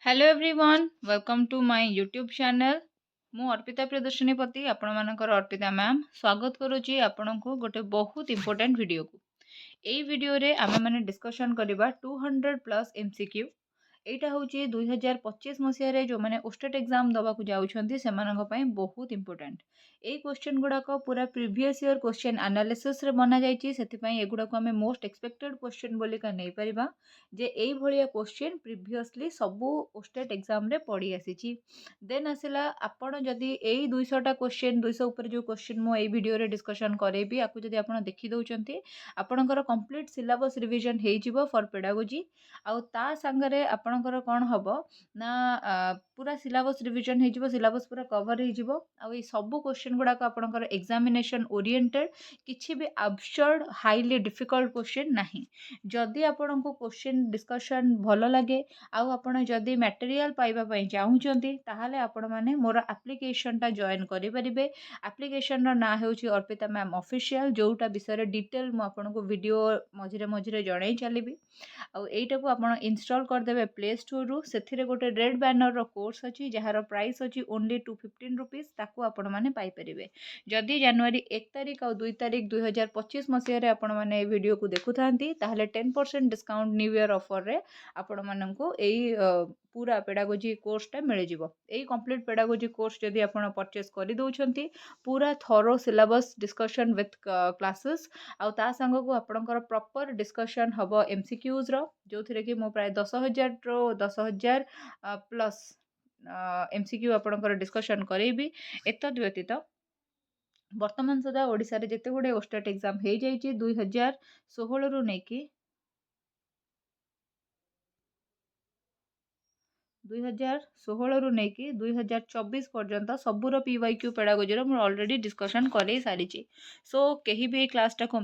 Hello everyone welcome to my YouTube channel मु अर्पिता प्रियदर्शिनी पति आपण मानकर अर्पिता मैम स्वागत करुच्ची आपण को गोटे बहुत इंपोर्टेंट वीडियो को एई वीडियो रे आमे माने डिस्कशन करबा 200 प्लस एमसीक्यू एटा होची 2025 मसिया जो मैंने ओस्टेट एग्जाम दवा को जाउछंती सेमानक पई बहुत इंपोर्टेंट एई क्वेश्चन गुडा को पूरा प्रीवियस ईयर क्वेश्चन एनालिसिस रे बना जाईची सेति पई एगुडा को हमें मोस्ट एक्सपेक्टेड क्वेश्चन बोली का नै परिबा जे एई भलिया क्वेश्चन प्रीवियसली सबु ओस्टेट एग्जाम रे पड़ी आसीची देन आसिला आपण जदी एई 200 टा क्वेश्चन 200 ऊपर जो क्वेश्चन मो एई वीडियो रे डिस्कशन करेबी आकु जदी आपण देखि दउचंती आपणकर कंप्लीट सिलेबस रिवीजन हेइ जिवो फॉर पेडागोजी आउ ता संगरे आपणकर कोन हबो ना पूरा सिलेबस रिवीजन हेइ जिवो सिलेबस पूरा कवर हेइ जिवो आउ ए सब क्वेश्चन गुडा को आपणकर एग्जामिनेशन ओरिएंटेड किछि भी अब्सर्ड हाईली डिफिकल्ट क्वेश्चन नाही जदि आपनको क्वेश्चन डिस्कशन भलो लागे आउ आपण जदि मटेरियल पाइबा पई चाहुचंती ताहाले आपण माने मोर एप्लीकेशन टा जॉइन करि परिबे एप्लीकेशन रो ना हेउची अर्पिता मैम ऑफिशियल जोटा विषय रे डिटेल मु आपनको वीडियो मझिरे मझिरे जणाई चलीबी आउ एटा को आपण इंस्टॉल कर देबे प्ले स्टोर रु सेथिरे गोटे रेड बैनर रो कोर्स अछि जहार प्राइस अछि ओनली 215 रुपीस ताको आपण माने पाई परिबे जदि जनवरी 1 तारिख और 2 तारिख 2025 मसिया रे आपण माने ए वीडियो को देखुथांती ताहले 10% डिस्काउंट न्यू ईयर ऑफर रे आपण माननको एई पूरा पेडागोजी कोर्स टा मिल जिवो एई कंप्लीट पेडागोजी कोर्स जदि आपण परचेस करि दउछंती पूरा thorough syllabus discussion with classes आउ ता संग को आपणकर प्रॉपर डिस्कशन हबो एमसीक्यूज रो जोथिरे कि मो प्राय 10,000 रो 10,000 प्लस एमसीक्यू आपणकर डिस्कशन करेबी एतद व्यतीत वर्तमान सुधा ओडिसा रे जेते गुडे ओस्टेट एग्जाम हे जाईची 2016 रु नेकी 2016 रु नेकी 2024 पर्यंत सबुर पीवाईक्यू पेडागोजी रो मु ऑलरेडी डिस्कशन करे सारिची सो केही भी क्लास टा को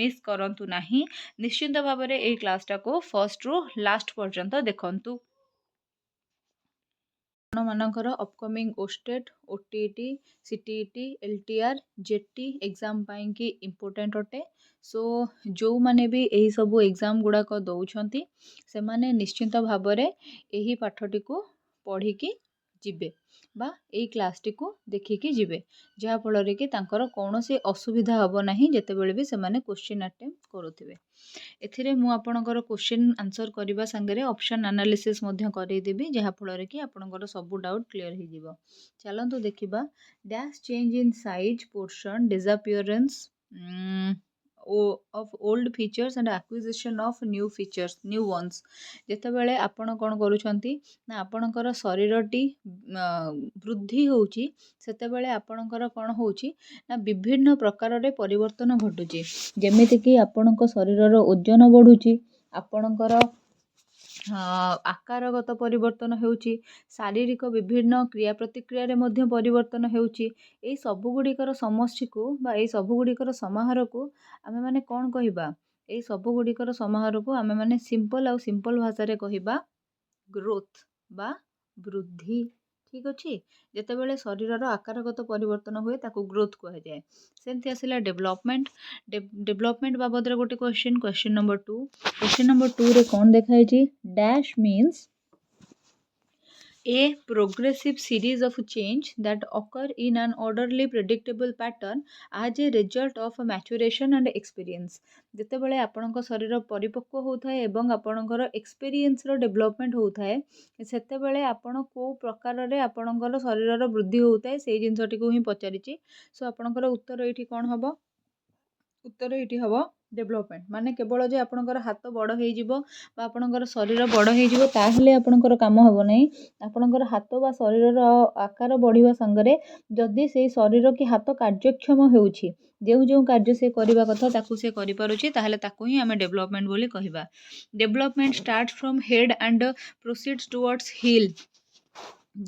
मिस करंतु नाही निश्चिंत भाबरे ए क्लास टा को फर्स्ट रु लास्ट पर्यंत देखंतु मानकर upcoming OSTET OTT CTT LTR JT exam पाई कि इम्पोर्टेंट अटे सो जो माने भी यही सब एग्जाम गुड़ाक दौरान से माने निश्चिंत भावरे यही पाठटी को पढ़ी की जिबे बा एई क्लासटी को देखिकी जिबे जहा फल कि तांकर कौनसी असुविधा हबो नाही जेतेबेले भी से माने क्वेश्चन अटेम्प्ट करूथिबे एथिरे मु आपणकर क्वेश्चन आंसर करबा संगे ऑप्शन एनालिसिस मध्य करई देबी जहा फल कि आपणकर सब डाउट क्लियर हो जिवो चलंतु देखिबा dash change in size portion disappearance of old features and acquisition of new features new ones जेतेबेले आपण कोन करूछंती ना आपणकर शरीरटी वृद्धि होउची सेतेबेले आपणकर कोन होउची ना विभिन्न प्रकार रे परिवर्तन घटुची जेमिति कि आपणक शरीरर ओजन बढ़ुची आपणकर आकारगत परिवर्तन हेउची शारीरिक विभिन्न क्रिया प्रतिक्रिया रे मध्य परिवर्तन हेउची एई सबु गुड़िकर समष्टि को बा एई सबु गुड़िकर समाहार को आमे माने कोन कहिबा एई सबु गुड़िकर समाहार को आमे माने सिंपल भाषा रे कहिबा ग्रोथ बा वृद्धि ठीक अच्छे जितेबाला शरीर आकारगत परिवर्तन हुए ताको ग्रोथ कह जाए सेमती आसला डेभलपमेंट बाबद गोटे क्वेश्चन नंबर 2 क्वेश्चन नंबर 2 रे कौन देखाई dash means a progressive series of change that occur in an orderly predictable pattern as a result of maturation and experience ଯେତେବେଳେ ଆପଣଙ୍କ ଶରୀର ପରିପକ୍ୱ ହେଉଥାଏ ଏବଂ ଆପଣଙ୍କର ଏକ୍ସପିରିଏନ୍ସର ଡେଭଲପମେଣ୍ଟ ହେଉଥାଏ ସେତେବେଳେ ଆପଣ କେଉଁ ପ୍ରକାରରେ ଆପଣଙ୍କର ଶରୀରର ବୃଦ୍ଧି ହେଉଥାଏ ସେଇ ଜିନିଷଟିକୁ ହିଁ ପଚାରିଛି ସୋ ଆପଣଙ୍କର ଉତ୍ତର ଏଇଠି କ'ଣ ହେବ उत्तर ये हम डेभलपमेंट माने केवल जे आपणकर हाथ बड़ हो आपणकर शरीर बड़ हो ताहले आपणकर काम हम ना आपणकर हाथ बा शरीर आकार बढ़िया संगे जदि से शरीर कि हाथ कार्यक्षम होउछि जो जो कार्य से करबा कथा ताकू से करि पारुछि ताहले ताकू ही आमे डेभलपमेंट बोली कहिबा development start from head and proceeds towards heel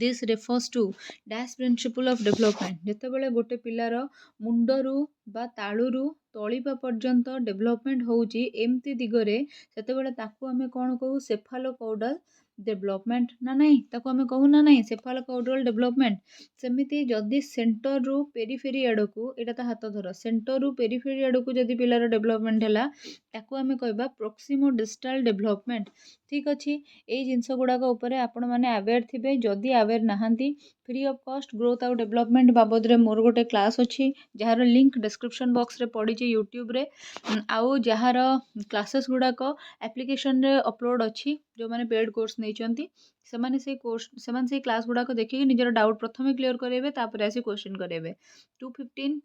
this refers to dash principle of development जेतेबेले गोटे पिलार मुंडरू बा तालुरू तलिपा पर्यंत डेभलपमेंट होउची एमती दिगरे सेतेबेले ताकू आमे कोन कहू सेफालोकाउडल डेवलपमेंट ना नहीं ताको आमे कहू ना नहीं सेफालोकाउडल डेवलपमेंट सेमिति जदि सेंटर रु पेरिफेरी आड़कू एटा तो हाथ धर सेंटर रु पेरिफेरी आड़कू जदि पिलार डेवलपमेंट है ताको आमे कहबा प्रोक्सिमो डिस्टल डेवलपमेंट ठीक अच्छी ये जिनस गुड़ाक आपण मैंने अवेयर थे जदि अवेयर नहांती फ्री ऑफ कॉस्ट ग्रोथ आउ डेवलपमेंट बाबद रे मोर गोटे क्लास अच्छी जार लिंक डिस्क्रिप्शन बॉक्स रे पड़ी यूट्यूब रे आउ जार क्लासेस गुड़ाक एप्लिकेशन रे अपलोड अच्छी जो मैंने पेड कोर्स नहीं से क्लास गुड़ाक देखिए निजर डाउट प्रथम क्लीयर करेंगे तापर आसी क्वेश्चन करेंगे 215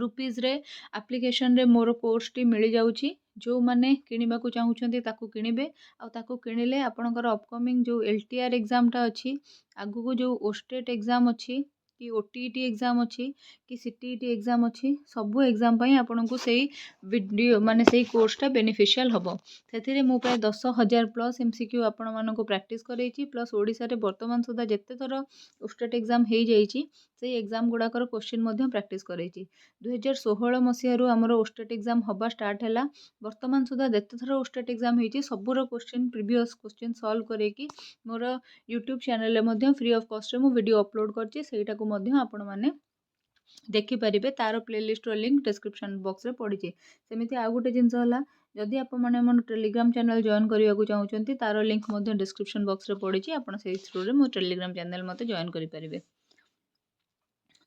रुपीज रे एप्लिकेशन रे मोर कोर्स टी मिल जाउची जो माने किनिबा को चाहूछंती ताकू किनिबे आ ताकू किनिले आपनकर अपकमिंग जो एलटीआर एग्जाम टा अछि आगु को जो ओस्टेट एग्जाम अछि कि ओटीईटी एग्जाम अछि कि सीटीईटी एग्जाम अछि सबु एग्जाम पई आपनको सेही वीडियो माने सेही कोर्स टा बेनिफिशियल हबो सेथिरे मु प्राय 10,000 प्लस एमसीक्यू आपण मानको प्रैक्टिस करैछि प्लस ओडिसा रे वर्तमान सुधा जत्ते थर ओस्टेट एग्जाम हेई जाईछि सेही एग्जाम गुडाकर क्वेश्चन मध्य प्रैक्टिस करैछि 2016 मसीहारू आमर ओस्टेट एग्जाम हवा स्टार्ट है वर्तमान सुधा जिते थर ओस्टेट एग्जाम होती सबूर क्वेश्चन प्रीवियस क्वेश्चन सॉल्व करके मोर यूट्यूब चैनल में फ्री ऑफ कॉस्ट मु वीडियो अपलोड करटा को आपण मैंने देखिपारे तार प्लेलिस्ट लिंक डिस्क्रिप्शन बॉक्स रे पड़ी सेमती आउ गोटे जिनस है जदि आप टेलीग्राम चैनल जॉइन करने को चाहते तार लिंक डिस्क्रिप्शन बॉक्स रे पड़ी आपण से थ्रू मो टेलीग्राम चैनल मत जॉइन करेंगे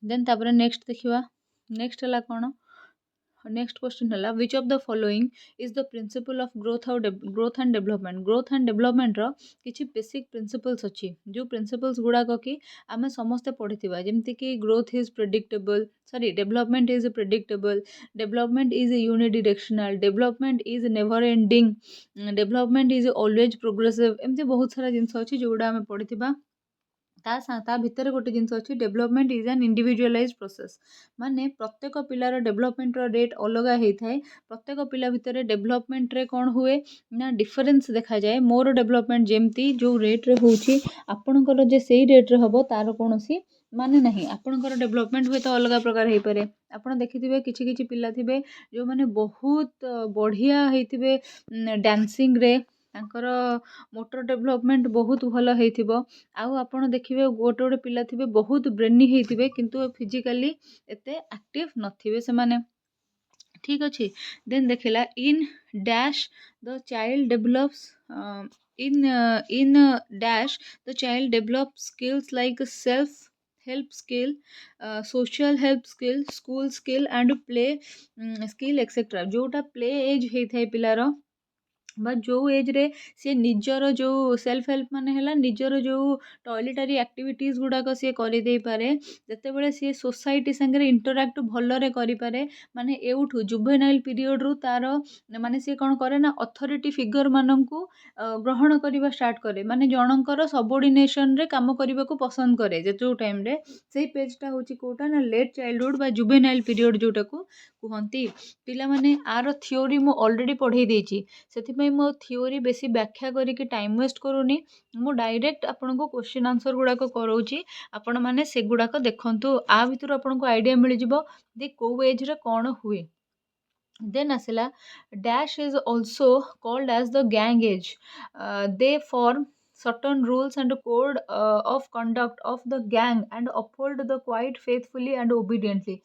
देन तापर नेक्स्ट देखिवा नेक्स्ट है कौन नेक्स्ट क्वेश्चन है which of the following is the principle of growth and development रो किछि बेसिक प्रिंसिपल्स अच्छी जो प्रिंसिपल्स गुड़ाक कि आमे समस्ते पढ़ी जमती कि growth is predictable sorry development is predictable development is unidirectional development is never ending development is always progressive एमती बहुत सारा जिनस अच्छी जोड़ा आमे पढ़ी ता भितर गोटे जिनस अच्छी development is an individualise process माने प्रत्येक पिलार डेवलपमेंट रेट अलग होता है प्रत्येक पिला भितर डेवलपमेंट रे कौन हुए ना डिफरेंस देखा जाए मोर डेवलपमेंट जमती जो रेट रे होची आपणकर जे सेही रेट रे हबो तार कोनोसी माने नहीं आपणकर डेवलपमेंट हुए तो अलग प्रकार हो पारे आपण देखिथिबे किछि किछि पिला थिबे जो माने बहुत बढ़िया हेतिबे डांसिंग रे तांकर मोटर डेवलपमेंट बहुत भल होइथिबो आउ आपण देखिबे गोटे गोटे पिला थिबे बहुत ब्रेनी होइथिबे किंतु फिजिकली एते एक्टिव नथिबे से माने ठीक अच्छे देन देखला in dash the child develops in dash the child develop skills like self help skill social help skill school skill and play skill etcetera जोटा प्ले एज होता है पिलार बा जो एज रे सी निजर जो सेल्फ हेल्प माने है निजर जो टॉयलेटरी एक्टिविटीज गुड़ाक सी कर पारे जिते सी सोसाइटी संगे इंटराक्ट भलरे करें माने एउठू जुवेनाइल पीरियड रु तार माने सी कौन करे ना अथॉरिटी फिगर मानू ग्रहण करने स्टार्ट करे माने जनकर सबोर्डिनेशन रे काम करने को पसंद करे जो टाइम रे से पेजटा हूँ कौटा ना लेट चाइल्डहुड बा जुवेनाइल पीरियड जोटा को कहती पिला माने आर थ्योरी मु ऑलरेडी पढ़े देछि सेथिपई मो थ्योरी बेसी व्याख्या करके टाइम वेस्ट करूनी मु डायरेक्ट आपन को क्वेश्चन आंसर गुड़ाक करोची आपण माने से गुड़ाक देखंतु आ भितर आपन को आइडिया मिल जिवो जे को एज रे कौन हुए देन आसला dash is also called as the gang as they form certain rules and code of conduct of the gang and uphold the quite faithfully and obediently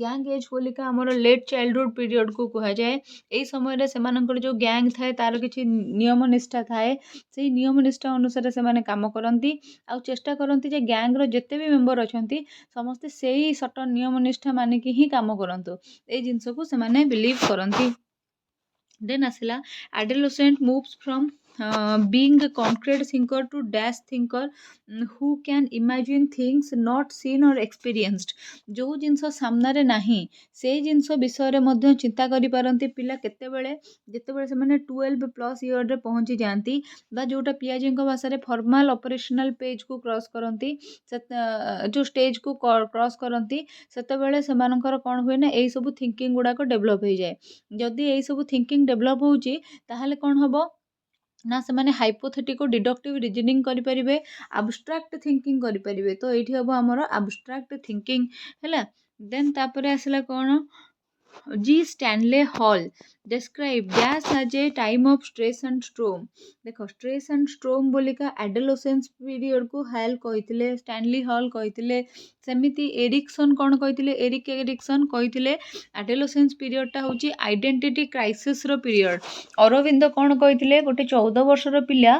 gang age बोलिका हमर late childhood period को कहा जाए एई समय रे सेमानकर जो gang थाए तार किछि नियम निष्ठा थाए सेही नियम निष्ठा अनुसार से माने काम करंती आ चेष्टा करंती जे गैंग रो जत्ते भी मेंबर अछंती समस्त सेही सर्टन नियम निष्ठा माने कि ही काम करंतु एई जिंस को से माने बिलीव करंती देन आसला adolescent moves from being a concrete thinker to dash thinker who can imagine things not seen or experienced जो जिनस सामना रे नाही से जिनस विषय रे मध्य चिंता करि पारंती पिला केतेबेले जेतेबेले से माने 12 प्लस ईयर रे पहुंची जानती बा जोटा पियाजी को भाषा रे फॉर्मल ऑपरेशनल पेज को क्रॉस करंती जो स्टेज को क्रॉस करंती सेतेबेले सेमानकर कोन हुए ना एई सब थिंकिंग गुडा को डेवलप हो जाए जदि एई सब थिंकिंग डेवलप होउची ताहाले कोन हबो ना से माने हाइपोथेटिक डिडक्टिव रीजनिंग करि परिबे एब्स्ट्रैक्ट थिंकिंग करि परिबे तो एठी हबो हमर एब्स्ट्रैक्ट थिंकिंग हैला देन तापरे आसला कोन G Stanley Hall describe gas as a time of stress and storm। देखो स्ट्रेस एंड स्ट्रोम बोलिका एडोलेसेंस पीरियड को हॉल कहिथिले, स्टैनली हॉल कहिथिले, सेमिति एरिक्सन कोन कहिथिले, एरिक एरिक्सन कहिथिले एडोलेसेंस पीरियडटा होची आइडेंटिटी क्राइसिस रो पीरियड। अरविंद कोन कहिथिले गोटे 14 वर्षर पिला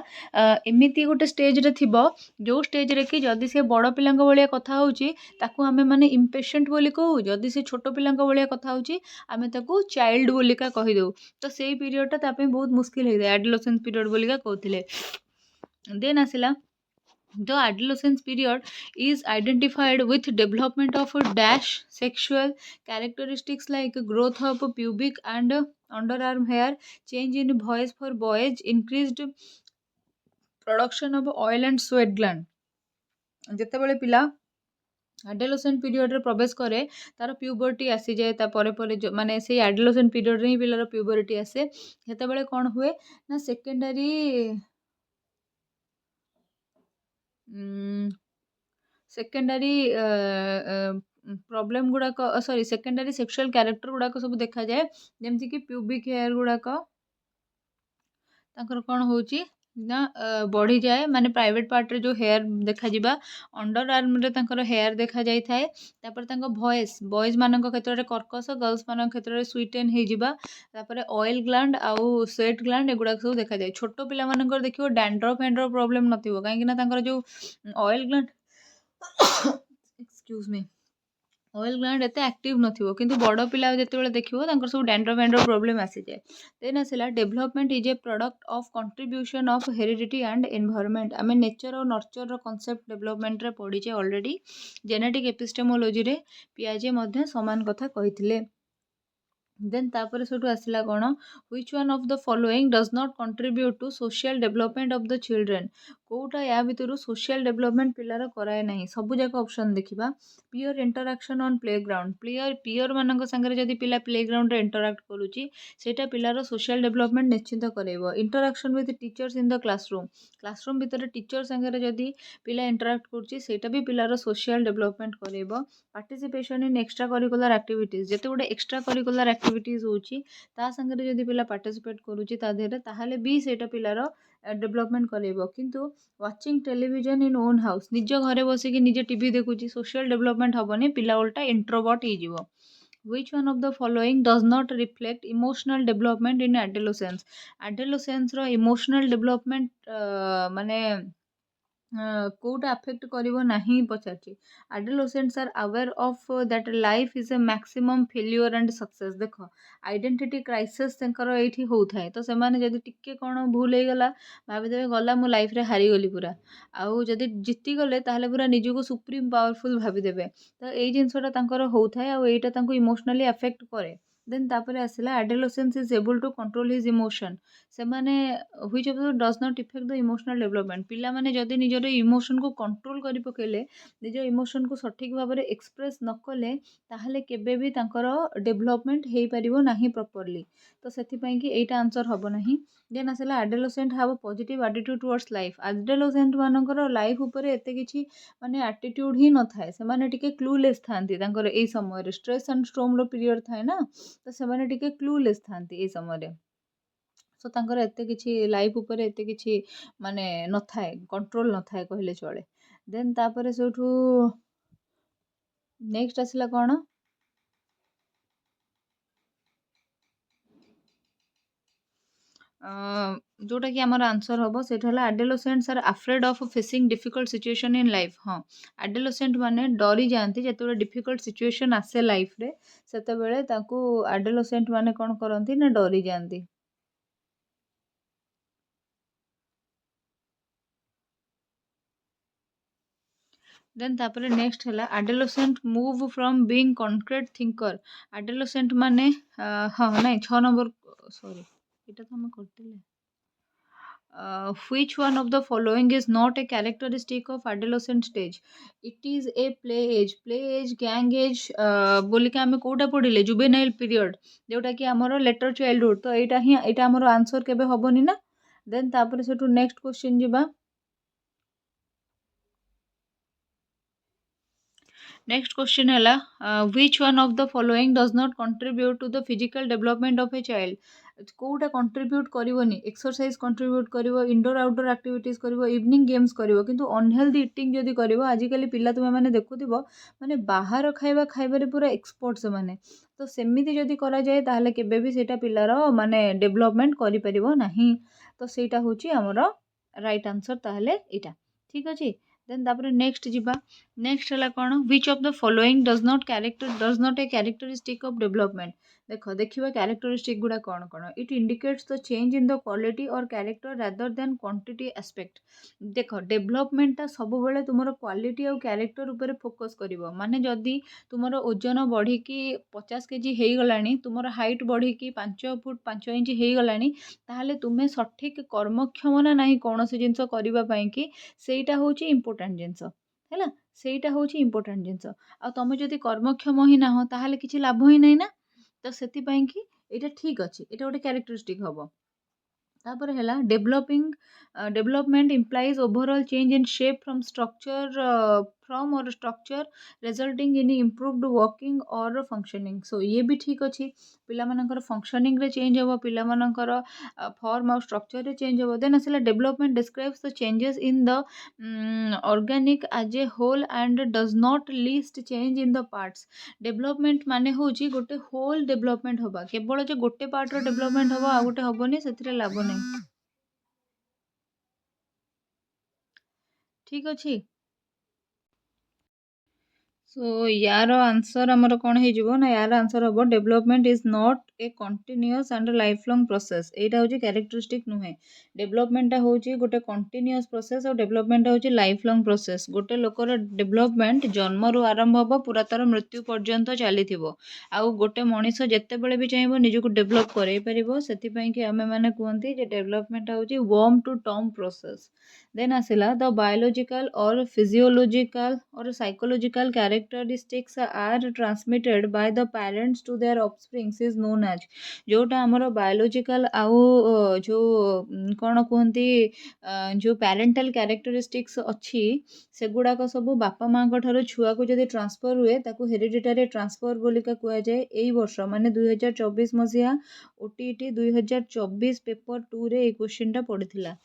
एमिति गोटे स्टेज रे थिबो जो स्टेज रे कि जदि से बड़ पिलांक भलिया कथा होची ताकू आमे माने इम्पेशेंट बोली कहू, जदि से छोट पिलांक भलिया कथा होची आमे ताकू चाइल्ड बोलिका कहि दऊ। तो सेई पीरियडटा ता पे बहुत मुश्किल हे जाय, एडोलेसेंस पीरियड बोलिका कहथिले। देन आसिला the adolescence period is identified with development of dash sexual characteristics like growth of pubic and underarm hair, change in voice for boys, increased production of oil and sweat gland। ଯେତେବେଳେ ପିଲା adolescent period रे प्रवेश करे तार puberty आसी जाए, तापर माने से एडोलेसेंट पीरियड रे ही पिलार प्यूबर्टी आसे। सेतेबेले कौन हुए ना सेकेंडरी सेकेंडरी प्रोब्लेम गुड़ाक सॉरी सेकेंडरी सेक्सुअल कैरेक्टर गुड़ाक सब देखा जाए, जमती कि प्यूबिक हेयर गुड़ाक तांकर कौन होची ना बढ़ी जाए, माने प्राइवेट पार्ट रे जो हेयर देखा जिबा, अंडर आर्म रे तांकर हेयर देखा जाई थाए। तापर तांको वॉइस बॉयज मानक क्षेत्र रे कर्कश, गर्ल्स मानक क्षेत्र रे स्वीटेन हे जिबा। तापर ऑयल ग्लैंड आउ स्वेट ग्लैंड एगुडा सब देखा जाए। छोटो पिला मानकर देखियो डैंड्रफ एंड्रफ प्रॉब्लम नथिबो, काहे कि ना तांकर जो oil gland excuse me oil gland एते एक्टिव नथिबो, किंतु बड़ पिला जेतेबेले देखिबो तांकर सब डैंड्रफ एंड्रफ प्रॉब्लम आसी जाए। देन आसिला development is a product of contribution of heredity and environment. आमे नेचर और नर्चर रो कांसेप्ट डेवलपमेंट रे पढिचे ऑलरेडी, जेनेटिक एपिस्टेमोलॉजी रे पियाजे मध्ये समान कथा कहिथिले। देन तापर सेठु आसिला कोन, which one of the following does not contribute to social development of the children. कोटा या भितरु सोशल डेवलपमेंट पिलार कराए नाही, सब जाक ऑप्शन देखिबा। पियर इंटरैक्शन ऑन प्लेग्राउंड, पियर मानक संगे जदि पिला प्लेग्राउंड रे इंटरैक्ट करूची सेटा पिलार सोशल डेवलपमेंट निश्चित करेबो। Interaction with teachers in the classroom, classroom भितर टीचर संगे जदि पिला इंटरैक्ट करूची सेटा भी पिलार सोशल डेवलपमेंट करेबो। Participation in extra curricular activities, जेते गोटे एक्स्ट्रा करिकुलर एक्टिविटीज होची ता संगे जदि पिला पार्टिसिपेट करूची ता देहरे ताहाले भी सेटा पिलार डेवलपमेंट करेबो। किंतु वाचिंग टेलीविजन इन ओन हाउस, निज घरे बसिकी निजे टीवी देखुची सोशल डेवलपमेंट हबनी, पिला उल्टा इंट्रोवर्ट हो जिवो। Which one of the following does not reflect emotional development in adolescence? Adolescence रो इमोशनल डेवलपमेंट माने कोटा अफेक्ट करिवो नाही पचारची। Adolescents are aware of that life is a maximum failure and success. देखो आइडेंटिटी क्राइसिस तंकर एठी होउथाय, तो से माने जदि टिके कोन भूल हे गला भाबी देबे गला मो लाइफ रे हारी गली पूरा, आउ जदि जिति गले ताहले पूरा निजको सुप्रीम पावरफुल भाबी देबे। तो एई जिंसटा तंकर होउथाय आउ एटा तांको इमोशनली अफेक्ट करे। देन तापरे आसिला adolescence is able to control his emotion. से माने which of the does not effect the emotional development. पिला माने जदि निजर इमोशन को कंट्रोल करि पकेले, निज इमोशन को सठिक भाव में एक्सप्रेस न कले ताहले केबे भी तांकर डेवलपमेंट हेई परिबो नाही प्रॉपर्ली। तो सेथि पई कि एटा आंसर हबो नाही। देन आसिला adolescent have a positive attitude towards life. Adolescent मानकर लाइफ ऊपर एते किछि माने एटीट्यूड ही न थाए, से माने टिके क्लूलेस थांती तांकर एई समय रे स्ट्रेस एंड स्ट्रोम रो पीरियड थाए ना, तो से माने टिके क्लूलेस थांती एई समय रे। सो तांकर एते किछि लाइफ ऊपर एते किछि माने न थाए, कंट्रोल न थाए कहले चले। देन तापरे सेठू नेक्स्ट आसिला कोन, जोटा कि आमर आंसर हम सेटा adolescents are afraid of facing difficult situation in life. हाँ एडोलेसेंट माने डरी जाती जो डिफिकल्ट सिचुएशन आसे लाइफ रे, सेतेबेले ताकू एडोलेसेंट माने कौन करती ना डरी जाती। देन तापरे नेक्स्ट है adolescent move from being concrete thinker. Adolescent माने हाँ नहीं 6 नंबर सॉरी एटा तो हम करतिले। Which one of the following is not a characteristic of adolescent stage? It is a play age gang age बोलिक आम कोटा पढ़िले जुवेनाइल पीरियड जोटा कि आमर लेटर चाइल्डहुड। तो यहाँ आमर आंसर केबे हबनी ना। देन तापर सेठू नेक्स्ट क्वेश्चन जिबा। नेक्स्ट क्वेश्चन है which one of the following does not contribute to the physical development of a child कोटा कंट्रीब्यूट करनी एक्सरसाइज कंट्रीब्यूट कर इंडोर आउटडोर एक्टिविटीज कर इवनिंग गेम्स कर किंतु अनहेल्दी इटिंग जदि कर आजिकल पिला तुम मैंने देखुव माने बाहर खाଇବା खाइबारे पूरा एक्सपर्ट से माने तो सेमिति जदि करा जाए ताहले केबे भी सेटा पिलार माने डेवलपमेंट करि परिबो नाही तो सेटा होची हमर राइट आंसर ताहले इटा ठीक अछि देन तापर नेक्स्ट जिबा नेक्स्ट है कौन which of the following does not a characteristic of development देखिए कैरेक्टरिस्टिक गुड़ा कौन कौन it indicates the change in the quality or character rather than quantity aspect देख डेवलपमेंटा सब बेले तुम क्वालिटी और कैरेक्टर ऊपर फोकस करिवो माने जदि तुमर ओजन बढ़ी की 50 केजी हो गलानी तुमर हाइट बढ़ी की 5 फुट 5 इंच हो गलानी ताहले तुमे सठिक कर्मक्षम ना नहीं कौन सी जिनस करबा पई कि सेटा होची इंपोर्टेंट जिनस है ସେଇଟା ହେଉଛି ଇମ୍ପୋର୍ଟାଣ୍ଟ ଜିନିଷ ଆଉ ତୁମେ ଯଦି କର୍ମକ୍ଷମ ହିଁ ନାହ ତାହେଲେ କିଛି ଲାଭ ହିଁ ନାହିଁ ନା ତ ସେଥିପାଇଁ କି ଏଇଟା ଠିକ୍ ଅଛି ଏଇଟା ଗୋଟେ କ୍ୟାରେକ୍ଟରିଷ୍ଟିକ୍ ହବ ତାପରେ ହେଲା development implies overall change in shape from or structure resulting in improved working or functioning so ये भी ठीक अच्छी पिलामानकर फंक्शनिंग रे चेंज हो पिलामानकर फॉर्म और स्ट्रक्चर रे चेंज हो देन आसला development describes the changes in the organic as a whole and does not list change in the parts development माने होची गोटे होल डेवलपमेंट होबा केवल जे गोटे पार्ट रो डेवलपमेंट होबा आ गोटे होबनी सेथिरे लाभ नहीं ठीक अच्छे सो यार आंसर आमर कौन हो ना यार आंसर हम development is not A continuous and life long process यहाँ हूँ कैरेक्टरिस्टिक नुहे डेवलपमेंट हूँ गोटे कंटिन्यूअस प्रोसेस और डेवलपमेंट हूँ लाइफ लॉन्ग प्रोसेस गोटे लोकर डेवलपमेंट जन्म रू आरंभ हम पूरा तार मृत्यु पर्यंत चली आउ गोटे मनीष जिते बड़े भी चाहिए निजक डेभलप कर आम मैंने कहते डेवलपमेंट हूँ worm to term process then आसला द बायोलॉजिकल और फिजियोलॉजिकल और psychological characteristics are transmitted by the parents to their offsprings is known as जोटा आमर बायोलॉजिकल आउ जो कौन कहते जो पेरेंटल कैरेक्टरिस्टिक्स अच्छी से गुड़ाक सब बापा माँ छुआ को जब ट्रांसफर हुए ताकू हेरिडिटरी ट्रांसफर बोलिका कहुए यही वर्ष माने 2024 मसीहा ओटीटी 2024 पेपर 2 रे ये क्वेश्चन पड़ता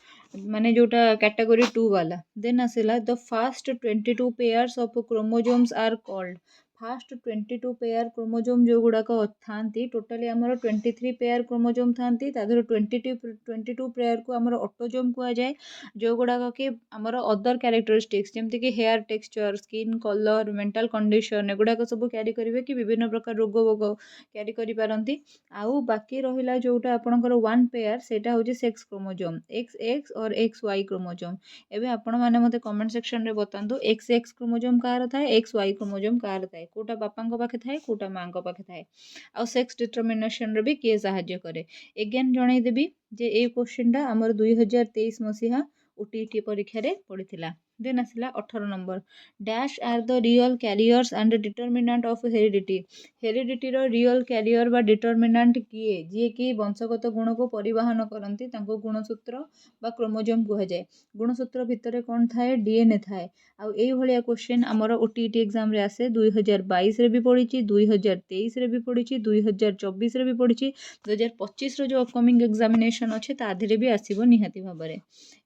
माने जोटा कैटेगरी 2 वाला देन आसला the first 22 pairs of chromosomes are called first 22 pair chromosome जो गुड़ाक था टोटाली आमर 23 पेयर क्रोमोजोम था 22 पेयर को आमर ऑटोजोम कहुए जो गुड़ाक कि आमर अदर कैरेक्टरिस्टिक्स जमती कि hair texture skin colour mental condition एगुड़ाक सब क्यारी करेंगे कि विभिन्न प्रकार रोग वोग क्यारी करिपारंती आउ बाकी रहिला जोटा आपणकर 1 पेयर सेटा होची सेक्स क्रोमोजोम XX और XY क्रोमोजोम एबे आपण माने मते कमेंट सेक्शन रे बतांतु XX क्रोमोजोम कार थाए XY क्रोमोजोम कार थाए कोटा बापांको पाखे थाए कोटा मांको पाखे थाए आ सेक्स डिटरमिनेशन रे भी किए सहाय्य करे एगेन जणाई देबी जे ए क्वेश्चनटा हमर 2023 मसीहा ओटीटी परीक्षा रे पड़िथिला देन आसला 18 number dash are the real carriers and determinant of heredity heredity रो रियल कैरियर बा डिटरमिनेंट किए जी कि वंशगत गुण को परिवहन करती गुणसूत्र बा क्रोमोजोम कहुए गुणसूत्र भितर कौन थाए डीएनए थाए आउ ये क्वेश्चन आमर ओटीटी एग्जाम रे आसे 2022 रे भी पड़ी 2023 रे भी पड़ी 2024 रे भी पड़ी 2025 रो जो अपकमिंग एग्जामिनेशन अच्छे ताधे भी आसो निहाती भाव में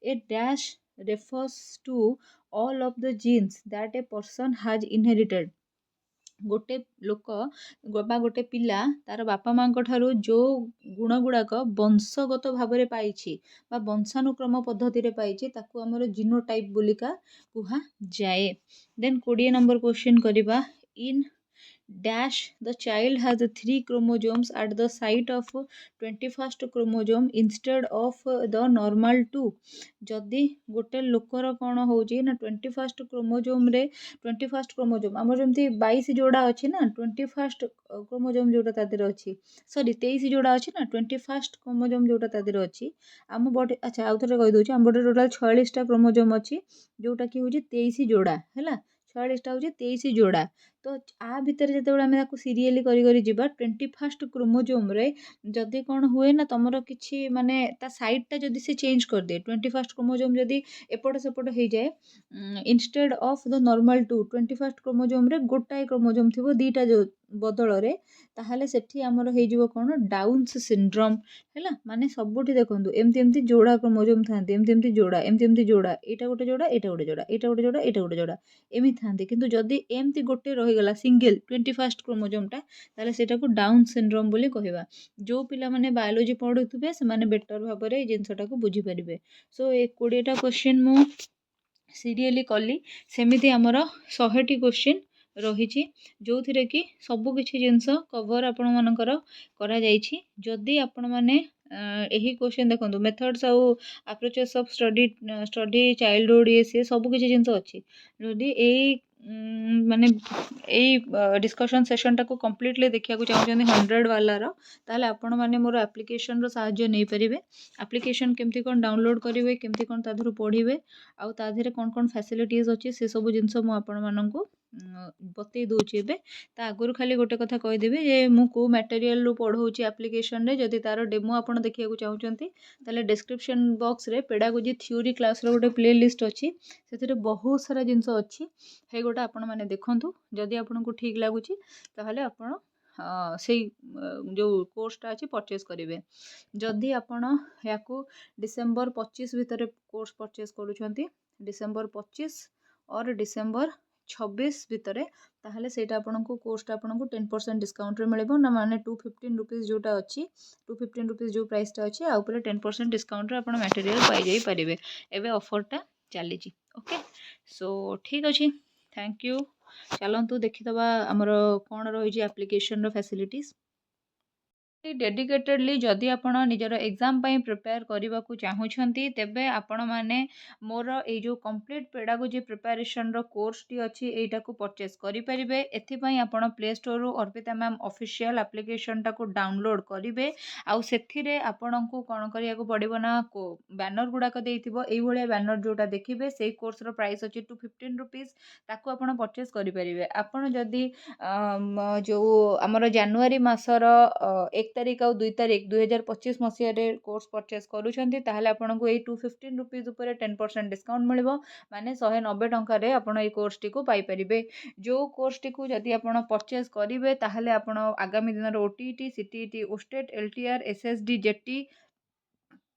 ए dash refers to all of the genes that a person has inherited गोटे लोक बा गोटे पिला तार बापा माँ ठारू जो गुण गुड़ाक वंशगत भाव में पाई बा वंशानुक्रम पद्धति रे पाई ताकू आमर जीनोटाइप बोलिका कुहा जाए देन 20 नंबर क्वेश्चन करिबा इन dash the child has 3 chromosomes at the site of 21st chromosome instead of the normal 2 जदि गोटे लोकर कौन होची ना 21st क्रोमोजोम रे 21st क्रोमोजोम आमर जमती 22 जोड़ा अच्छी ना 21st क्रोमोजोम जोटा तादेर अच्छी सॉरी 23 जोड़ा अच्छी ना 21st क्रोमोजोम जोटा तादेर अच्छी आम बॉडी अच्छा आउ थे कही दूसरी आम बॉडी टोटाल 46टा क्रोमोजोम अच्छी जोटा कि हूँ 23 जोड़ा है 46टा हूँ 23 जोड़ा तो आ भितर जेतेबेले आमे ताकू सीरियली करी करी जिबा 21st क्रोमोजोम रे जदि कौन हुए ना तुमर किछि माने ता साइड टा जदि से चेंज कर दे 21st क्रोमोजोम जदि एपट सेपट हो जाए instead of the normal two 21st chromosome रे गोटाए क्रोमोजोम थिबो दीटा जो बदल रे ताहले सेठी हमर हे जिवो कोन डाउन्स सिंड्रोम हैला माने सबुठी देखंतु एमती एमती जोड़ा क्रोमोजोम थांती एमती एमती जोड़ा एटा गोटे जोड़ा एटा गोटे जोड़ा एटा गोटे जोड़ा एटा गोटे जोड़ा एमि थांती किंतु जदि एमती गोटे रही गला सिंगल 21st क्रोमोजोम टा ताहले सेटा को डाउन सिंड्रोम बोली कहबा जो पिला माने बायोलॉजी पढुथुबे से माने बेटर भाबरे ए जिंसटा को बुझी परिबे सो ए 20 टा क्वेश्चन मु सीरियली कली सेमिति हमर 100 टी क्वेश्चन रही जो थिरे कि सबु किछि जिंस कवर आपण मानकर करा जाईछि जदि आपण माने एही क्वेश्चन देखंतु मेथड्स आउ अप्रोचेस ऑफ स्टडी चाइल्डहुड ये से सब किछि जिंस अछि जदि एई माने एई डिस्कशन सेशन टाको कंप्लीटली देखिया को चाहउछन 100 वाला रो ताले आपण माने मोर एप्लीकेशन रो सहाय्य नै परिबे एप्लीकेशन केमती कोन डाउनलोड करिवे केमती कोन ताधुरु पढिबे आउ ताधेरे कोन कोन फैसिलिटीज अछि से सब जिंस मु आपण माननकु बतई दउछि एबे ता आगुरु खाली गोटे कथा कहि देबे जे मु को मटेरियल रो पढौछि एप्लीकेशन रे जदि तारो डेमो आपण देखिया को चाहउछंती ताले डिस्क्रिप्शन बॉक्स रे पेडागोजी थ्योरी क्लास रो गोटे प्ले लिस्ट अछि सेथिरे बहुत सारा जिंस अछि हे गोटा आपण माने देखंतु जदि आपण को ठीक लागुछि ताहले आपण से जो कोर्सटा अच्छी परचेज करेंगे जदि आपण याकू डिसेम्बर 25 भितर कोर्स परचेज करूछंती डिसेम्बर 25 और डिसेम्बर 26 भितर ताहले सेटा आपनको कोर्सटा आपनको 10% डिस्काउंट रे मिलबो ना माने 215 रुपीस जोटा अछि 215 रुपीस जो प्राइस टा अछि आ ऊपर 10% डिस्काउंट रे आपण मटेरियल पाई जाई परिबे एबे ऑफरटा चली छी ओके सो ठीक अछि थैंक यू चलतु देखीदबा आमर कौन रही एप्लिकेशन रो फैसिलिटीज डेडिकेटेडली जदि आपण निजर एग्जाम पई प्रिपेयर करबा को चाहूछंती तेबे आपण माने मोर ए जो कंप्लीट पेडागोजी प्रिपरेशन रो कोर्स टी अछि एटा को परचेज करि परिबे एथि पई आपण प्ले स्टोर रो अर्पिता मैम ऑफिशियल एप्लिकेशन टा को डाउनलोड करिवे आउ सेथिरे आपण को कोन करिया को पड़िबो ना को बैनर गुडा को देइथिबो एई भलिया बैनर जोटा देखिबे सेई कोर्स रो प्राइस अछि 215 रुपीस ताको आपण परचेज करि परिबे आपण जदि जो हमर जनवरी मासर 1 तारिख और 2 तारिख 2025 मसीह कोर्स परचेज करूछंती ताहले आपनको ए 215 रुपीस ऊपर 10% डिस्काउंट मिलबो माने 190 टंका रे आपण ए कोर्स टी को पाई परिबे जो कोर्स टी को जदि आपण परचेज करिवे ताहले आपण आगामी दिन रो OTT CTT OSTET LTR SSD JT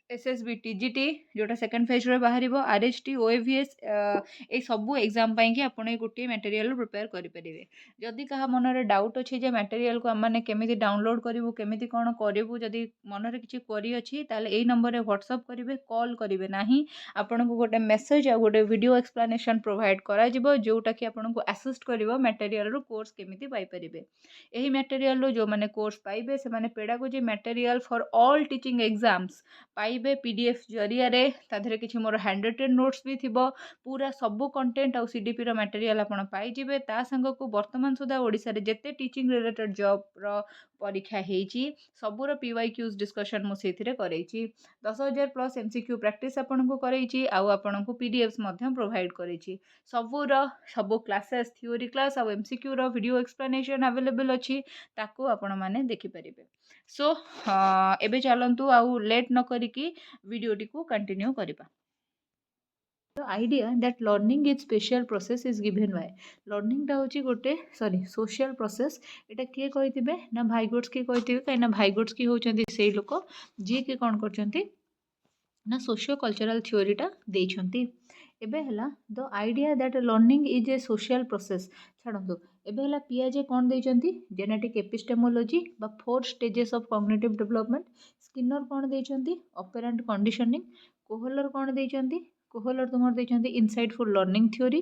SSB TGT जोटा सेकंड फेज रे बाहरिबो आरएचटी ओएवीएस ए सबु एग्जाम पई कि आपण ए गोटे मटेरियल प्रिपेयर करि परिबे जदि कहा मन रे डाउट अछि जे मटेरियल को माने केमिति डाउनलोड करिवो केमिति कोन करिवो जदि मन रे किछि क्वेरी अछि ताले एई नंबर रे व्हाट्सएप करिवे कॉल करिवे नाही आपण को गोटे मेसेज आ गोटे वीडियो एक्सप्लेनेशन प्रोवाइड करा जिवो जोटा कि आपण को असिस्ट करिवो मटेरियल रो कोर्स केमिति पाई परिबे एही मटेरियल रो जो माने कोर्स पाइबे से माने pedagogy material for all teaching exams पाइबे पीडीएफ जरिया रे ताधरे किछि मोर हैंड रिटन नोट्स भी थिबो पूरा सबु कंटेंट और सीडीपी रो मटेरियल आपण पाई जिवे ता संग को वर्तमान सुधा ओडिसा रे जते टीचिंग रिलेटेड जॉब रो परीक्षा हेची सबुर पीवाईक्यूज डिस्कशन मु सेथिरे करैछि 10000 प्लस एमसीक्यू प्रैक्टिस आपण को करैछि आ आपण को पीडीएफ्स मध्यम प्रोवाइड करैछि सबुर सबु क्लासेस थ्योरी क्लास और एमसीक्यू रो वीडियो एक्सप्लेनेशन अवेलेबल अछि ताको आपण माने देखि परिबे सो एबे चलंतु आउ लेट न करिकी वीडियोटी को कंटिन्यू करिबा The idea that learning is special process is given by learning टा होची गोटे सॉरी सोशल प्रोसेस एटा किए कहिथिबे ना भाई गोट्स की कहिथिबे काई ना भाई गोट्स की होचंती सेही लोक जे के कोन करचंती ना सोशियो कल्चरल थ्योरी टा देइछंती एबे हला the idea that learning is a social process छाड़ନ୍ତୁ एबे हला पियाजे कोन देइछंती जेनेटिक एपिस्टेमोलॉजी बा 4 stages of cognitive development Skinner कोन देइछंती ऑपरेंट कंडीशनिंग कोहलर कोन देइछंती कोहलर तुमर देइछंती इनसाइटफुल लर्निंग थ्योरी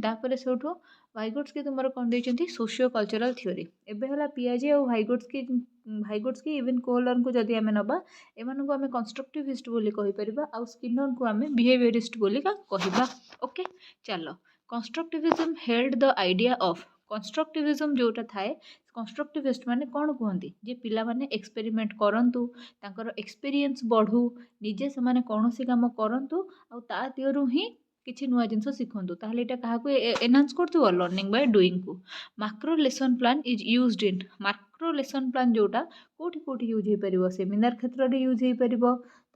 तापरे सेठो भाइगोट्स के तुमर कोन देइछंती सोशियो कल्चरल थ्योरी एबे हला पियाजे और भाइगोट्स की इवन कोहलर को जदी हमें नबा एमान को हमें कंस्ट्रक्टिविस्ट बोली कहि परिबा आ स्किनर को हमें बिहेवियरिस्ट बोली का कहिबा ओके चलो constructivism held the idea of constructivism जोटा थाए कंस्ट्रक्टिविस्ट माने कोन कहंती जे पिला माने एक्सपेरिमेंट करंतु तांकर एक्सपीरियंस बढ़ू निजे से माने कोनोसी काम करंतु आ ता दियरु ही କିଛି ନୂଆ ଜିନିଷ ଶିଖନ୍ତୁ ତାହେଲେ ଏଇଟା କାହାକୁ ଏନହାନ୍ସ କରୁଥିବ ଲର୍ଣ୍ଣିଂ ବାଇ ଡୁଇଙ୍ଗକୁ। Macro lesson plan is used in macro lesson plan ଯେଉଁଟା କେଉଁଠି ୟୁଜ୍ ହେଇପାରିବ ସେମିନାର କ୍ଷେତ୍ରରେ ୟୁଜ୍ ହେଇପାରିବ,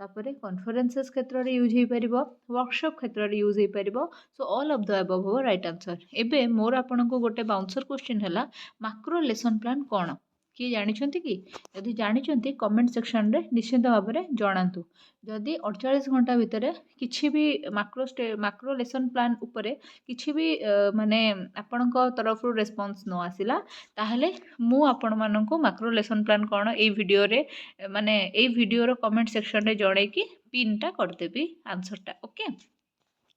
ତାପରେ କନଫରେନ୍ସେସ୍ କ୍ଷେତ୍ରରେ ୟୁଜ୍ ହେଇପାରିବ, ୱାର୍କସପ୍ କ୍ଷେତ୍ରରେ ୟୁଜ୍ ହେଇପାରିବ। Show all of the above ହବ ରାଇଟ୍ ଆନ୍ସର୍। ଏବେ ମୋର ଆପଣଙ୍କୁ ଗୋଟେ ବାଉନ୍ସର୍ କ୍ୱେଶ୍ଚିନ୍ ହେଲା ମାକ୍ରୋ ଲେସନ୍ ପ୍ଲାନ୍ କ'ଣ? କିଏ ଜାଣିଛନ୍ତି କି? ଯଦି ଜାଣିଛନ୍ତି କମେଣ୍ଟ ସେକ୍ସନରେ ନିଶ୍ଚିତ ଭାବରେ ଜଣାନ୍ତୁ। ଯଦି 48 ଘଣ୍ଟା ଭିତରେ କିଛି ବି ମାକ୍ରୋ ଲେସନ୍ ପ୍ଲାନ୍ ଉପରେ କିଛି ବି ମାନେ ଆପଣଙ୍କ ତରଫରୁ ରେସ୍ପନ୍ସ ନ ଆସିଲା ତାହେଲେ ମୁଁ ଆପଣମାନଙ୍କୁ ମାକ୍ରୋ ଲେସନ୍ ପ୍ଲାନ୍ କ'ଣ ଏଇ ଭିଡ଼ିଓରେ ମାନେ ଏଇ ଭିଡ଼ିଓର କମେଣ୍ଟ ସେକ୍ସନରେ ଜଣେଇକି ପିନ୍ଟା କରିଦେବି ଆନ୍ସର୍ଟା। ଓକେ,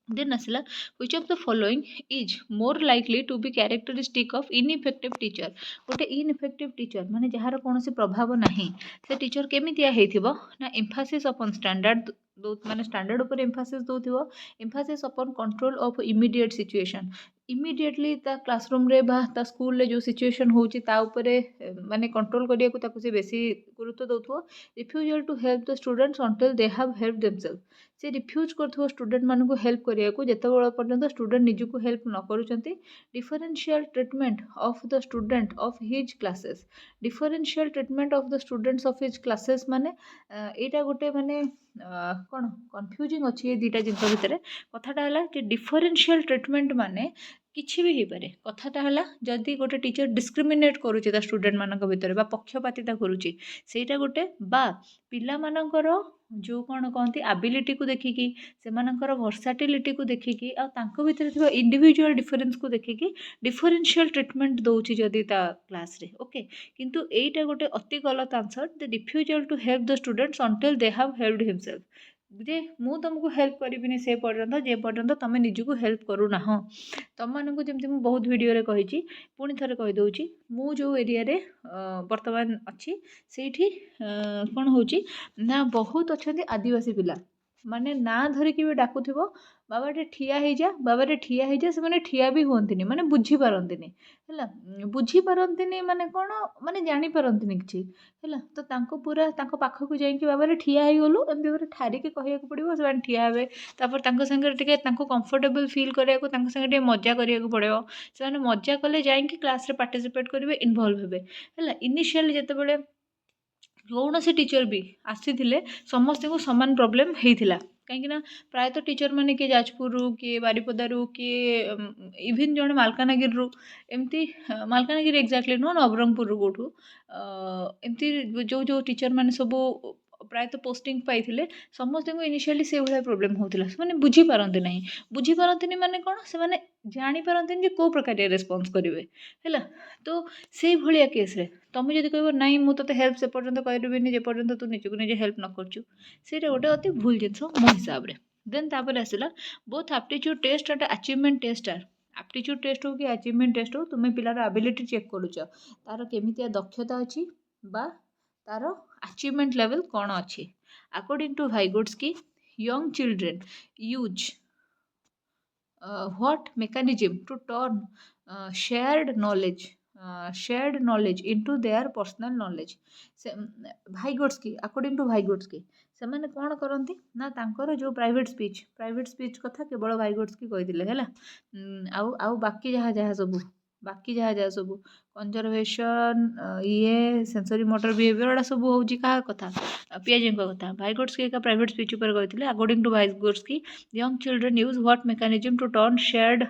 ଦେନ୍ ଆସିଲା which of the following is more likely to be characteristic of ineffective teacher। ଗୋଟେ ineffective teacher ମାନେ ଯାହାର କୌଣସି ପ୍ରଭାବ ନାହିଁ ସେ ଟିଚର କେମିତିଆ ହେଇଥିବ ନା emphasis upon standard ମାନେ ଷ୍ଟାଣ୍ଡାର୍ଡ଼ ଉପରେ emphasis ଦେଉଥିବ, emphasis upon control of immediate situation immediately ତା କ୍ଲାସରୁମ୍ରେ ବା ତା ସ୍କୁଲରେ ଯେଉଁ ସିଚୁଏସନ୍ ହେଉଛି ତା ଉପରେ ମାନେ କଣ୍ଟ୍ରୋଲ୍ କରିବାକୁ ତାକୁ ସେ ବେଶୀ ଗୁରୁତ୍ୱ ଦେଉଥିବ। Refusal to help the students until they have help themselves ସେ ରିଫ୍ୟୁଜ୍ କରୁଥିବ ଷ୍ଟୁଡେଣ୍ଟମାନଙ୍କୁ ହେଲ୍ପ କରିବାକୁ ଯେତେବେଳେ ପର୍ଯ୍ୟନ୍ତ ଷ୍ଟୁଡେଣ୍ଟ ନିଜକୁ ହେଲ୍ପ ନ କରୁଛନ୍ତି। Differential treatment of the student of his classes differential treatment of the students of his classes ମାନେ ଏଇଟା ଗୋଟେ ମାନେ କ'ଣ କନଫ୍ୟୁଜିଂ ଅଛି ଏ ଦୁଇଟା ଜିନିଷ ଭିତରେ। କଥାଟା ହେଲା ଯେ ଡିଫରେନ୍ସିଆଲ ଟ୍ରିଟମେଣ୍ଟ ମାନେ କିଛି ବି ହେଇପାରେ। କଥାଟା ହେଲା ଯଦି ଗୋଟେ ଟିଚର ଡିସ୍କ୍ରିମିନେଟ୍ କରୁଛି ତା ଷ୍ଟୁଡେଣ୍ଟମାନଙ୍କ ଭିତରେ ବା ପକ୍ଷପାତିତା କରୁଛି ସେଇଟା ଗୋଟେ, ବା ପିଲାମାନଙ୍କର ଯେଉଁ କ'ଣ କହନ୍ତି ଆବିଲିଟିକୁ ଦେଖିକି ସେମାନଙ୍କର ଭର୍ସାଟିଲିଟିକୁ ଦେଖିକି ଆଉ ତାଙ୍କ ଭିତରେ ଥିବା ଇଣ୍ଡିଭିଜୁଆଲ୍ ଡିଫରେନ୍ସକୁ ଦେଖିକି ଡିଫରେନ୍ସିଆଲ୍ ଟ୍ରିଟମେଣ୍ଟ ଦେଉଛି ଯଦି ତା କ୍ଲାସ୍ରେ। ଓକେ, କିନ୍ତୁ ଏଇଟା ଗୋଟେ ଅତି ଗଲତ answer. The refusal to help the students until they have helped himself ଯେ ମୁଁ ତୁମକୁ ହେଲ୍ପ କରିବିନି ସେ ପର୍ଯ୍ୟନ୍ତ ଯେ ପର୍ଯ୍ୟନ୍ତ ତୁମେ ନିଜକୁ ହେଲ୍ପ କରୁନାହଁ। ତୁମମାନଙ୍କୁ ଯେମିତି ମୁଁ ବହୁତ ଭିଡ଼ିଓରେ କହିଛି ପୁଣି ଥରେ କହିଦେଉଛି, ମୁଁ ଯେଉଁ ଏରିଆରେ ବର୍ତ୍ତମାନ ଅଛି ସେଇଠି କ'ଣ ହେଉଛି ନା ବହୁତ ଅଛନ୍ତି ଆଦିବାସୀ ପିଲା ମାନେ ନାଁ ଧରିକି ବି ଡାକୁଥିବ ବାବାଟେ ଠିଆ ହେଇଯା, ବାବାଟେ ଠିଆ ହେଇଯା, ସେମାନେ ଠିଆ ବି ହୁଅନ୍ତିନି ମାନେ ବୁଝିପାରନ୍ତିନି ହେଲା। ବୁଝିପାରନ୍ତିନି ମାନେ କ'ଣ ମାନେ ଜାଣିପାରନ୍ତିନି କିଛି ହେଲା। ତ ତାଙ୍କୁ ପୁରା ତାଙ୍କ ପାଖକୁ ଯାଇକି ବାବାରେ ଠିଆ ହେଇଗଲୁ ଏମିତି ପୁରା ଠାରିକି କହିବାକୁ ପଡ଼ିବ, ସେମାନେ ଠିଆ ହେବେ। ତାପରେ ତାଙ୍କ ସାଙ୍ଗରେ ଟିକେ ତାଙ୍କୁ କମ୍ଫର୍ଟେବଲ୍ ଫିଲ୍ କରିବାକୁ ତାଙ୍କ ସାଙ୍ଗରେ ଟିକେ ମଜା କରିବାକୁ ପଡ଼ିବ। ସେମାନେ ମଜା କଲେ ଯାଇକି କ୍ଲାସ୍ରେ ପାର୍ଟିସିପେଟ୍ କରିବେ, ଇନଭଲ୍ଭ ହେବେ ହେଲା। ଇନିସିଆଲି ଯେତେବେଳେ କୌଣସି ଟିଚର ବି ଆସିଥିଲେ ସମସ୍ତଙ୍କୁ ସମାନ ପ୍ରୋବ୍ଲେମ୍ ହେଇଥିଲା କାହିଁକିନା ପ୍ରାୟତଃ ଟିଚର ମାନେ କିଏ ଯାଜପୁରରୁ, କିଏ ବାରିପଦାରୁ, କିଏ ଇଭିନ୍ ଜଣେ ମାଲକାନଗିରିରୁ, ଏମିତି ମାଲକାନଗିରି ଏକ୍ଜାକ୍ଟଲି ନୁହଁ ନବରଙ୍ଗପୁରରୁ କେଉଁଠୁ ଏମିତି ଯେଉଁ ଟିଚର ମାନେ ସବୁ ପ୍ରାୟତଃ ପୋଷ୍ଟିଂ ପାଇଥିଲେ ସମସ୍ତଙ୍କୁ ଇନିସିଆଲି ସେଇଭଳିଆ ପ୍ରୋବ୍ଲେମ୍ ହେଉଥିଲା। ସେମାନେ ବୁଝିପାରନ୍ତି ନାହିଁ, ବୁଝିପାରନ୍ତିନି ମାନେ କ'ଣ ସେମାନେ ଜାଣିପାରନ୍ତିନି ଯେ କେଉଁ ପ୍ରକାରିଆ ରେସ୍ପନ୍ସ କରିବେ ହେଲା। ତ ସେଇଭଳିଆ କେସ୍ରେ ତୁମେ ଯଦି କହିବ ନାଇଁ ମୁଁ ତୋତେ ହେଲ୍ପ ସେ ପର୍ଯ୍ୟନ୍ତ କରିବିନି ଯେ ପର୍ଯ୍ୟନ୍ତ ତୁ ନିଜକୁ ନିଜେ ହେଲ୍ପ ନ କରୁଛୁ, ସେଇଟା ଗୋଟେ ଅତି ଭୁଲ ଜିନିଷ ମୋ ହିସାବରେ। ଦେନ୍ ତାପରେ ଆସିଲା both aptitude test and achievement test R aptitude test ହେଉ କି ଆଚିଭମେଣ୍ଟ ଟେଷ୍ଟ ହେଉ ତୁମେ ପିଲାର ଆବିଲିଟି ଚେକ୍ କରୁଛ ତାର କେମିତିଆ ଦକ୍ଷତା ଅଛି ବା ତାର achievement level କ'ଣ ଅଛି। according to Vygotsky young children use what mechanism to turn shared knowledge into their personal knowledge। Vygotsky according to Vygotsky ସେମାନେ କ'ଣ କରନ୍ତି ନା ତାଙ୍କର ଯେଉଁ ପ୍ରାଇଭେଟ୍ ସ୍ପିଚ୍ କଥା କେବଳ ଭାଇଗୋଟ୍ସ୍କି କହିଥିଲେ ହେଲା। ଆଉ ବାକି ଯାହା ସବୁ କନଜରଭେସନ୍ ସେନ୍ସରି ମୋଟର ବିହେଭିୟର ଏଗୁଡ଼ା ସବୁ ହେଉଛି କାହା କଥା ପିଆଜେଙ୍କ କଥା। ଭାଇଗୋଟ୍ସ୍କି ଏକା ପ୍ରାଇଭେଟ୍ ସ୍ପିଚ୍ ଉପରେ କହିଥିଲେ। According to Vygotsky young children use what mechanism to turn shared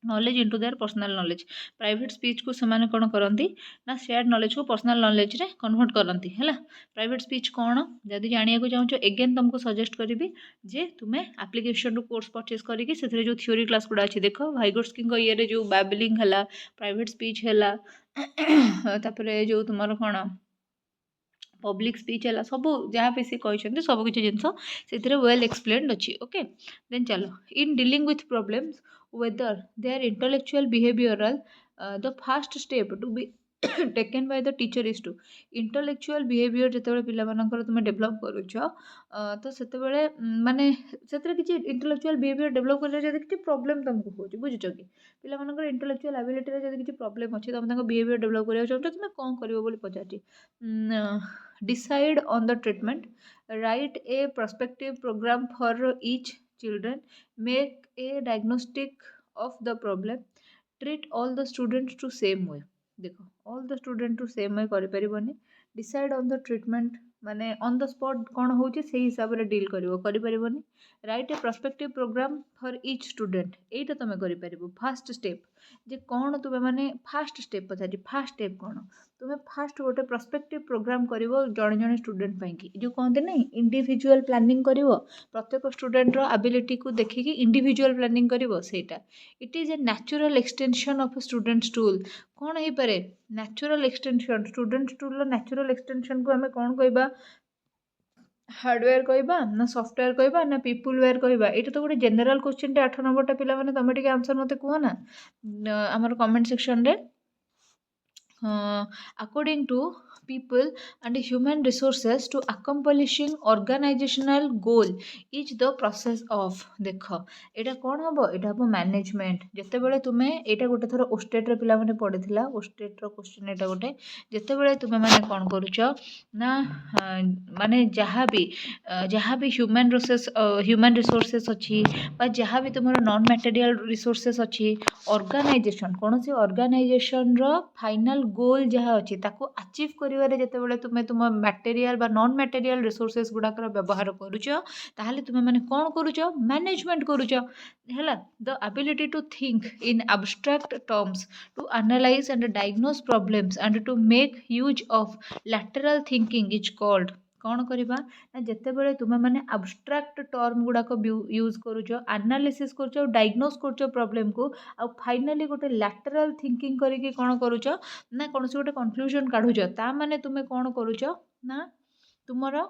knowledge into their personal knowledge. Private ସ୍ପିଚ୍କୁ ସେମାନେ କ'ଣ କରନ୍ତି ନା ସେୟାର୍ଡ ନଲେଜ୍କୁ ପର୍ସନାଲ୍ ନଲେଜ୍ରେ କନଭର୍ଟ କରନ୍ତି ହେଲା। ପ୍ରାଇଭେଟ୍ ସ୍ପିଚ୍ କ'ଣ ଯଦି ଜାଣିବାକୁ ଚାହୁଁଛ ଏଗେନ୍ ତୁମକୁ ସଜେଷ୍ଟ କରିବି ଯେ ତୁମେ ଆପ୍ଲିକେସନରୁ କୋର୍ସ ପରଚେସ୍ କରିକି ସେଥିରେ ଯେଉଁ ଥିଓରି କ୍ଲାସ୍ ଗୁଡ଼ା ଅଛି ଦେଖ। ଭାଇଗୋଟ୍ସ୍କିଙ୍କ ଇଏରେ ଯେଉଁ ବାବଲିଂ ହେଲା, ପ୍ରାଇଭେଟ୍ ସ୍ପିଚ୍ ହେଲା, ତାପରେ ଯେଉଁ ତୁମର କ'ଣ ପବ୍ଲିକ୍ ସ୍ପିଚ୍ ହେଲା, ସବୁ ଯାହା ବି ସେ କହିଛନ୍ତି ସବୁ କିଛି ଜିନିଷ ସେଥିରେ ୱେଲ୍ ଏକ୍ସପ୍ଲେନ୍ଡ ଅଛି। ଓକେ, ଦେନ୍ ଚାଲ in dealing with problems whether they are intellectual behavioral the first step to be taken by the teacher is to intellectual behavior ଯେତେବେଳେ ପିଲାମାନଙ୍କର ତୁମେ ଡେଭଲପ୍ କରୁଛ ତ ସେତେବେଳେ ମାନେ ସେଥିରେ କିଛି ଇଣ୍ଟେଲେକ୍ଚୁଆଲ୍ ବିହେଭିୟର ଡେଭଲପ୍ କରିଲେ ଯଦି କିଛି ପ୍ରୋବ୍ଲେମ୍ ତୁମକୁ ହେଉଛି ବୁଝୁଛ କି ପିଲାମାନଙ୍କର ଇଣ୍ଟେଲେକ୍ଚୁଆଲ୍ ଆବିଲିଟିରେ ଯଦି କିଛି ପ୍ରୋବ୍ଲେମ୍ ଅଛି ତୁମେ ତାଙ୍କ ବିହେଭିୟର ଡେଭଲପ୍ କରିବାକୁ ଚାହୁଁଛ ତୁମେ କ'ଣ କରିବ ବୋଲି ପଚାରୁଛି। Decide on the treatment, write a prospective programme for each children, make a diagnostic of the problem, treat all the students to same way. देखो all the student to same way କରିପାରିବନି, decide on the treatment ମାନେ on the spot କ'ଣ ହେଉଛି ସେଇ ହିସାବରେ deal କରିବ, କରିପାରିବନି। Write a prospective programme for each student, ଏଇଟା ତୁମେ କରିପାରିବ। ଫାଷ୍ଟ ଷ୍ଟେପ୍ ଯେ କ'ଣ ତୁମେ ମାନେ ଫାଷ୍ଟ ଷ୍ଟେପ୍ ପଚାରି, ଫାଷ୍ଟ ଷ୍ଟେପ୍ କ'ଣ ତୁମେ ଫାଷ୍ଟ ଗୋଟେ ପ୍ରସ୍ପେକ୍ଟିଭ ପ୍ରୋଗ୍ରାମ କରିବ ଜଣେ ଜଣେ ଷ୍ଟୁଡେଣ୍ଟ ପାଇଁକି, ଯେଉଁ କହନ୍ତି ନାହିଁ ଇଣ୍ଡିଭିଜୁଆଲ ପ୍ଲାନିଂ କରିବ, ପ୍ରତ୍ୟେକ ଷ୍ଟୁଡେଣ୍ଟର ଆବିଲିଟିକୁ ଦେଖିକି ଇଣ୍ଡିଭିଜୁଆଲ ପ୍ଲାନିଂ କରିବ, ସେଇଟା it is a natural extension of students tool. କ'ଣ ହେଇପାରେ ନ୍ୟାଚୁରାଲ ଏକ୍ସଟେନସନ୍, ଷ୍ଟୁଡେଣ୍ଟସ୍ ଟୁଲ୍ର ନ୍ୟାଚୁରାଲ ଏକ୍ସଟେନସନ୍କୁ ଆମେ କ'ଣ କହିବା, हार्डवेयर कहवा ना सॉफ्टवेयर कहवा ना पीपुल वेयर कहवा, ये तो गोटे जेनेल क्वेश्चन 8 नंबरटा पिला तुम टे आंसर मत कह ना आमर कमेंट सेक्शन रे। According to people and human resources to accomplishing organizational goal is the process of, देख एटा कौन हम एटा हम मैनेजमेंट, जिते बड़े तुम्हें एटा गोटे थर ओस्टेट पिला माने पढ़ी ओस्टेट क्वेश्चन एटा गोटे, जिते बड़े तुम्हें माने कौन करुच ना माने जहाँ भी ह्यूमन रिसोर्सेस अच्छी जहाँ भी तुम नॉन मटेरियल रिसोर्सेस अच्छी, ऑर्गेनाइजेशन कौन सी ऑर्गेनाइजेशन रो फाइनल गोल जहाँ अच्छी ताको अचीव करिवारे जेतेबेले तुमे तुम मटेरियल बा नॉन मटेरियल रिसोर्सेस गुड़ाकर व्यवहार करुच, ताहले तुमे माने कौन करुच मैनेजमेंट करुच हैला। The ability to think in abstract terms, to analyse and diagnose problems and to make use of lateral thinking is called, कौन करवा ना जितेबाला तुम्हें मैंने आब्स्ट्राक्ट टर्म गुड़ाक यूज करुच, एनालिसिस करुच, डायग्नोज करुच प्रॉब्लम को, आ फाइनाली गोटे लैटरल थिंकिंग करके कौन करुच ना कौन से गोटे कंक्लूजन काढ़ुच, ता माने तुम्हें कौन करुच ना तुमर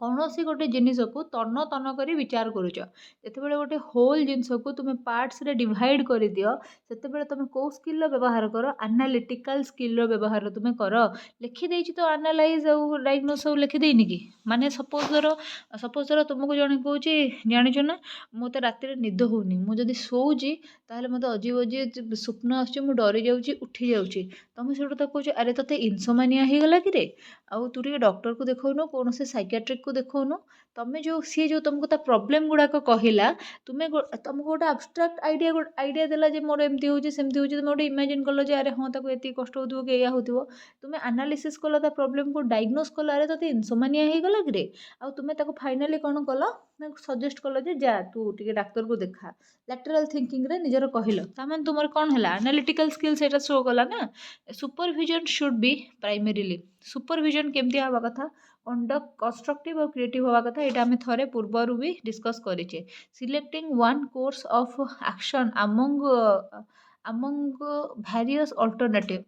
कौन सी गोटे जिनस को तन तन कर विचार करुच, जितेबाला गोटे होल जिनस को तुम पार्ट्स रे डिवाइड कर दियो, से तुम कौ स्किल व्यवहार कर, एनालिटिकल स्किल व्यवहार तुम कर। लिखिदे तो एनालाइज और डायग्नोज सब लिखिदेनी कि माने सपोज धर तुमको जन कौन जाच ना मत राति निद होनी, मुझे शोची ताहले मत अजीब अजीब स्वप्न आसुची, मु डरी जाऊँगी उठी जाऊँगी, तुम से कौच अरे ते इनसोमानिया हो गला कि आउ तू टे डॉक्टर को देखौनु, कौन से साइकियाट्रिक को देखौनु, तुम जो सी जो तुमको ता प्रॉब्लम गुड़ाक कहला, तुम्हें तुमको गोटे आब्स्ट्राक्ट आइडिया देला जे मोर एमती होची सेमती होची, तुम गोटे इमेजिन कल जे अरे हाँ ताको एति कष्ट होथुबो कि एया होथुबो, तुम एनालिसिस कल ता प्रॉब्लम को डायग्नोज कल अरे तते इनसोमानिया हो गला कि आउ तुम्हें ताको फाइनाली कौन कल ना सजेस्ट कल जे जा तू टिके डाक्टर को देखा, लैटरल थिंकिंग रे निजर कहल, ताମାନେ तुमर कौन है एनालिटिकल स्किल सेटा शो कला ना। Supervision should be primarily, supervision केमती हवा कथा कंडक्ट कंस्ट्रक्टिव और क्रिएटिव हवा कथा, यहाँ आम थे पूर्वर भी डिस्कस करेचे। Selecting one course of action among various alternative,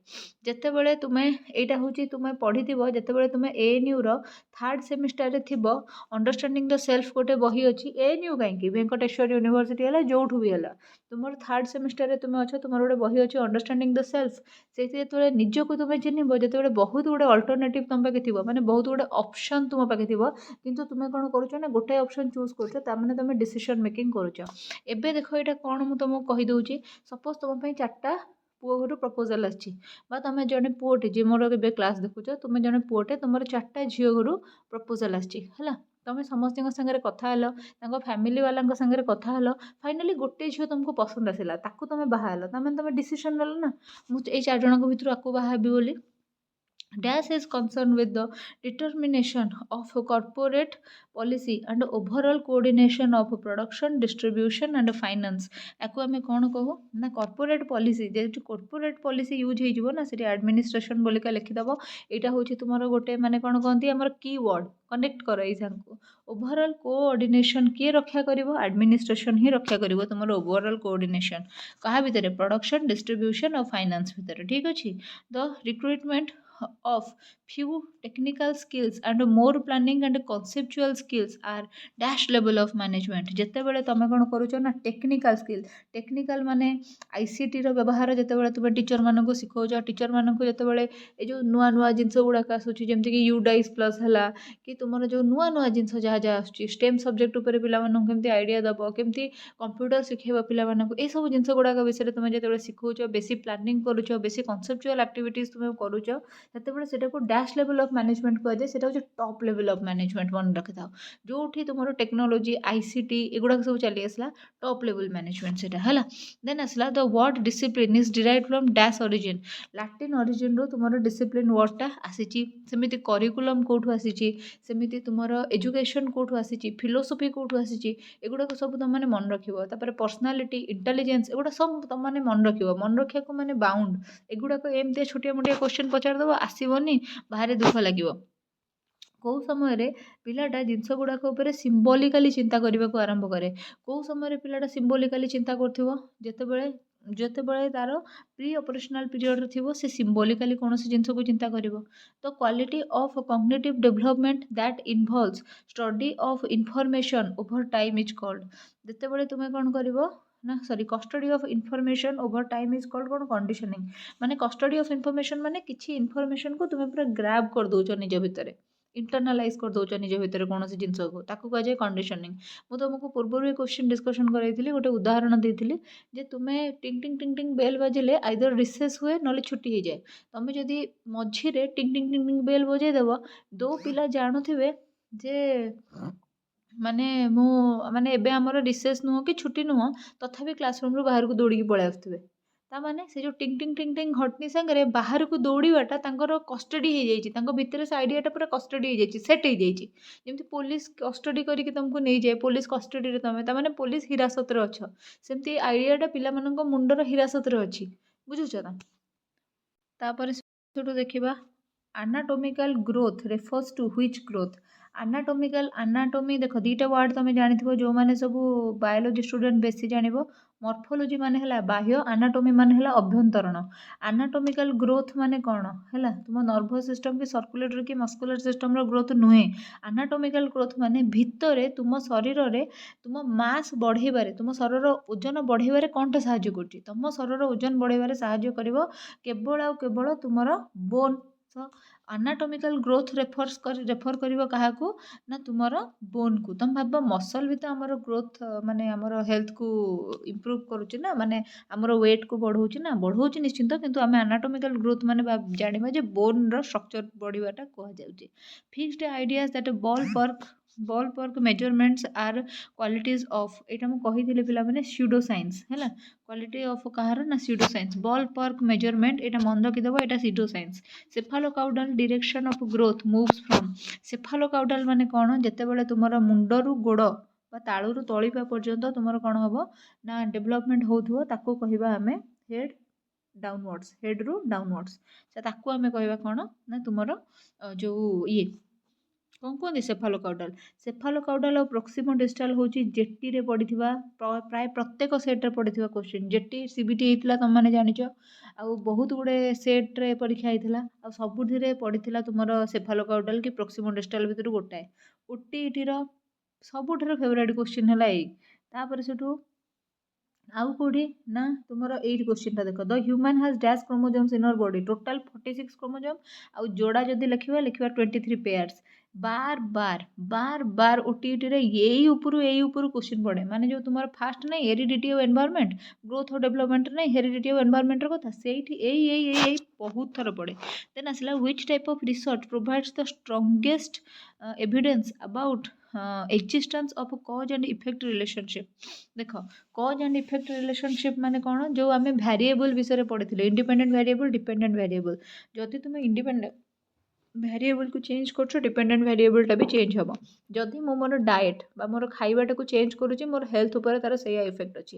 जिते बड़े तुम्हें यहाँ हूँ तुम्हें पढ़ी जिते तुम्हें ANU रो थर्ड सेमिस्टर रे थिबो, अंडरस्टैंडिंग द सेल्फ गोटे बही अच्छी, ANU कहीं वेंकटेश्वर यूनिवर्सिटी है जो भी है, तुम थर्ड सेमिस्टर रे तुम्हें अच्छे तुम गोटे बही अच्छी अंडरस्टैंडिंग द सेल्फ, से जो निजक तुम्हें चिन्ह जिते बहुत गुड़े अल्टरनेटिव तुम पाखे थी माने बहुत गुड़े ऑप्शन तुम पाखे थी, किंतु तुम्हें कौन करुच ना गोटे ऑप्शन चूज कर तुम डिसीजन मेकिंग करुच। एबे देखो यहाँ कौन मुझे तुमको कहीदे, सपोज तुम 4टा पुओ घर प्रपोजाल आसी, तुम जड़े पुओटे जी मोर ए क्लास देखुच, तुम जड़े पुओटे तुम 4टा झील घर प्रपोजाल आसला, तुम समस्त सागर कथा फैमिली वाला सागर कथा फाइनाली गोटे झील तुमको पसंद आसला, ताकू तुम बाहर तुम डिसीजन नेल ना मुझे 4 जन भर आपको बाहबी बोली। Dash is concerned with the determination of corporate policy and overall coordination of production, distribution and finance। याको आम कौन कहू ना corporate policy, जो corporate policy यूज हो ना से एडमिनिस्ट्रेशन बोलिका लिखिदेव, यहाँ हूँ तुम गोटे माने कौन कहती आम कीवर्ड कनेक्ट कर को ओवरऑल कोऑर्डिनेशन किए रक्षा करिवो, एडमिनिस्ट्रेशन ही रक्षा करिवो तुमर ओवरऑल कोऑर्डिनेशन कहा भितर प्रोडक्शन, डिस्ट्रीब्यूशन और फाइनेंस भितर, ठीक अच्छे। The recruitment of few technical skills and more planning and conceptual skills are dash level of management। जिते बड़े तुम कौन करुच ना टेक्निकल स्किल, टेक्निकल माने ICT रो व्यवहार जिते बड़े तुम टीचर मानक शिखौच, टीचर मानक जिते बड़े ए जो नुआ नुआ जिनस गुड़ाक आसूची जमती कि UDICE प्लस है कि तुम जो नुआ नुआ जिनस जहाँ जहाँ आसूची स्टेम सब्जेक्ट उपर पिला मानक केमती आइडिया दब, केमती कंप्यूटर शिखेब पिला मानक, ए सब जिनस गुड़ाक विषय तुम जिते शिखौच, बेसी प्लानिंग करुच, बेसी कनसेप्चुअल एक्टिविटीज तुम करुच, ସେତେବେଳେ ସେଟାକୁ ଡ୍ୟାସ୍ ଲେଭେଲ୍ ଅଫ୍ ମ୍ୟାନେଜମେଣ୍ଟ କୁହାଯାଏ। ସେଟା ହେଉଛି ଟପ୍ ଲେଭେଲ୍ ଅଫ୍ ମ୍ୟାନେଜମେଣ୍ଟ, ମନେ ରଖିଥାଅ। ଯୋଉଠି ତୁମର ଟେକ୍ନୋଲୋଜି ICT ଏଗୁଡ଼ାକ ସବୁ ଚାଲି ଆସିଲା, ଟପ୍ ଲେଭେଲ୍ ମ୍ୟାନେଜମେଣ୍ଟ ସେଟା ହେଲା। ଦେନ୍ ଆସିଲା the word discipline is derive from dash origin. Latin ଅରିଜିନ୍ରୁ ତୁମର ଡିସିପ୍ଲିନ୍ ୱାର୍ଡ଼ଟା ଆସିଛି। ସେମିତି କରିକୁଲମ୍ କେଉଁଠୁ ଆସିଛି, ସେମିତି ତୁମର ଏଜୁକେସନ୍ କେଉଁଠୁ ଆସିଛି, ଫିଲୋସଫି କେଉଁଠୁ ଆସିଛି, ଏଗୁଡ଼ାକ ସବୁ ତୁମମାନେ ମନେ ରଖିବ। ତାପରେ ପର୍ସନାଲିଟି, ଇଣ୍ଟେଲିଜେନ୍ସ, ଏଗୁଡ଼ା ସବୁ ତୁମମାନେ ମନେ ରଖିବ। ମନେ ରଖିବାକୁ ମାନେ ବାଉଣ୍ଡ। ଏଗୁଡ଼ାକ ଏମିତିଆ ଛୋଟିଆ ମୋଟିଆ କ୍ୱେଶ୍ଚନ୍ ପଚାରିଦେବ, ଆସିବନି, ଭାରି ଦୁଃଖ ଲାଗିବ। କେଉଁ ସମୟରେ ପିଲାଟା ଜିନିଷ ଗୁଡ଼ାକ ଉପରେ ସିମ୍ବଲିକାଲି ଚିନ୍ତା କରିବାକୁ ଆରମ୍ଭ କରେ। କେଉଁ ସମୟରେ ପିଲାଟା ସିମ୍ବଲିକାଲି ଚିନ୍ତା କରୁଥିବ, ଯେତେବେଳେ ଯେତେବେଳେ ତାର ପ୍ରି ଅପରେସନାଲ୍ ପିରିୟଡ଼ରେ ଥିବ, ସେ ସିମ୍ବଲିକାଲି କୌଣସି ଜିନିଷକୁ ଚିନ୍ତା କରିବ। The quality of cognitive development that involves study of information over time is called. ଯେତେବେଳେ ତୁମେ କ'ଣ କରିବ ନା, custody of information over time is called କ'ଣ, କଣ୍ଡିସନିଂ। ମାନେ କଷ୍ଟଡି ଅଫ୍ ଇନଫର୍ମେସନ୍ ମାନେ କିଛି ଇନଫର୍ମେସନ୍କୁ ତୁମେ ପୁରା ଗ୍ରାବ୍ କରିଦେଉଛ ନିଜ ଭିତରେ, ଇଣ୍ଟରନାଲାଇଜ୍ କରିଦେଉଛ ନିଜ ଭିତରେ କୌଣସି ଜିନିଷକୁ, ତାକୁ କୁହାଯାଏ କଣ୍ଡିସନିଂ। ମୁଁ ତୁମକୁ ପୂର୍ବରୁ ଏ କ୍ୱେଶ୍ଚନ୍ ଡିସ୍କସନ୍ କରାଇଥିଲି, ଗୋଟେ ଉଦାହରଣ ଦେଇଥିଲି ଯେ ତୁମେ ଟିଙ୍ଗ ଟିଙ୍ଗ ଟିଙ୍ଗ ଟିଙ୍ଗ ବେଲ୍ ବାଜିଲେ ଆଇଦର ରିସେସ୍ ହୁଏ, ନହେଲେ ଛୁଟି ହେଇଯାଏ। ତୁମେ ଯଦି ମଝିରେ ଟିଙ୍ଗ ଟିଙ୍ଗ ଟିଙ୍ଗ ଟିଙ୍ଗ ବେଲ୍ ବଜେଇଦେବ, ଦୋ ପିଲା ଜାଣୁଥିବେ ଯେ ମାନେ ମୁଁ ମାନେ ଏବେ ଆମର ରିସେସ୍ ନୁହଁ କି ଛୁଟି ନୁହଁ, ତଥାପି କ୍ଲାସରୁମ୍ରୁ ବାହାରକୁ ଦୌଡ଼ିକି ପଳେଇ ଆସୁଥିବେ। ତାମାନେ ସେ ଯେଉଁ ଟିଙ୍ଗ ଟିଙ୍ଗ ଟିଙ୍ଗ ଟିଙ୍ଗ ଘଟନି ସାଙ୍ଗରେ ବାହାରକୁ ଦୌଡ଼ିବାଟା ତାଙ୍କର କଷ୍ଟଡି ହେଇଯାଇଛି, ତାଙ୍କ ଭିତରେ ସେ ଆଇଡ଼ିଆଟା ପୁରା କଷ୍ଟଡି ହେଇଯାଇଛି, ସେଟ୍ ହେଇଯାଇଛି। ଯେମିତି ପୋଲିସ କଷ୍ଟଡି କରିକି ତୁମକୁ ନେଇଯାଏ, ପୋଲିସ କଷ୍ଟଡିରେ ତୁମେ, ତାମାନେ ପୋଲିସ ହିରାସତରେ ଅଛ। ସେମିତି ଆଇଡ଼ିଆଟା ପିଲାମାନଙ୍କ ମୁଣ୍ଡର ହିରାସତରେ ଅଛି, ବୁଝୁଛ ନା। ତାପରେ ସେଠୁ ଦେଖିବା anatomical growth refers to which growth. Anatomy ଦେଖ, ଦୁଇଟା ୱାର୍ଡ଼ ତୁମେ ଜାଣିଥିବ, ଯେଉଁମାନେ ସବୁ ବାୟୋଲୋଜି ଷ୍ଟୁଡେଣ୍ଟ ବେଶୀ ଜାଣିବ। ମର୍ଫୋଲୋଜି ମାନେ ହେଲା ବାହ୍ୟ, ଆନାଟୋମି ମାନେ ହେଲା ଅଭ୍ୟନ୍ତରଣ। ଆନାଟୋମିକାଲ ଗ୍ରୋଥ ମାନେ କ'ଣ ହେଲା, ତୁମ ନର୍ଭସ୍ ସିଷ୍ଟମ୍ କି ସର୍କୁଲେଟରୀ କି ମସ୍କୁଲାର ସିଷ୍ଟମ୍ର ଗ୍ରୋଥ ନୁହେଁ। ଆନାଟୋମିକାଲ ଗ୍ରୋଥ ମାନେ ଭିତରେ ତୁମ ଶରୀରରେ ତୁମ ମାସ୍ ବଢ଼େଇବାରେ, ତୁମ ଶରୀରର ଓଜନ ବଢ଼େଇବାରେ କ'ଣଟା ସାହାଯ୍ୟ କରୁଛି? ତୁମ ଶରୀରର ଓଜନ ବଢ଼େଇବାରେ ସାହାଯ୍ୟ କରିବ କେବଳ ଆଉ କେବଳ ତୁମର ବୋନ୍। ତ ଆନାଟୋମିକାଲ ଗ୍ରୋଥ ରେଫର କରିବ କାହାକୁ ନା, ତୁମର ବୋନ୍କୁ। ତୁମେ ଭାବ ମସଲ୍ ବି ତ ଆମର ଗ୍ରୋଥ ମାନେ ଆମର ହେଲ୍ଥକୁ ଇମ୍ପ୍ରୁଭ୍ କରୁଛି ନା, ମାନେ ଆମର ୱେଟ୍କୁ ବଢ଼ଉଛି ନା, ବଢ଼ଉଛି ନିଶ୍ଚିନ୍ତ, କିନ୍ତୁ ଆମେ ଆନାଟୋମିକାଲ ଗ୍ରୋଥ ମାନେ ଜାଣିବା ଯେ ବୋନ୍ର ଷ୍ଟ୍ରକ୍ଚର ବଢ଼ିବାଟା କୁହାଯାଉଛି। Fixed ideas that ballpark measurements are qualities of, ଏଇଟା ମୁଁ କହିଥିଲି ପିଲାମାନେ ସ୍ୟୁଡୋ ସାଇନ୍ସ ହେଲା। କ୍ୱାଲିଟି ଅଫ୍ କାହାର ନା pseudo science. Ballpark measurement, ଏଇଟା ମନେ ରଖିଦେବ, ଏଇଟା pseudo science. Cephalocaudal direction of growth moves from. Cephalocaudal ମାନେ କ'ଣ, ଯେତେବେଳେ ତୁମର ମୁଣ୍ଡରୁ ଗୋଡ଼ ବା ତାଳୁରୁ ତଳିପା ପର୍ଯ୍ୟନ୍ତ ତୁମର କ'ଣ ହେବ ନା ଡେଭଲପମେଣ୍ଟ ହେଉଥିବ, ତାକୁ କହିବା ଆମେ ହେଡ୍ ଡାଉନୱାର୍ଡସ୍, ହେଡ୍ରୁ ଡାଉନୱାର୍ଡସ୍। ତାକୁ ଆମେ କହିବା କ'ଣ ନା ତୁମର ଯେଉଁ କ'ଣ କୁହନ୍ତି ସେଫାଲୋକାଉଡାଲ। ସେଫାଲୋକାଉଡାଲ ଆଉ ପ୍ରୋକ୍ସିମୋ ଡିଷ୍ଟାଲ ହେଉଛି ଜେଟିରେ ପଡ଼ିଥିବା, ପ୍ରାୟ ପ୍ରତ୍ୟେକ ସେଟ୍ରେ ପଡ଼ିଥିବା କ୍ୱେଶ୍ଚିନ୍। ଜେଟି CBT ହେଇଥିଲା ତୁମମାନେ ଜାଣିଛ, ଆଉ ବହୁତ ଗୁଡ଼ିଏ ସେଟ୍ରେ ପରୀକ୍ଷା ହେଇଥିଲା, ଆଉ ସବୁଥିରେ ପଡ଼ିଥିଲା ତୁମର ସେଫାଲୋକାଉଡାଲ କି ପ୍ରୋକ୍ସିମୋ ଡିଷ୍ଟାଲ ଭିତରୁ ଗୋଟାଏ। OTETର ସବୁଠାରୁ ଫେଭରାଇଟ୍ କ୍ୱେଶ୍ଚିନ୍ ହେଲା ଏଇ। ତାପରେ ସେଠୁ ଆଉ କେଉଁଠି ନା ତୁମର ଏଇଟ୍ କ୍ୱେଶ୍ଚିନ୍ଟା ଦେଖ, the human has dash chromosomes in our body, total 46 chromosome, ଆଉ ଯୋଡ଼ା ଯଦି ଲେଖିବା 23 ପେୟାର୍ସ। ବାର OTETରେ ଏଇ ଉପରୁ କ୍ୱେଶ୍ଚିନ୍ ପଡ଼େ, ମାନେ ଯେଉଁ ତୁମର ଫାଷ୍ଟ ନାହିଁ ହେରିଡିଟି ଆଉ ଏନଭାୟରମେଣ୍ଟ, ଗ୍ରୋଥ ଆଉ ଡେଭଲପମେଣ୍ଟ ନାହିଁ ହେରିଡିଟି ଆଉ ଏନଭାୟରମେଣ୍ଟର କଥା, ସେଇଠି ଏଇ ବହୁତ ଥର ପଡ଼େ। ଦେନ୍ ଆସିଲା which type of research provides the strongest evidence about existence of cause and effect relationship. ଦେଖ, କଜ୍ ଆଣ୍ଡ ଇଫେକ୍ଟ ରିଲେସନସିପ୍ ମାନେ କ'ଣ, ଯେଉଁ ଆମେ ଭ୍ୟାରିଏବଲ୍ ବିଷୟରେ ପଢ଼ିଥିଲେ, ଇଣ୍ଡିପେଣ୍ଡେଣ୍ଟ ଭ୍ୟାରିଏବଲ୍, ଡିପେଣ୍ଡେଣ୍ଟ ଭ୍ୟାରିଏବଲ୍। ଯଦି ତୁମେ ଇଣ୍ଡିପେଣ୍ଡେଣ୍ଟ ଭ୍ୟାରିଏବଲ୍କୁ ଚେଞ୍ଜ କରୁଛ, ଡିପେଣ୍ଡେଣ୍ଟ ଭ୍ୟାରିଏବଲ୍ଟା ବି ଚେଞ୍ଜ ହେବ। ଯଦି ମୁଁ ମୋର ଡାଏଟ୍ ବା ମୋର ଖାଇବାଟାକୁ ଚେଞ୍ଜ କରୁଛି, ମୋର ହେଲ୍ଥ ଉପରେ ତା'ର ସେଇଆ ଇଫେକ୍ଟ ଅଛି।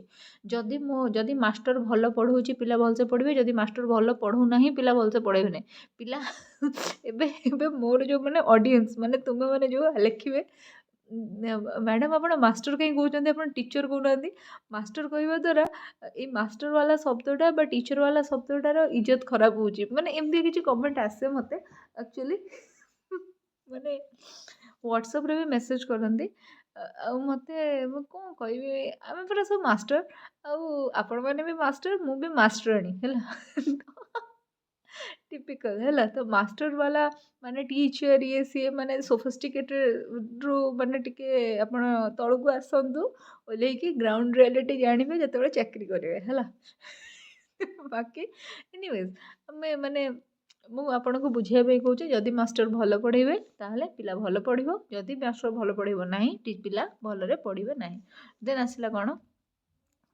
ଯଦି ମାଷ୍ଟର ଭଲ ପଢ଼ଉଛି, ପିଲା ଭଲସେ ପଢ଼ିବେ, ଯଦି ମାଷ୍ଟର ଭଲ ପଢ଼ଉନାହିଁ, ପିଲା ଭଲସେ ପଢ଼ିବେ ନାହିଁ। ପିଲା ଏବେ ମୋର ଯେଉଁମାନେ ଅଡ଼ିଏନ୍ସ, ମାନେ ତୁମେମାନେ ଯେଉଁ ଲେଖିବେ, ମ୍ୟାଡ଼ାମ୍ ଆପଣ ମାଷ୍ଟର କାହିଁ କହୁଛନ୍ତି, ଆପଣ ଟିଚର କହୁନାହାନ୍ତି। ମାଷ୍ଟର କହିବା ଦ୍ୱାରା ଏଇ ମାଷ୍ଟର ବାଲା ଶବ୍ଦଟା ବା ଟିଚର ବାଲା ଶବ୍ଦଟାର ଇଜ୍ଜତ ଖରାପ ହେଉଛି, ମାନେ ଏମିତି କିଛି କମେଣ୍ଟ ଆସେ ମୋତେ ଆକ୍ଚୁଆଲି, ମାନେ ହ୍ୱାଟ୍ସଆପ୍ରେ ବି ମେସେଜ୍ କରନ୍ତି। ଆଉ ମୋତେ, ମୁଁ କ'ଣ କହିବି, ଆମେ ପୁରା ସବୁ ମାଷ୍ଟର, ଆଉ ଆପଣମାନେ ବି ମାଷ୍ଟର, ମୁଁ ବି ମାଷ୍ଟରାଣୀ ହେଲା। ଟିପିକାଲ ହେଲା। ତ ମାଷ୍ଟର ବାଲା ମାନେ ଟିଚର ଇଏ ସିଏ ମାନେ ସୋଫିଷ୍ଟିକେଟେଡ଼ରୁ ମାନେ ଟିକେ ଆପଣ ତଳକୁ ଆସନ୍ତୁ, ଓହ୍ଲେଇକି ଗ୍ରାଉଣ୍ଡ ରିଆଲିଟି ଜାଣିବେ ଯେତେବେଳେ ଚାକିରି କରିବେ ହେଲା। ବାକି ଏନିୱେଜ୍ ଆମେ ମାନେ ମୁଁ ଆପଣଙ୍କୁ ବୁଝିବା ପାଇଁ କହୁଛି ଯଦି ମାଷ୍ଟର ଭଲ ପଢ଼େଇବେ ତାହେଲେ ପିଲା ଭଲ ପଢ଼ିବ, ଯଦି ମାଷ୍ଟର ଭଲ ପଢ଼େଇବ ନାହିଁ ପିଲା ଭଲରେ ପଢ଼ିବେ ନାହିଁ। ଦେନ୍ ଆସିଲା କ'ଣ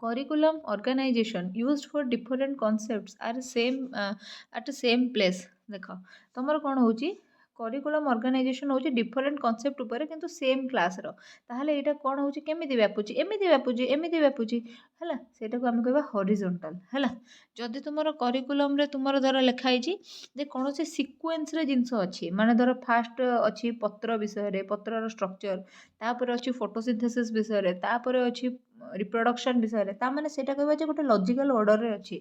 curriculum organization used for different concepts are same at same place। ଦେଖ ତମର କ'ଣ ହେଉଛି କରିକୁଲମ୍ ଅର୍ଗାନାଇଜେସନ୍ ହେଉଛି ଡିଫରେଣ୍ଟ କନସେପ୍ଟ ଉପରେ କିନ୍ତୁ ସେମ୍ କ୍ଲାସ୍ର, ତାହେଲେ ଏଇଟା କ'ଣ ହେଉଛି କେମିତି ବ୍ୟାପୁଛି ଏମିତି ବ୍ୟାପୁଛି ଏମିତି ବ୍ୟାପୁଛି ହେଲା, ସେଇଟାକୁ ଆମେ କହିବା ହରିଜୋଣ୍ଟାଲ୍ ହେଲା। ଯଦି ତୁମର କରିକୁଲମ୍ରେ ତୁମର ଧର ଲେଖା ହେଇଛି ଯେ କୌଣସି ସିକ୍ୱେନ୍ସରେ ଜିନିଷ ଅଛି, ମାନେ ଧର ଫାଷ୍ଟ ଅଛି ପତ୍ର ବିଷୟରେ, ପତ୍ରର ଷ୍ଟ୍ରକ୍ଚର, ତାପରେ ଅଛି ଫଟୋସିନ୍ଥେସିସ୍ ବିଷୟରେ, ତାପରେ ଅଛି ରିପ୍ରଡକ୍ସନ୍ ବିଷୟରେ, ତାମାନେ ସେଇଟା କହିବା ଯେ ଗୋଟେ ଲଜିକାଲ୍ ଅର୍ଡ଼ରରେ ଅଛି।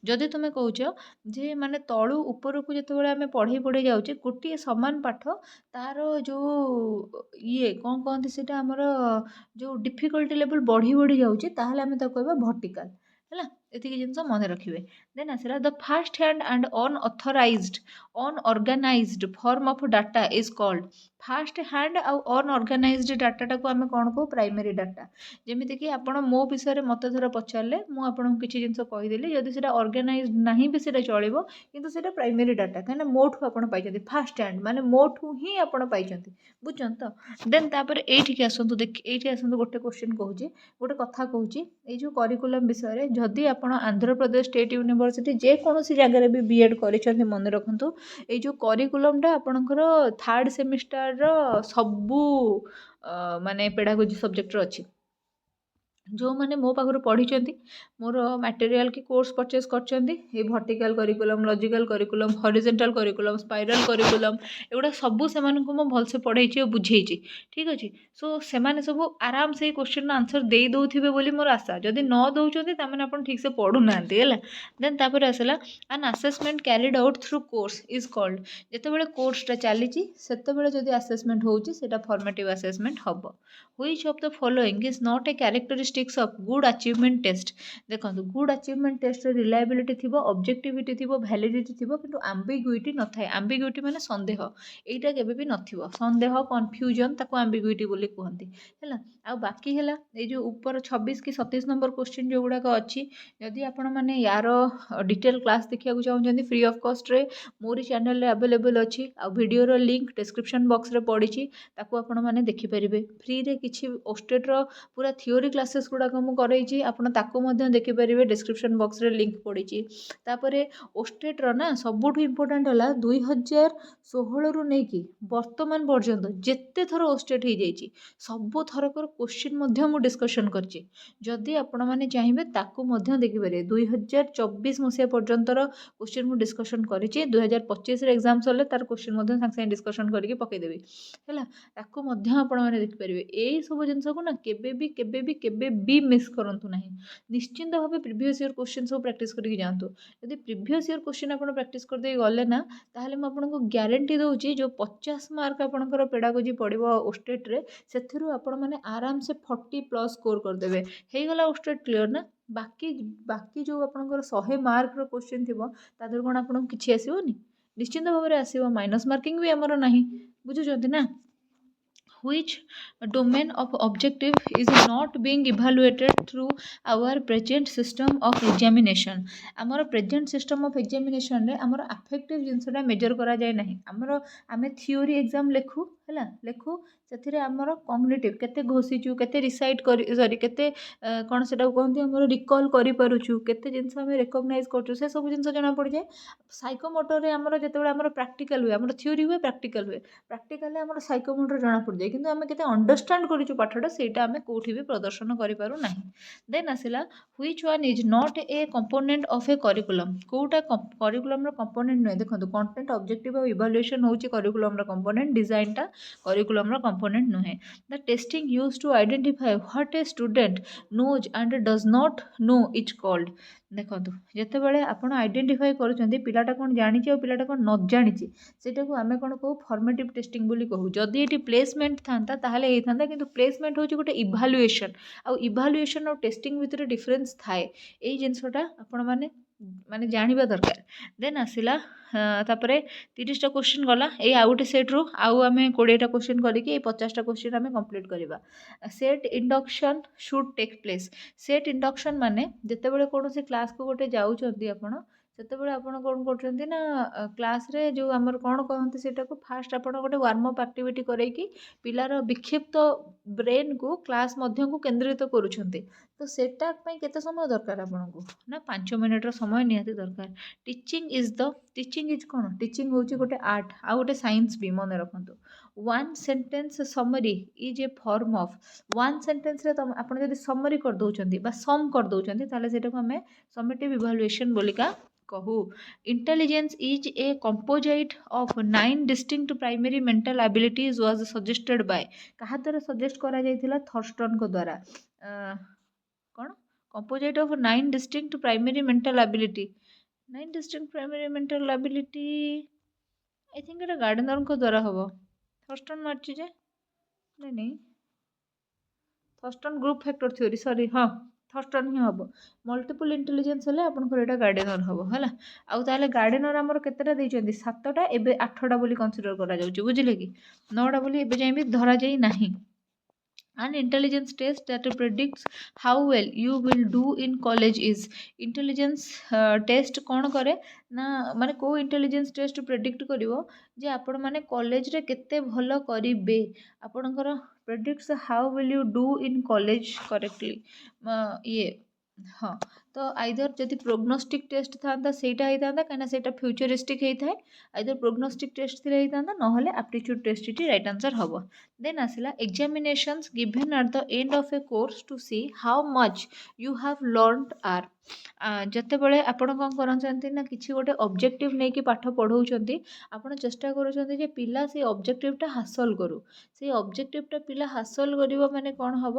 ଯଦି ତୁମେ କହୁଛ ଯେ ମାନେ ତଳୁ ଉପରକୁ ଯେତେବେଳେ ଆମେ ପଢ଼େଇ ପଢ଼େଇ ଯାଉଛେ ଗୋଟିଏ ସମାନ ପାଠ ତାର ଯେଉଁ କ'ଣ କହନ୍ତି ସେଇଟା ଆମର ଯେଉଁ ଡିଫିକଲ୍ଟି ଲେଭେଲ୍ ବଢ଼ି ବଢ଼ି ଯାଉଛି ତାହେଲେ ଆମେ ତାକୁ କହିବା ଭର୍ଟିକାଲ୍ ହେଲା। ଏତିକି ଜିନିଷ ମନେ ରଖିବେ। ଦେନ୍ ଆସିଲା the first hand and unorganized form of data is called. First hand ଆଉ ଅନଅର୍ଗାନାଇଜ୍ଡ ଡାଟାଟାକୁ ଆମେ କ'ଣ କହୁ ପ୍ରାଇମେରୀ ଡାଟା। ଯେମିତିକି ଆପଣ ମୋ ବିଷୟରେ ମୋତେ ଧର ପଚାରିଲେ ମୁଁ ଆପଣଙ୍କୁ କିଛି ଜିନିଷ କହିଦେଲି, ଯଦି ସେଇଟା ଅର୍ଗାନାଇଜ୍ଡ ନାହିଁ ବି ସେଇଟା ଚଳିବ କିନ୍ତୁ ସେଇଟା ପ୍ରାଇମେରୀ ଡାଟା, କାହିଁକିନା ମୋଠୁ ଆପଣ ପାଇଛନ୍ତି ଫାର୍ଷ୍ଟ ହ୍ୟାଣ୍ଡ ମାନେ ମୋଠୁ ହିଁ ଆପଣ ପାଇଛନ୍ତି, ବୁଝୁଛନ୍ତି ତ। ଦେନ୍ ତାପରେ ଏଇଠିକି ଆସନ୍ତୁ, ଏଇଠି ଆସନ୍ତୁ ଗୋଟେ କ୍ୱେଶ୍ଚିନ୍ କହୁଛି, ଗୋଟେ କଥା କହୁଛି ଏଇ ଯେଉଁ କରିକୁଲମ୍ ବିଷୟରେ। ଯଦି ଆପଣ ଆନ୍ଧ୍ରପ୍ରଦେଶ ଷ୍ଟେଟ୍ ୟୁନିଭର୍ସିଟି ଯେକୌଣସି ଜାଗାରେ ବି ବିଏଡ଼୍ କରିଛନ୍ତି ମନେ ରଖନ୍ତୁ ଏଇ ଯେଉଁ କରିକୁଲମ୍ଟା ଆପଣଙ୍କର ଥାର୍ଡ଼ ସେମିଷ୍ଟାରର ସବୁ ମାନେ ପେଡ଼ାଗୋଜି ସବଜେକ୍ଟର ଅଛି। ଯେଉଁମାନେ ମୋ ପାଖରୁ ପଢ଼ିଛନ୍ତି, ମୋର ମ୍ୟାଟେରିଆଲ୍ କି କୋର୍ସ ପରଚେସ୍ କରିଛନ୍ତି, ଏଇ vertical curriculum, logical curriculum, horizontal curriculum, spiral curriculum, ଏଗୁଡ଼ା ସବୁ ସେମାନଙ୍କୁ ମୁଁ ଭଲସେ ପଢ଼େଇଛି ଆଉ ବୁଝେଇଛି, ଠିକ୍ ଅଛି। ସୋ ସେମାନେ ସବୁ ଆରାମସେ ଏଇ କ୍ୱେଶ୍ଚିନ୍ର ଆନ୍ସର୍ ଦେଇ ଦେଉଥିବେ ବୋଲି ମୋର ଆଶା। ଯଦି ନ ଦେଉଛନ୍ତି ତାମାନେ ଆପଣ ଠିକ୍ସେ ପଢ଼ୁନାହାନ୍ତି ହେଲା। ଦେନ୍ ତାପରେ ଆସିଲା ଆନ୍ assessment carried out through course is called. ଯେତେବେଳେ କୋର୍ସଟା ଚାଲିଛି ସେତେବେଳେ ଯଦି ଆସେସମେଣ୍ଟ ହେଉଛି ସେଇଟା ଫର୍ମେଟିଭ୍ ଆସେସମେଣ୍ଟ ହେବ। Which of the following is not A characteristics of good achievement test. ଦେଖନ୍ତୁ ଗୁଡ୍ ଆଚିଭମେଣ୍ଟ ଟେଷ୍ଟରେ ରିଲାଏବିଲିଟି ଥିବ, ଅବଜେକ୍ଟିଭିଟି ଥିବ, ଭ୍ୟାଲିଡିଟି ଥିବ, କିନ୍ତୁ ଆମ୍ବିଗୁଇଟି ନଥାଏ। ଆମ୍ବିଗୁଇଟି ମାନେ ସନ୍ଦେହ, ଏଇଟା କେବେ ବି ନଥିବ। ସନ୍ଦେହ କନଫ୍ୟୁଜନ୍ ତାକୁ ଆମ୍ବିଗୁଇଟି ବୋଲି କୁହନ୍ତି ହେଲା। ଆଉ ବାକି ହେଲା ଏଇ ଯେଉଁ ଉପର 26 କି 27 ନମ୍ବର କ୍ୱେଶ୍ଚିନ୍ ଯେଉଁଗୁଡ଼ାକ ଅଛି, ଯଦି ଆପଣମାନେ ୟାର ଡିଟେଲ୍ କ୍ଲାସ୍ ଦେଖିବାକୁ ଚାହୁଁଛନ୍ତି ଫ୍ରି ଅଫ୍ କଷ୍ଟରେ ମୋରି ଚ୍ୟାନେଲରେ ଆଭେଲେବଲ୍ ଅଛି, ଆଉ ଭିଡ଼ିଓର ଲିଙ୍କ୍ ଡେସ୍କ୍ରିପସନ୍ ବକ୍ସରେ ପଡ଼ିଛି, ତାକୁ ଆପଣମାନେ ଦେଖିପାରିବେ ଫ୍ରିରେ। କିଛି ଓଷ୍ଟେଟ୍ର ପୁରା ଥିଓରି କ୍ଲାसेସ୍ ଗୁଡ଼ାକ ମୁଁ କରେଇଛି, ଆପଣ ତାକୁ ମଧ୍ୟ ଦେଖିପାରିବେ, ଡେସ୍କ୍ରିପସନ୍ ବକ୍ସରେ ଲିଙ୍କ୍ ପଡ଼ିଛି। ତାପରେ ଓଷ୍ଟେଟ୍ର ନା ସବୁଠୁ ଇମ୍ପୋର୍ଟାଣ୍ଟ ହେଲା 2016ରୁ ନେଇକି ବର୍ତ୍ତମାନ ପର୍ଯ୍ୟନ୍ତ ଯେତେ ଥର ଓଷ୍ଟେଟ୍ ହେଇଯାଇଛି ସବୁ ଥରକର କ୍ୱେଶ୍ଚିନ୍ ମଧ୍ୟ ମୁଁ ଡିସ୍କସନ୍ କରିଛି। ଯଦି ଆପଣମାନେ ଚାହିଁବେ ତାକୁ ମଧ୍ୟ ଦେଖିପାରିବେ। 2024 ମସିହା ପର୍ଯ୍ୟନ୍ତର କ୍ୱେଶ୍ଚିନ୍ ମୁଁ ଡିସ୍କସନ୍ କରିଛି, 2025ରେ ଏକ୍ଜାମ୍ ସରିଲେ ତାର କ୍ୱେଶ୍ଚିନ୍ ମଧ୍ୟ ସାଙ୍ଗେ ସାଙ୍ଗେ ଡିସ୍କସନ୍ କରିକି ପକାଇଦେବି ହେଲା, ତାକୁ ମଧ୍ୟ ଆପଣମାନେ ଦେଖିପାରିବେ। ଏଇସବୁ ଜିନିଷକୁ ନା କେବେ ବି ମିସ୍ କରନ୍ତୁ ନାହିଁ। ନିଶ୍ଚିନ୍ତ ଭାବେ ପ୍ରିଭିୟସ୍ ଇୟର୍ କ୍ୱେଶ୍ଚିନ୍ ସବୁ ପ୍ରାକ୍ଟିସ୍ କରିକି ଯାଆନ୍ତୁ। ଯଦି ପ୍ରିଭିୟସ୍ ଇୟର୍ କ୍ୱେଶ୍ଚିନ୍ ଆପଣ ପ୍ରାକ୍ଟିସ୍ କରିଦେଇ ଗଲେ ନା, ତାହେଲେ ମୁଁ ଆପଣଙ୍କୁ ଗ୍ୟାରେଣ୍ଟି ଦେଉଛି ଯେଉଁ 50 ମାର୍କ ଆପଣଙ୍କର ପେଡ଼ାଗୋଜି ପଡ଼ିବ ଓଷ୍ଟେଟ୍ରେ, ସେଥିରୁ ଆପଣମାନେ ଆରାମସେ 40+ ସ୍କୋର୍ କରିଦେବେ। ହେଇଗଲା ଓଷ୍ଟେଟ୍ କ୍ଲିୟର୍ ନା। ବାକି ଯେଉଁ ଆପଣଙ୍କର 100 ମାର୍କର କ୍ୱେଶ୍ଚିନ୍ ଥିବ ତା ଦେହରୁ କ'ଣ ଆପଣଙ୍କୁ କିଛି ଆସିବନି? ନିଶ୍ଚିନ୍ତ ଭାବରେ ଆସିବ। ମାଇନସ୍ ମାର୍କିଂ ବି ଆମର ନାହିଁ, ବୁଝୁଛନ୍ତି ନା। Which domain of objective is not being evaluated through our present system of examination। ଆମର ପ୍ରେଜେଣ୍ଟ ସିଷ୍ଟମ୍ ଅଫ୍ ଏକ୍ଜାମିନେସନ୍ରେ ଆମର ଆଫେକ୍ଟିଭ୍ ଜିନିଷଟା ମେଜର୍ କରାଯାଏ ନାହିଁ। ଆମେ ଥିଓରି ଏକ୍ଜାମ୍ ଲେଖୁ ହେଲା, ସେଥିରେ ଆମର କଗ୍ନିଟିଭ୍ କେତେ ଘୋଷିଛୁ, କେତେ ରିସାଇଟ୍ କେତେ କ'ଣ ସେଟାକୁ କହନ୍ତି ଆମର ରିକଲ୍ କରିପାରୁଛୁ, କେତେ ଜିନିଷ ଆମେ ରେକଗ୍ନାଇଜ୍ କରୁଛୁ, ସେସବୁ ଜିନିଷ ଜଣାପଡ଼ିଯାଏ। ସାଇକୋମୋଟରରେ ଆମର ଯେତେବେଳେ ଆମର ପ୍ରାକ୍ଟିକାଲ୍ ହୁଏ, ଆମର ଥିଓରି ହୁଏ, ପ୍ରାକ୍ଟିକାଲ୍ ହୁଏ, ପ୍ରାକ୍ଟିକାଲରେ ଆମର ସାଇକୋମୋଟର ଜଣାପଡ଼ିଯାଏ, କିନ୍ତୁ ଆମେ କେତେ ଅଣ୍ଡରଷ୍ଟାଣ୍ଡ କରିଛୁ ପାଠଟା ସେଇଟା ଆମେ କେଉଁଠି ବି ପ୍ରଦର୍ଶନ କରିପାରୁ ନାହିଁ। ଦେନ୍ ଆସିଲା which one is not A component of A curriculum. କେଉଁଟା କରିକୁଲମ୍ର କମ୍ପୋନେଣ୍ଟ ନୁହେଁ? ଦେଖନ୍ତୁ କଣ୍ଟେଣ୍ଟ, ଅବଜେକ୍ଟିଭ୍ ଆଉ ଇଭାଲୁଏସନ୍ ହେଉଛି କରିକୁଲମ୍ର କମ୍ପୋନେଣ୍ଟ, ଡିଜାଇନଟା କରିକୁଲମ୍ର କମ୍ପୋନେଣ୍ଟ ନୁହେଁ। The testing use to identify what a student knows and does not know is called. ଦେଖନ୍ତୁ ଯେତେବେଳେ ଆପଣ ଆଇଡେଣ୍ଟିଫାଏ କରୁଛନ୍ତି ପିଲାଟା କ'ଣ ଜାଣିଛି ଆଉ ପିଲାଟା କ'ଣ ନ ଜାଣିଛି, ସେଇଟାକୁ ଆମେ କ'ଣ କହୁ ଫର୍ମେଟିଭ୍ ଟେଷ୍ଟିଂ ବୋଲି କହୁ। ଯଦି ଏଠି ପ୍ଲେସମେଣ୍ଟ ଥାନ୍ତା ତାହେଲେ ହେଇଥାନ୍ତା, କିନ୍ତୁ ପ୍ଲେସମେଣ୍ଟ ହେଉଛି ଗୋଟେ ଇଭାଲୁଏସନ୍, ଆଉ ଇଭାଲୁଏସନ୍ ଆଉ ଟେଷ୍ଟିଂ ଭିତରେ ଡିଫରେନ୍ସ ଥାଏ। ଏଇ ଜିନିଷଟା ଆପଣମାନେ ଜାଣିବା ଦରକାର। ଦେନ୍ ଆସିଲା ତାପରେ 30ଟା କ୍ୱେଶ୍ଚିନ୍ ଗଲା। ଏଇ ଆଉ ଗୋଟେ ସେଟ୍ରୁ ଆଉ ଆମେ 20ଟା କ୍ୱେଶ୍ଚିନ୍ କରିକି ଏଇ 50ଟା କ୍ୱେଶ୍ଚିନ୍ ଆମେ କମ୍ପ୍ଲିଟ୍ କରିବା। Set induction should take place. Set induction ମାନେ ଯେତେବେଳେ କୌଣସି କ୍ଲାସ୍କୁ ଗୋଟେ ଯାଉଛନ୍ତି ଆପଣ, ସେତେବେଳେ ଆପଣ କ'ଣ କରୁଛନ୍ତି ନା କ୍ଲାସ୍‌ରେ ଯେଉଁ ଆମର କ'ଣ କହନ୍ତି ସେଇଟାକୁ ଫାଷ୍ଟ ଆପଣ ଗୋଟେ ୱାର୍ମ ଅପ୍ ଆକ୍ଟିଭିଟି କରେଇକି ପିଲାର ବିକ୍ଷିପ୍ତ ବ୍ରେନ୍‌କୁ କ୍ଲାସ୍ ମଧ୍ୟକୁ କେନ୍ଦ୍ରିତ କରୁଛନ୍ତି। ତ ସେଟା ପାଇଁ କେତେ ସମୟ ଦରକାର ଆପଣଙ୍କୁ? ନା 5 ମିନିଟ୍‌ର ସମୟ ନିହାତି ଦରକାର। ଟିଚିଂ ଇଜ୍ କ'ଣ? ଟିଚିଂ ହେଉଛି ଗୋଟେ ଆର୍ଟ ଆଉ ଗୋଟେ ସାଇନ୍ସ ବି ମନେ ରଖନ୍ତୁ। One sentence summary is a form of one ସେଣ୍ଟେନ୍ସରେ ଆପଣ ଯଦି ସମରି କରିଦେଉଛନ୍ତି ବା ସମ୍ କରିଦେଉଛନ୍ତି ତାହେଲେ ସେଇଟାକୁ ଆମେ ସमेଟିଭ୍ ଇଭାଲୁଏସନ୍ ବୋଲିକା କହୁ। Intelligence is a composite of 9 distinct primary mental abilities was suggested by କାହା ଦ୍ୱାରା ସଜେଷ୍ଟ କରାଯାଇଥିଲା? ଥର୍ଷ୍ଟନଙ୍କ ଦ୍ୱାରା। କ'ଣ? Composite of 9 distinct primary mental ability 9 distinct primary mental ability I think ଏଇଟା ଗାର୍ଡନରଙ୍କ ଦ୍ୱାରା ହେବ। ଥର୍ଷ୍ଟନ ମାରିଛି ଯେ ନାଇଁ Thurstone group factor theory sorry ହଁ ଥର୍ଷ୍ଟନ ହିଁ ହେବ। ମଲ୍ଟିପୁଲ ଇଣ୍ଟେଲିଜେନ୍ସ ହେଲେ ଆପଣଙ୍କର ଏଇଟା ଗାର୍ଡେନର ହେବ ହେଲା। ଆଉ ତାହେଲେ ଗାର୍ଡେନର ଆମର କେତେଟା ଦେଇଛନ୍ତି? 7ଟା, ଏବେ 8ଟା ବୋଲି କନସିଡର କରାଯାଉଛି ବୁଝିଲେ କି? 9ଟା ବୋଲି ଏବେ ଯାଏଁ ବି ଧରାଯାଇ ନାହିଁ। An intelligence test that predicts how well you will do in college is intelligence test କ'ଣ କରେ ନା ମାନେ କେଉଁ ଇଣ୍ଟେଲିଜେନ୍ସ ଟେଷ୍ଟ ପ୍ରେଡିକ୍ଟ କରିବ ଯେ ଆପଣ ମାନେ କଲେଜରେ କେତେ ଭଲ କରିବେ ଆପଣଙ୍କର predicts how will you do in college correctly ଇଏ ହଁ ତ ଆଇଦର ଯଦି ପ୍ରୋଗ୍ନୋଷ୍ଟିକ୍ ଟେଷ୍ଟ ଥାନ୍ତା ସେଇଟା ହେଇଥାନ୍ତା କାହିଁକିନା ସେଇଟା ଫ୍ୟୁଚରିଷ୍ଟିକ୍ ହେଇଥାଏ ଆଇଦର ପ୍ରୋଗ୍ନୋଷ୍ଟିକ୍ ଟେଷ୍ଟ ଥିଲେ ହେଇଥାନ୍ତା ନହେଲେ ଆପ୍ଟିଚ୍ୟୁଡ୍ ଟେଷ୍ଟ ଏଠି ରାଇଟ୍ ଆନ୍ସର୍ ହେବ। ଦେନ୍ ଆସିଲା examinations given at the end of a course to see how much you have learned are ଯେତେବେଳେ ଆପଣ କ'ଣ କରୁଛନ୍ତି ନା କିଛି ଗୋଟେ ଅବଜେକ୍ଟିଭ୍ ନେଇକି ପାଠ ପଢ଼ଉଛନ୍ତି ଆପଣ ଚେଷ୍ଟା କରୁଛନ୍ତି ଯେ ପିଲା ସେଇ ଅବଜେକ୍ଟିଭ୍ଟା ହାସଲ କରୁ। ସେଇ ଅବଜେକ୍ଟିଭ୍ଟା ପିଲା ହାସଲ କରିବ ମାନେ କ'ଣ ହେବ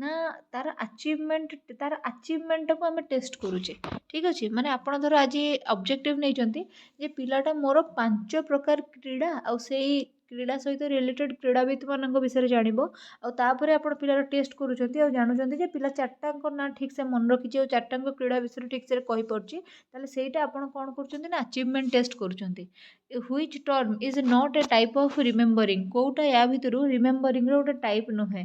ନା ତାର ଆଚିଭମେଣ୍ଟଟାକୁ ଆମେ ଟେଷ୍ଟ କରୁଛେ ଠିକ୍ ଅଛି। ମାନେ ଆପଣ ଧର ଆଜି ଅବଜେକ୍ଟିଭ୍ ନେଇଛନ୍ତି ଯେ ପିଲାଟା ମୋର 5 ପ୍ରକାର କ୍ରୀଡ଼ା ଆଉ ସେଇ କ୍ରୀଡ଼ା ସହିତ ରିଲେଟେଡ୍ କ୍ରୀଡ଼ାବିତମାନଙ୍କ ବିଷୟରେ ଜାଣିବ ଆଉ ତାପରେ ଆପଣ ପିଲାର ଟେଷ୍ଟ କରୁଛନ୍ତି ଆଉ ଜାଣୁଛନ୍ତି ଯେ ପିଲା 4ଟାଙ୍କ ନାଁ ଠିକ୍ସେ ମନେ ରଖିଛି ଆଉ 4ଟାଙ୍କ କ୍ରୀଡ଼ା ବିଷୟରେ ଠିକ୍ସେ କହିପାରୁଛି ତାହେଲେ ସେଇଟା ଆପଣ କ'ଣ କରୁଛନ୍ତି ନା ଆଚିଭମେଣ୍ଟ ଟେଷ୍ଟ କରୁଛନ୍ତି। Which term is not a type of remembering କେଉଁଟା ୟା ଭିତରୁ ରିମେମ୍ବରିଂର ଗୋଟେ ଟାଇପ୍ ନୁହେଁ।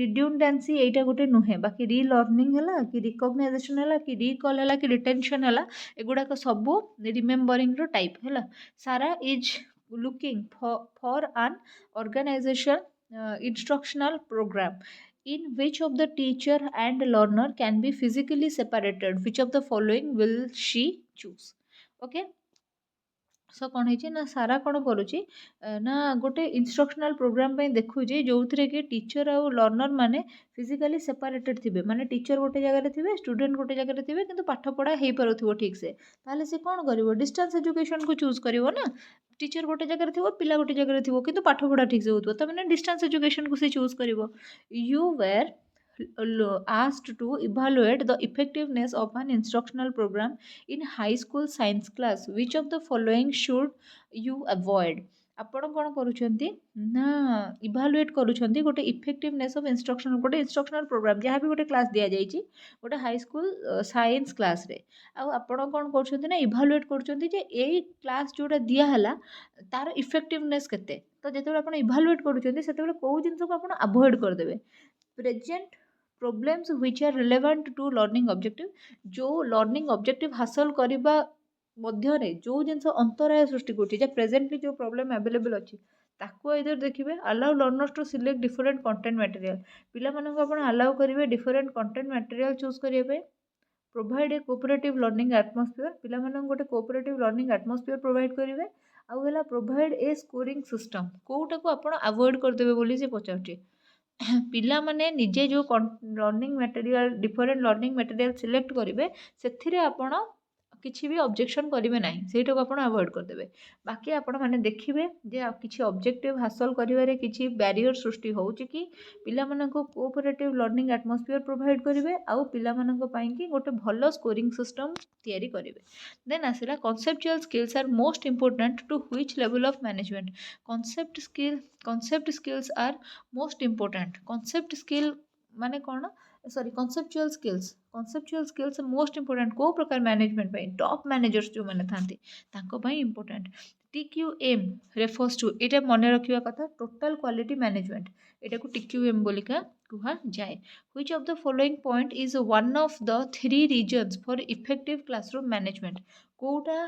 ରିଡ୍ୟୁଣ୍ଡାନ୍ସି ଏଇଟା ଗୋଟେ ନୁହେଁ ବାକି ରିଲର୍ଣ୍ଣିଂ ହେଲା କି ରିକଗ୍ନାଇଜେସନ୍ ହେଲା କି ରିକଲ୍ ହେଲା କି ରିଟେନସନ୍ ହେଲା ଏଗୁଡ଼ାକ ସବୁ ରିମେମ୍ବରିଂର ଟାଇପ୍ ହେଲା। ସାରା is looking for an organization instructional program in which of the teacher and learner can be physically separated which of the following will she choose okay। ସो କ'ଣ ହେଇଛି ନା ସାରା କ'ଣ କରୁଛି ନା ଗୋଟେ ଇନଷ୍ଟ୍ରକ୍ସନାଲ ପ୍ରୋଗ୍ରାମ ପାଇଁ ଦେଖୁଛି ଯେଉଁଥିରେ କି ଟିଚର ଆଉ ଲର୍ଣ୍ଣର ମାନେ ଫିଜିକାଲି ସେପାରେଟେଡ୍ ଥିବେ ମାନେ ଟିଚର ଗୋଟେ ଜାଗାରେ ଥିବେ ଷ୍ଟୁଡେଣ୍ଟ ଗୋଟେ ଜାଗାରେ ଥିବେ କିନ୍ତୁ ପାଠପଢ଼ା ହେଇପାରୁଥିବ ଠିକ୍ସେ ତାହେଲେ ସେ କ'ଣ କରିବ ଡିଷ୍ଟାନ୍ସ ଏଜୁକେସନକୁ ଚୁଜ୍ କରିବ ନା। ଟିଚର ଗୋଟେ ଜାଗାରେ ଥିବ ପିଲା ଗୋଟେ ଜାଗାରେ ଥିବ କିନ୍ତୁ ପାଠପଢ଼ା ଠିକ୍ସେ ହେଉଥିବ ତାମାନେ ଡିଷ୍ଟାନ୍ସ ଏଜୁକେସନକୁ ସେ ଚୁଜ୍ କରିବ। You were asked to evaluate the effectiveness of an instructional program in high school science class which of the following should you avoid ଆପଣ କ'ଣ କରୁଛନ୍ତି ନା ଇଭାଲୁଏଟ୍ କରୁଛନ୍ତି ଗୋଟେ ଇଫେକ୍ଟିଭନେସ୍ ଅଫ୍ ଇନଷ୍ଟ୍ରକ୍ସନାଲ ଗୋଟେ ଇନଷ୍ଟ୍ରକ୍ସନାଲ ପ୍ରୋଗ୍ରାମ ଯାହା ବି ଗୋଟେ କ୍ଲାସ୍ ଦିଆଯାଇଛି ଗୋଟେ ହାଇସ୍କୁଲ ସାଇନ୍ସ କ୍ଲାସ୍ରେ ଆଉ ଆପଣ କ'ଣ କରୁଛନ୍ତି ନା ଇଭାଲୁଏଟ୍ କରୁଛନ୍ତି ଯେ ଏଇ କ୍ଲାସ୍ ଯେଉଁଟା ଦିଆହେଲା ତାର ଇଫେକ୍ଟିଭନେସ୍ କେତେ। ତ ଯେତେବେଳେ ଆପଣ ଇଭାଲୁଏଟ୍ କରୁଛନ୍ତି ସେତେବେଳେ କେଉଁ ଜିନିଷକୁ ଆପଣ ଆଭଏଡ଼ କରିଦେବେ present problems which are relevant to learning objective ଯେଉଁ ଲର୍ଣ୍ଣିଂ ଅବଜେକ୍ଟିଭ୍ ହାସଲ କରିବା ମଧ୍ୟରେ ଯେଉଁ ଜିନିଷ ଅନ୍ତରାୟ ସୃଷ୍ଟି କରୁଛି ଯେ ପ୍ରେଜେଣ୍ଟଲି ଯେଉଁ ପ୍ରୋବ୍ଲେମ୍ ଆଭେଲେବଲ୍ ଅଛି ତାକୁ ଆଇଦର ଦେଖିବେ allow learners to select different content material ପିଲାମାନଙ୍କୁ ଆପଣ ଆଲାଉ କରିବେ ଡିଫରେଣ୍ଟ କଣ୍ଟେଣ୍ଟ ମ୍ୟାଟେରିଆଲ୍ ଚୁଜ୍ କରିବା ପାଇଁ। ପ୍ରୋଭାଇଡ଼ ଏ କୋଅପରେଟିଭ୍ ଲର୍ଣ୍ଣିଂ ଆଟମସ୍ଫିୟର ପିଲାମାନଙ୍କୁ ଗୋଟେ କୋଅପରେଟିଭ୍ ଲର୍ଣ୍ଣିଂ ଆଟମସ୍ଫିୟର ପ୍ରୋଭାଇଡ଼ କରିବେ। ଆଉ ହେଲା ପ୍ରୋଭାଇଡ଼ ଏ ସ୍କୋରିଂ ସିଷ୍ଟମ୍ କେଉଁଟାକୁ ଆପଣ ଆଭଏଡ଼ କରିଦେବେ ବୋଲି ସେ ପଚାରୁଛି ପିଲାମାନେ ନିଜେ ଯେଉଁ learning material different learning material select କରିବେ ସେଥିରେ ଆପଣ କିଛି ବି ଅବଜେକ୍ସନ୍ କରିବେ ନାହିଁ ସେଇଟାକୁ ଆପଣ ଆଭଏଡ଼ କରିଦେବେ। ବାକି ଆପଣମାନେ ଦେଖିବେ ଯେ କିଛି ଅବଜେକ୍ଟିଭ୍ ହାସଲ କରିବାରେ କିଛି ବ୍ୟାରିୟର ସୃଷ୍ଟି ହେଉଛି କି ପିଲାମାନଙ୍କୁ କୋଅପରେଟିଭ୍ ଲର୍ଣ୍ଣିଂ ଆଟମସ୍ଫିୟର ପ୍ରୋଭାଇଡ଼ କରିବେ ଆଉ ପିଲାମାନଙ୍କ ପାଇଁକି ଗୋଟେ ଭଲ ସ୍କୋରିଂ ସିଷ୍ଟମ୍ ତିଆରି କରିବେ। ଦେନ୍ ଆସିଲା conceptual skills are most important to which level of management concept skills are most important. Concept skill ମାନେ କ'ଣ sorry conceptual skills most important को प्रकार मैनेजमेंट पे टॉप मैनेजर्स जो मैंने थांती तांको भाई इंपोर्टेंट TQM रेफर्स टू एटा मन रखिया कथा टोटल क्वालिटी मैनेजमेंट एटा को TQM बोलिका कुहा जाए which of the following point is one of the three reasons for effective classroom management कोटा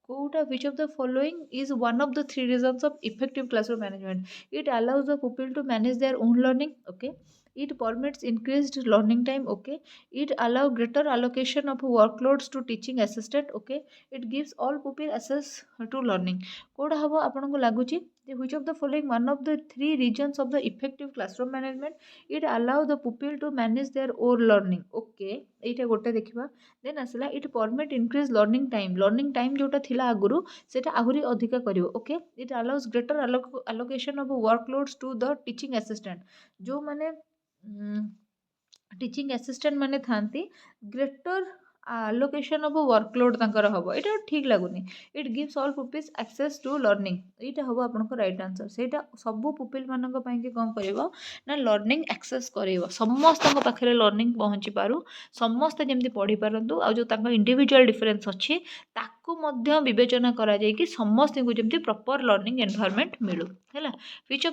कोटा which of the following is one of the three reasons of effective classroom management. It allows the pupil to manage their own learning. Okay, it permits increased learning time. Okay, it allow greater allocation of workloads to teaching assistant. Okay, it gives all pupil access to learning. Code हबो आपन को लागुची which of the following one of the three regions of the effective classroom management. It allow the pupil to manage their own learning. Okay, एटा गोटे देखिबा then आसला it permit increase learning time जोटा थिला आगुरु सेटा आहुरी अधिका करिवो. Okay, it allows greater allocation of workloads to the teaching assistant जो माने टीचिंग असिस्टेंट माने थांती ग्रेटर आलोकेशन ऑफ वर्कलोड तांकर हबो. एटा ठीक लागुनी. It gives all pupils access to learning. एटा हबो आपन को राइट आंसर. सेटा सब पुपिल मानन को पई के कोन करिवो ना लर्निंग एक्सेस करिवो. समस्त को पाखरे लर्निंग पहुंची पारु समस्त जेमती पढ़ी पारंतु आ जो तांको इंडिविजुअल डिफरेंस अछि ताकू मध्य विवेचना करा जाय कि समस्त को जेमती प्रॉपर लर्निंग एनवायरनमेंट मिलु. हैला which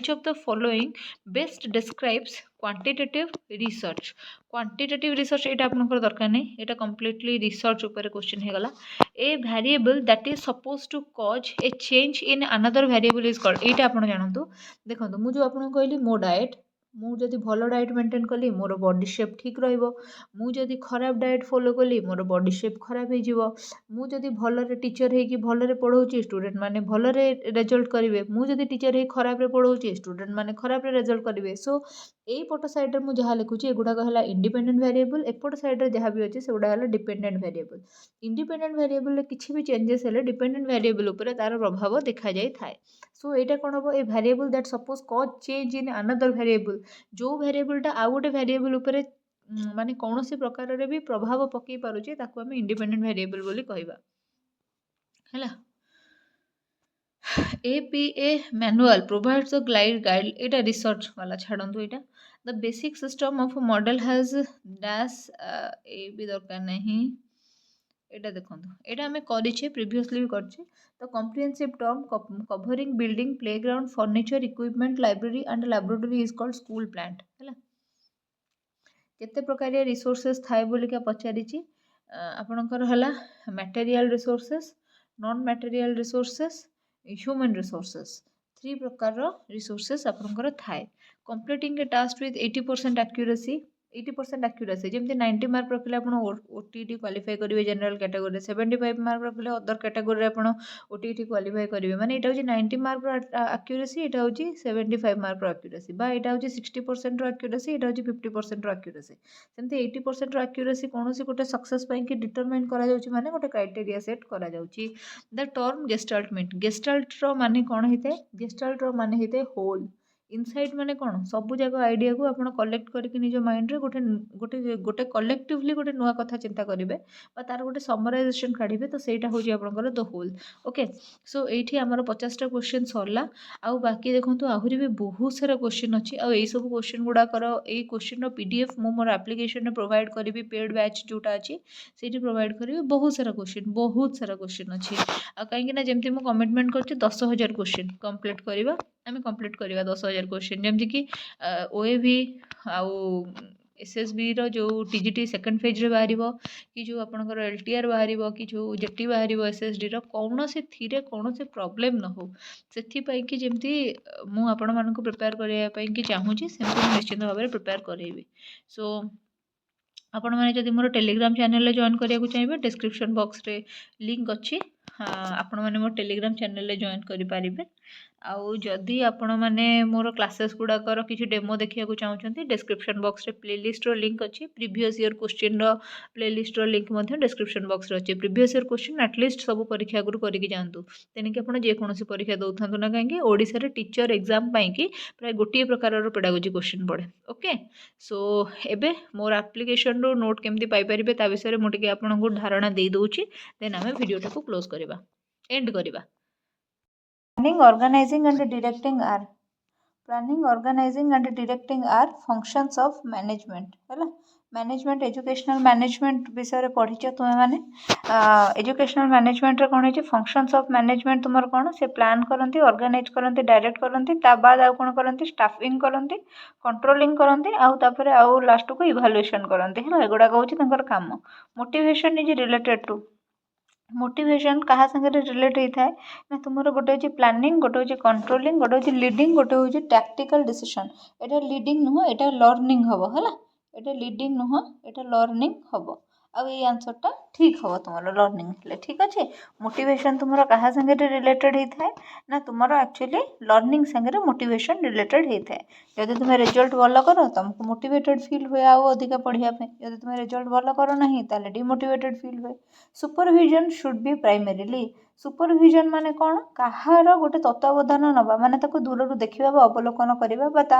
of the following best describes quantitative research. Quantitative research एटा आपनकर दरकार नै. एटा completely research ऊपर क्वेश्चन हे गला. A variable that is supposed to cause a change in another variable is called. एटा आपन जानंतु देखंतु मु जो आपन कहली मो डाइट मु जदि भलो डाइट मेंटेन कली मोर बॉडी शेप ठीक रहइबो. मु जदि खराब डाइट फॉलो कली मोर बॉडी शेप खराब हे जिवो. मु जदि भलरे टीचर हे कि भलरे पढौची स्टूडेंट माने भलरे रिजल्ट करिवे. मु जदि टीचर हे खराब रे पढौची स्टूडेंट माने खराब रे रिजल्ट करिवे. सो एई पट साइड रे मु जहा लिखुची एगुडा कहला इंडिपेंडेंट वेरिएबल एपट साइड रे जहा भी अछि सेगुडा हला डिपेंडेंट वेरिएबल. इंडिपेंडेंट वेरिएबल रे किछि भी चेंजेस हेले डिपेंडेंट वेरिएबल ऊपर तार प्रभाव देखा जाय थाए. सो एटा कोन हबो a variable that suppose cause change in another variable जो वेरिएबलटा आ गोटे वेरिएबल ऊपर माने कौनसी प्रकार रे भी प्रभाव पकई पारुचे ताको हम इंडिपेंडेंट वेरिएबल बोली कहबा. हैला APA manual provides a guide एटा रिसर्च वाला छाड़ंतु एटा the basic system of model has dash a भी दरकार नहीं. एटा देखंतु एटा हमें करिचे प्रीवियसली भी करचे. The comprehensive term covering building playground furniture equipment library and laboratory is called school plant. हैला केते प्रकार रिसोर्सेस थाए बोली का पचारिची आपनकर हला material resources non material resources human resources three प्रकार रिसोर्सेस आपनकर थाए. Completing A task with 80% accuracy 80% accuracy जमती 90 मार्क रखले आपण ओटीटी क्वालिफाई करिवे जनरल कैटेगरी 75 मार्क रखले अदर कैटेगरी आपण ओटीटी क्वालिफाई करिवे माने एटा होची 90 मार्क एक्यूरेसी एटा होची 75 मार्क एक्यूरेसी बा एटा होची 60% एक्यूरेसी एटा होची 50% एक्यूरेसी. सेमते 80% एक्यूरेसी कोनोसी गोटे सक्सेस पई कि डिटरमाइन करा जाउची माने गोटे क्राइटेरिया सेट करा जाउची. द टर्म गेस्टाल्टमेंट गेस्टाल्ट रो माने कोन हेते गेस्टाल्ट रो माने हेते होल इनसाइट माने कोन सब जाक आइडिया को आपण कलेक्ट करके निज माइंड रे गोटे गोटे गोटे कलेक्टिवली गोटे नुआ कथा चिंता करिवे बा तार गोटे समराइजेशन काढिबे तो सेटा होची आपनकर द होल. ओके, सो एठी हमर 50 टा क्वेश्चन सरला आ बाकी देखंतु आहुरी भी बहुत सारा क्वेश्चन अछि आ एई सब क्वेश्चन गुडा कर एई क्वेश्चन रो पीडीएफ मो मोर एप्लीकेशन रे प्रोवाइड करबी पेड बैच जोटा अछि सेठी प्रोवाइड करबी. बहुत सारा क्वेश्चन अछि आ काहे कि ना जेमति मो कमिटमेंट करछि 10000 क्वेश्चन कंप्लीट करबा आमे कंप्लीट करबा 10000 क्वेश्चन जेमति कि ओएवी आउ एसएसबी रो जो टीजीटी सेकंड फेज रे बाहरिबो कि जो आपनकर एलटीआर बाहरिबो कि जो जेटी बाहरिबो एसएसडी रो कोनोसी थीरे कोनोसी प्रॉब्लम न हो सेथि पई कि जेमति मु आपन मानन को प्रिपेयर करिया पई कि चाहूची सेमति निश्चित भाव में प्रिपेयर करेबी. सो आपण माने जदि मोर टेलीग्राम चैनल रे जॉइन करिया को चाहिबे डिस्क्रिप्शन बॉक्स रे लिंक अछि. आपण माने मोर टेलीग्राम चैनल रे जॉइन करि पारिबे. आउ जदि आपण माने मोर क्लासेस गुडा कर किछि डेमो देखिया को चाहउछंती डिस्क्रिप्शन बॉक्स रे प्लेलिस्ट रो लिंक अछि. प्रीवियस ईयर क्वेश्चन रो प्लेलिस्ट रो लिंक मध्ये डिस्क्रिप्शन बॉक्स रे अछि. प्रीवियस ईयर क्वेश्चन एटलीस्ट सब परीक्षा गुरु करि के जानतु तेनि कि आपण जे कोनोसी परीक्षा दउथांतु ना काहेकि ओडिसा रे टीचर एग्जाम पई कि प्राय गोटिए प्रकार रो पेडागोजी क्वेश्चन पड़े. ओके, सो एबे मोर एप्लीकेशन रो नोट केमति पाई परिबे ता विषय रे मोटिके आपण को धारणा देई दउची. देन हमें वीडियो टाको क्लोज करबा एंड करबा. Planning, organizing and directing are planning organizing and directing are functions of management है मैनेजमेंट एजुकेशनल मैनेजमेंट विषय पढ़ीच तुम्हें मैंने एजुकेशनल मैनेजमेंट रे कौन है फंक्शंस ऑफ मैनेजमेंट तुम कौन से प्लान करती ऑर्गेनाइज करती डायरेक्ट करती ता बाद आउ कौन करती स्टाफिंग करती कंट्रोलिंग करती आउ लास्ट को इवालुएशन करती है एगुड़ा हूँ काम motivation is related to motivation क्या सागर रिलेट होता है ना तुम गोटे हूँ प्लानिंग गोटे हूँ कंट्रोलिंग गोटे हूँ लीडिंग गोटे हूँ टैक्टिकल डिसीजन एटा लीडिंग नुह एटा लर्निंग हम है एटा लीडिंग नुह एटा लर्निंग हम आउ ये आंसरटा ठीक हम तुम लर्निंग है ठीक अच्छे मोटिवेशन तुम क्या सागर रिलेटेड होता है ना तुम एक्चुअली लर्निंग सागर मोटिवेशन रिलेटेड होता है जदि तुम रिजल्ट भल कर तुमको मोटिवेटेड फील हुए आउ अधिका पढ़ापी जब तुम रिजल्ट भल कर ना ताले डिमोटिवेटेड फील हुए supervision should be primarily supervision माने कौन कହାର गोटे तत्वावधान नवा माने ताको दूर देखा अवलोकन करवा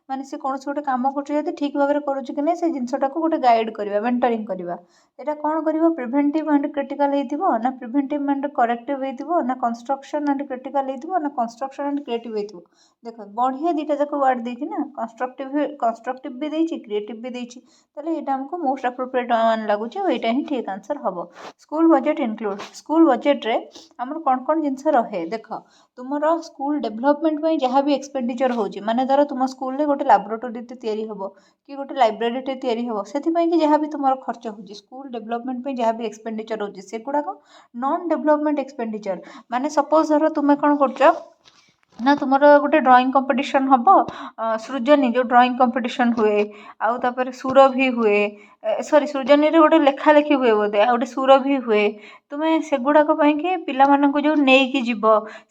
माने से कौन गोटे कम कर ठीक भाव में करुच्च कि नहीं से जिनटा को गोटे गाइड करवा मेंटरिंग करवा यहाँ कौन कर प्रिभेंटिव एंड क्रिटिकल हो ना प्रिभेंटिव एंड करेक्टिव हो ना कंस्ट्रक्शन एंड क्रिटिकल हो ना कंस्ट्रक्शन एंड क्रिएटिव हो देख बढ़िया दुटा जाक वार्ड देती ना कंस्ट्रक्टिव भी देती क्रिएटिव भी देती यहाँ आमको मोस्ट अप्रोप्रिएट वन लगुच यहाँ ही ठीक आंसर हम school budget include school budget रे आमर कौन कौन जिनस रहे देख तुम स्कूल डेभलपमेंट जहाँ भी एक्सपेंडिचर होची माने धर तुम स्कूल रे गोटे लैबोरेटरी तैयारी हम कि गोटे लाइब्रेरी तैयारी हम से जहाँ भी तुम खर्च हो स्कूल डेभलपमेंट जहाँ भी एक्सपेंडिचर होची से गुड़ाक नॉन डेभलपमेंट एक्सपेंडिचर माने सपोज धर तुम कौन कर ना तुम गोटे ड्राइंग कंपटीशन हम सृजनी जो ड्राइंग कंपटीशन हुए आउ तापर सुर भी हुए सॉरी सृजनी रे गोटे लेखा लेखी हुए बोधे आ गोटे सुर भी हुए तुम्हें से गुड़ाक कि पिलामानंकु जो नेइकी जीव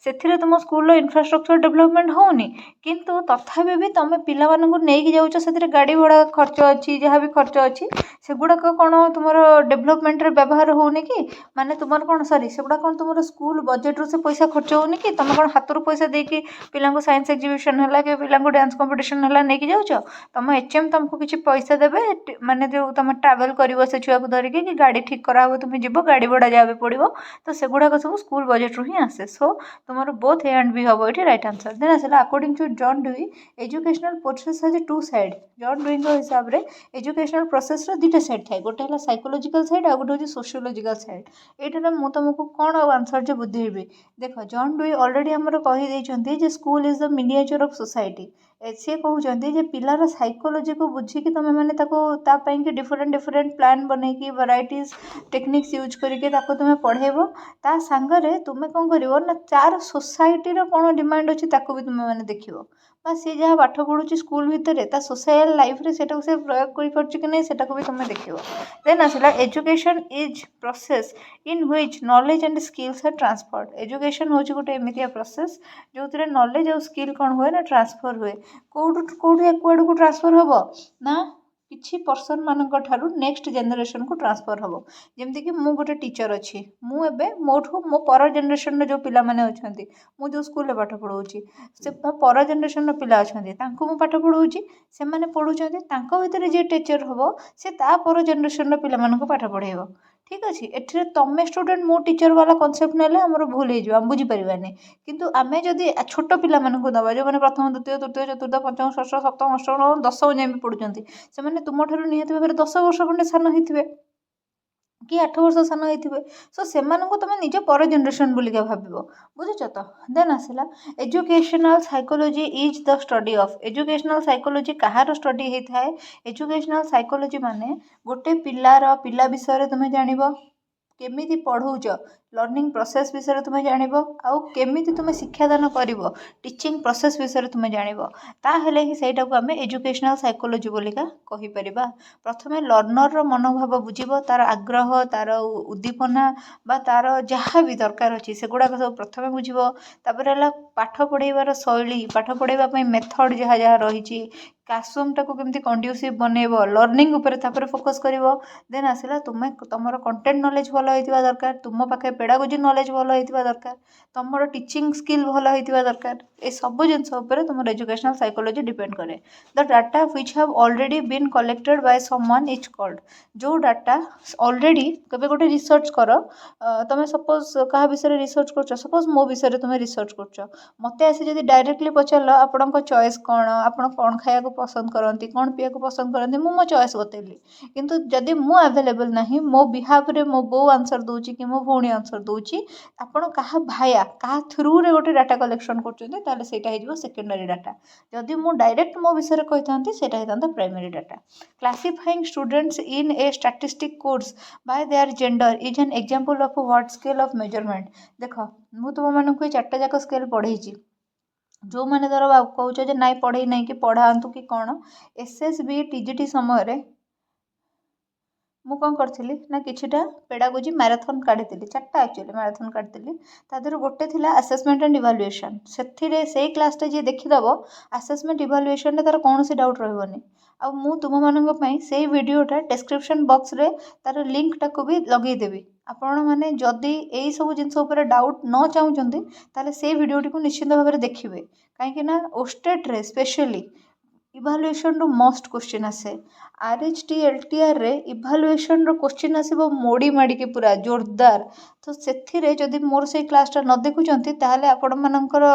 से तुम स्कूल इंफ्रास्ट्रक्चर डेभलपमेंट होनी किंतु तथापि भी तुम पिलामानंकु नेइकी जाउछ से गाड़ी भड़ा खर्च अच्छी जहाँ भी खर्च अच्छी से गुड़ाक कौन तुम डेभलपमेंट रे व्यवहार होनी कि माने तुम कौन सॉरी से गुड़ा कौन तुम स्कूल बजेट रू से पैसा खर्च होनी कि तुम कौन हाथ पैसा देकी पिला साइंस एक्जिबिशन है कि पिला डांस कंपटीशन है नहीं जाऊछ तुम एचएम तुमको किसी पैसा देवे माने जो तुम ट्रावेल कर से छुआ को धरिकी कि गाड़ी ठीक कराब तुम जीव गाड़ी भड़ा जहाँ भी पड़ो तो से गुड़ाक सब स्कूल बजेट रू ही आसे सो तुम बोथ ए एंड बी हम ये राइट आंसर देन आसला according to John Dewey educational process has two side John Dewey हिसाब से एजुकेशनल प्रोसेस दुईटा साइड थाए गोटे है साइकोलोजिकल साइड आ गोटे हूँ सोशियोलोजिकल साइड यहाँ मुझे तुमको कौन आंसर जो बुझेबी देख जॉन डुई ऑलरेडी आमर कहीदे school is the miniature of society सी कहते जे पिलार साइकोलोजी को बुझिकी तुम मैंने डिफरेंट डिफरेंट प्लान बनईकी वैराइटीज टेक्निक्स यूज करके तुम्हें पढ़ेब ता सांगरे तुम्हें कौन कर ना तार सोसाइटी कौन डिमांड अच्छी भी तुम्हें मैंने देख बा सी जहाँ पाठ पढ़ुची स्कूल भितर सोसाइल लाइफ रे सेटा से प्रयोग कर नहीं सेटा भी तुम्हें देख देन आसला education is process in which knowledge and skills are transferred education हूँ गोटे एमतिया प्रोसेस जो नॉलेज और स्किल कौन हुए ना ट्रांसफर हुए कौटू कुआड़ को ट्रांसफर हम ना किसी पर्सन मानक ठारू नेक्स्ट जेनेरेशन को ट्रांसफर हम जमती कि मु गोटे टीचर अच्छी मुझे मोठू मो पर जेनेरेशन जो पिला माने अछंती मु जो स्कूल रे पाठ पढ़ाऊँगी से मो पर जेनेरेशन पिला अछंती तांको मु पाठ पढ़ाऊँगी से माने पढ़ुचंती तांको भितर जे टीचर हम से ता पर जेनेरेशन पिला मानक पाठ पढ़ेइबो ठीक अच्छे एठे तुम स्टूडेंट मो टीचर वाला कनसेप्ट ना आम भूल हो बुझीपारानी किंतु आम जदि छोट पिला दबा जो मैंने प्रथम द्वितीय तृतीय चतुर्थ पंचम षष्ठ सप्तम अष्टम दशम जाए भी पढ़ुंट से तुम ठार निहत भाव 10 वर्ष खंडे सान होते कि 8 वर्ष सान होते सो से तुम निज पर जेनेरेशन बोलिका भाव बुझुच तो देन आसला educational psychology is the study of educational psychology कହାର स्टडी होता है एजुकेशनल साइकोलोजी माने गोटे पिला विषय तुम्हें जान केमिति पढ़ौच लर्निंग प्रोसेस विषय तुम्हें जान आउ केमिति तुम्हें शिक्षादान कर टीचिंग प्रोसेस विषय तुम्हें जान ताहले ही सहीटा को आम एजुकेशनल साइकोलोजी बोलिका कहीपर प्रथमे लर्नर मनोभाव बुझब तार आग्रह तार उद्दीपना बा तार जहाँ भी दरकार अच्छी से गुड़ाक सब प्रथमे बुझब तापर है पाठ पढ़ेबार शैली पाठ पढ़ाई मेथड जहाँ जहाँ रही क्लासरूम टाको केमती कंड्यूसिव बनइब लर्निंग उपरे तापर फोकस करिवो देन आसिला तुमे तुमर कंटेंट नॉलेज भलो होइतिबा दरकार तुम पाखे पेडागोजी नॉलेज भलो होइतिबा दरकार तुमर टीचिंग स्किल भलो होइतिबा दरकार ए सब जिंस उपरे तुमर एजुकेशनल साइकोलॉजी डिपेंड करे the data which have already been collected by someone is called जो डाटा ऑलरेडी कबे गोटे रिसर्च कर तुम सपोज कहा विषय रिसर्च कर सपोज मो विषय तुम रिसर्च कर मते आसी जदि डायरेक्टली पचार आपन चॉइस कौन आपन कौन खाया पसंद करती कौन पीया पसंद करती मो चॉइस बतेली किंतु जदि मु अवेलेबल नहीं मो बिहाफ रे मो बो आंसर दूची कि मो भौणी आंसर दूची आपन कहा भाया कहा थ्रू रे गोटे डाटा कलेक्शन करछन्ते ताले सेटा हेजिवो सेकेंडरी डाटा जदि मु डायरेक्ट मो विषय कहि थांती सेटा हेतांता primary data classifying students in a statistic course by their gender is an example of what scale of measurement देखो मु तुम मानकु चारटा जाक स्केल पढ़ेछि जो मैंने धर कौच जे नाई पढ़े नहीं कि पढ़ातु कि कौन एसएसबी टीजीटी समय मु कौन करी ना किछिटा पेडागोजी मैराथन काढ़ी चार्टा एक्चुअली मैराथन काढ़ी तादर गोटे थिला असेसमेंट एंड इवालुएशन से क्लासटा जी देखीदेव असेसमेंट इवालुएशन तार कौन सी डाउट रही आ मु तुम मानी से वीडियोटा डिस्क्रिप्शन बॉक्स रे तार लिंक टाको भी लगेदेवी आपण मैंने जदि यही सब जिनस डाउट न चाहूँगी ताले से वीडियोटी को निश्चित भाव में देखिए कहीं ओस्टेट रे स्पेशली इवालुएशन रो मस्ट क्वेश्चन आसे आरएचटी एलटीआर रे इवालुएशन रो क्वेश्चन आसीबो मोड़ी माड़ी के पूरा जोरदार तो सेथिरे जदि मोर से क्लासटा न देखुचंती ताहले आपण मानकर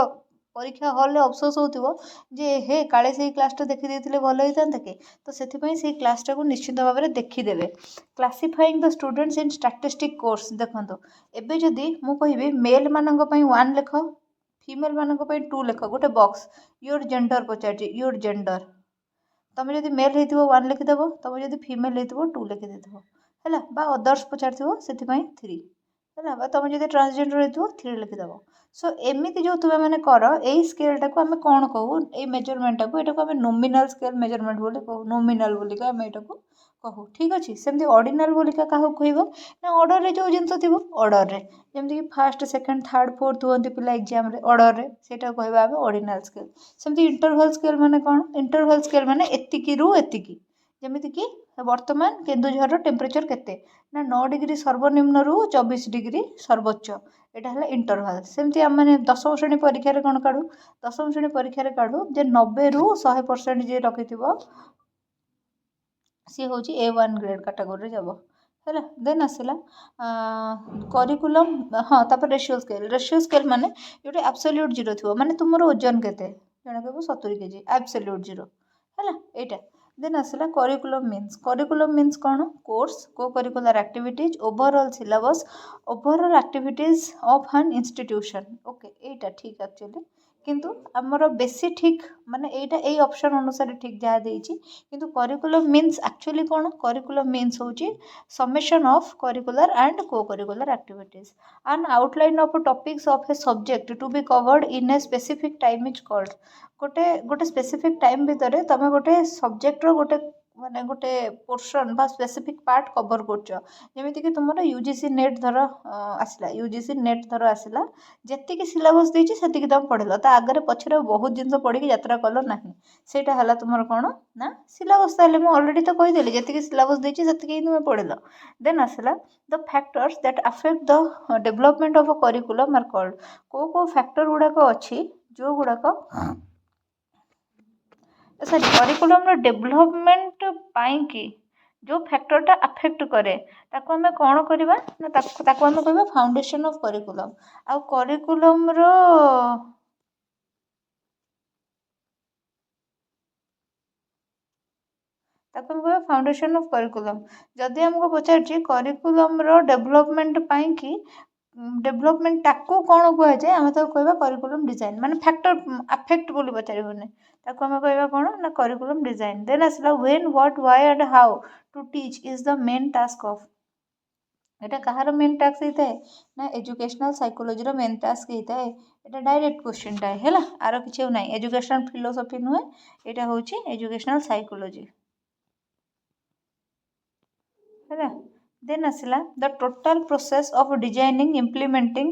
परीक्षा हॉल रे अफसोस होतिबो जे हे काले से क्लासटा देखि देथिले भलो होइतांता के तो सेथिपई से क्लासटा को निश्चित भाव में देखिदेवे classifying the students in statistic course देखंतो एबे जदि मु कहिबे मेल मानक पई 1 लेख फीमेल मानक पई 2 लेख गोटे बॉक्स योर जेंडर पचारछि योर जेंडर तुम जब मेल हो 1 लिखिदेव तुम जब फीमेल हो 2 लिखिदेव है बा अदर्स पचार से 3 है तुम जब ट्रांसजेंडर हो 3 लिखिदेव सो एमती जो तुम्हें मैंने कर यही स्केलटा को आम कौन कहू ये मेजरमेंटा को यहाँ आम नोमिनाल स्केल मेजरमेंट बोली कहू नोमिनाल बोलिका आम यहाँ कहू ठीक अच्छे सेमती ऑर्डिनल बोलिका क्या कहब ना ऑर्डर रे जो जिनस थी ऑर्डर रे जमीक फास्ट सेकेंड थर्ड फोर्थ हुए पिला एग्जाम रे ऑर्डर रे सेटा कहबा आम ऑर्डिनल स्केल सेमती इंटरवल स्केल माने कौन इंटरवल स्केल माने एतिकी रु एतिकी जमीती कि वर्तमान केन्दुझर टेम्परेचर केते ना 9 डिग्री सर्वनिम्न रु 24 डिग्री सर्वोच्च एटा है इंटरवल सेमती आम मैंने 10वीं श्रेणी परीक्षा रे कौन काढ़ू 10वीं श्रेणी परीक्षा रे काढ़ू जे 90 रु 100% जे रखिथिबो सी हूँ A1 ग्रेड कैटेगोरी जब है देन आसला करिकुलम हाँ तापर रेशियो स्केल माने जोटे एब्सोल्यूट जीरो थी माने तुमर ओजन केते जने कहबो 70 केजी एब्सोल्यूट जीरो है एटा देन आसला करिकुलम मीन्स कौन कोर्स को curricular activities overall syllabus overall activities of an institution okay एटा ठीक एक्चुअली किंतु आमर बेसी ठीक माने एटा ए ऑप्शन अनुसार ठीक जहाँ देइछि किंतु करिकुलम मीन्स एक्चुअली कौन करिकुलम मीन्स होची summation of curricular and co-curricular activities an outline of topics of a subject to be covered in a specific time is called गोटे गोटे स्पेसिफिक टाइम भितर तुम गोटे सब्जेक्ट रो गोटे माने गोटे पोर्शन बा स्पेसिफिक पार्ट कवर करमिति कि तुम यूजीसी नेट धर आसला यूजीसी नेट धर आसला जी सिलेबस देती से तुम पढ़ल ता आगे पछरे बहुत जिन पढ़ी यात्रा कल ना सेटा है तुम कौन ना सिलेबस ताले मुझे अलरेडी तो कहीदेली जी सिलेबस देती से तुम पढ़ल देन आसला the factors that affect the development of a curriculum are called को फैक्टर गुड़ाक अच्छी जो गुड़ाक सॉरी करिकुलम डेवलपमेंट पाई कि जो फैक्टरटा अफेक्ट करे ताको हमें कौन करवा ना ताको हमें कहबा फाउंडेशन ऑफ करिकुलम आ करिकुलम रो ताको हम कहबा फाउंडेशन ऑफ करिकुलम जदि हमको पचार करिकुलम रो डेवलपमेंट पाई कि डेवलपमेंट टाको कौन कह जाए आम तो कहबा करिकुलम डिजाइन माने फैक्टर अफेक्ट बोली पचारे ताको हमें कहबा कौन ना करिकुलम डिजाइन देन आसला when what why and how to teach is the main task of एटा कहार मेन टास्क होता है ना एजुकेशनल साइकोलॉजी मेन टास्क होता है एटा डायरेक्ट क्वेश्चन टाए है आर किसी ना एजुकेशनल फिलोसफी नुहे यहाँ हूँ एजुकेशनल साइकोलॉजी है देन आसला the total process of designing implementing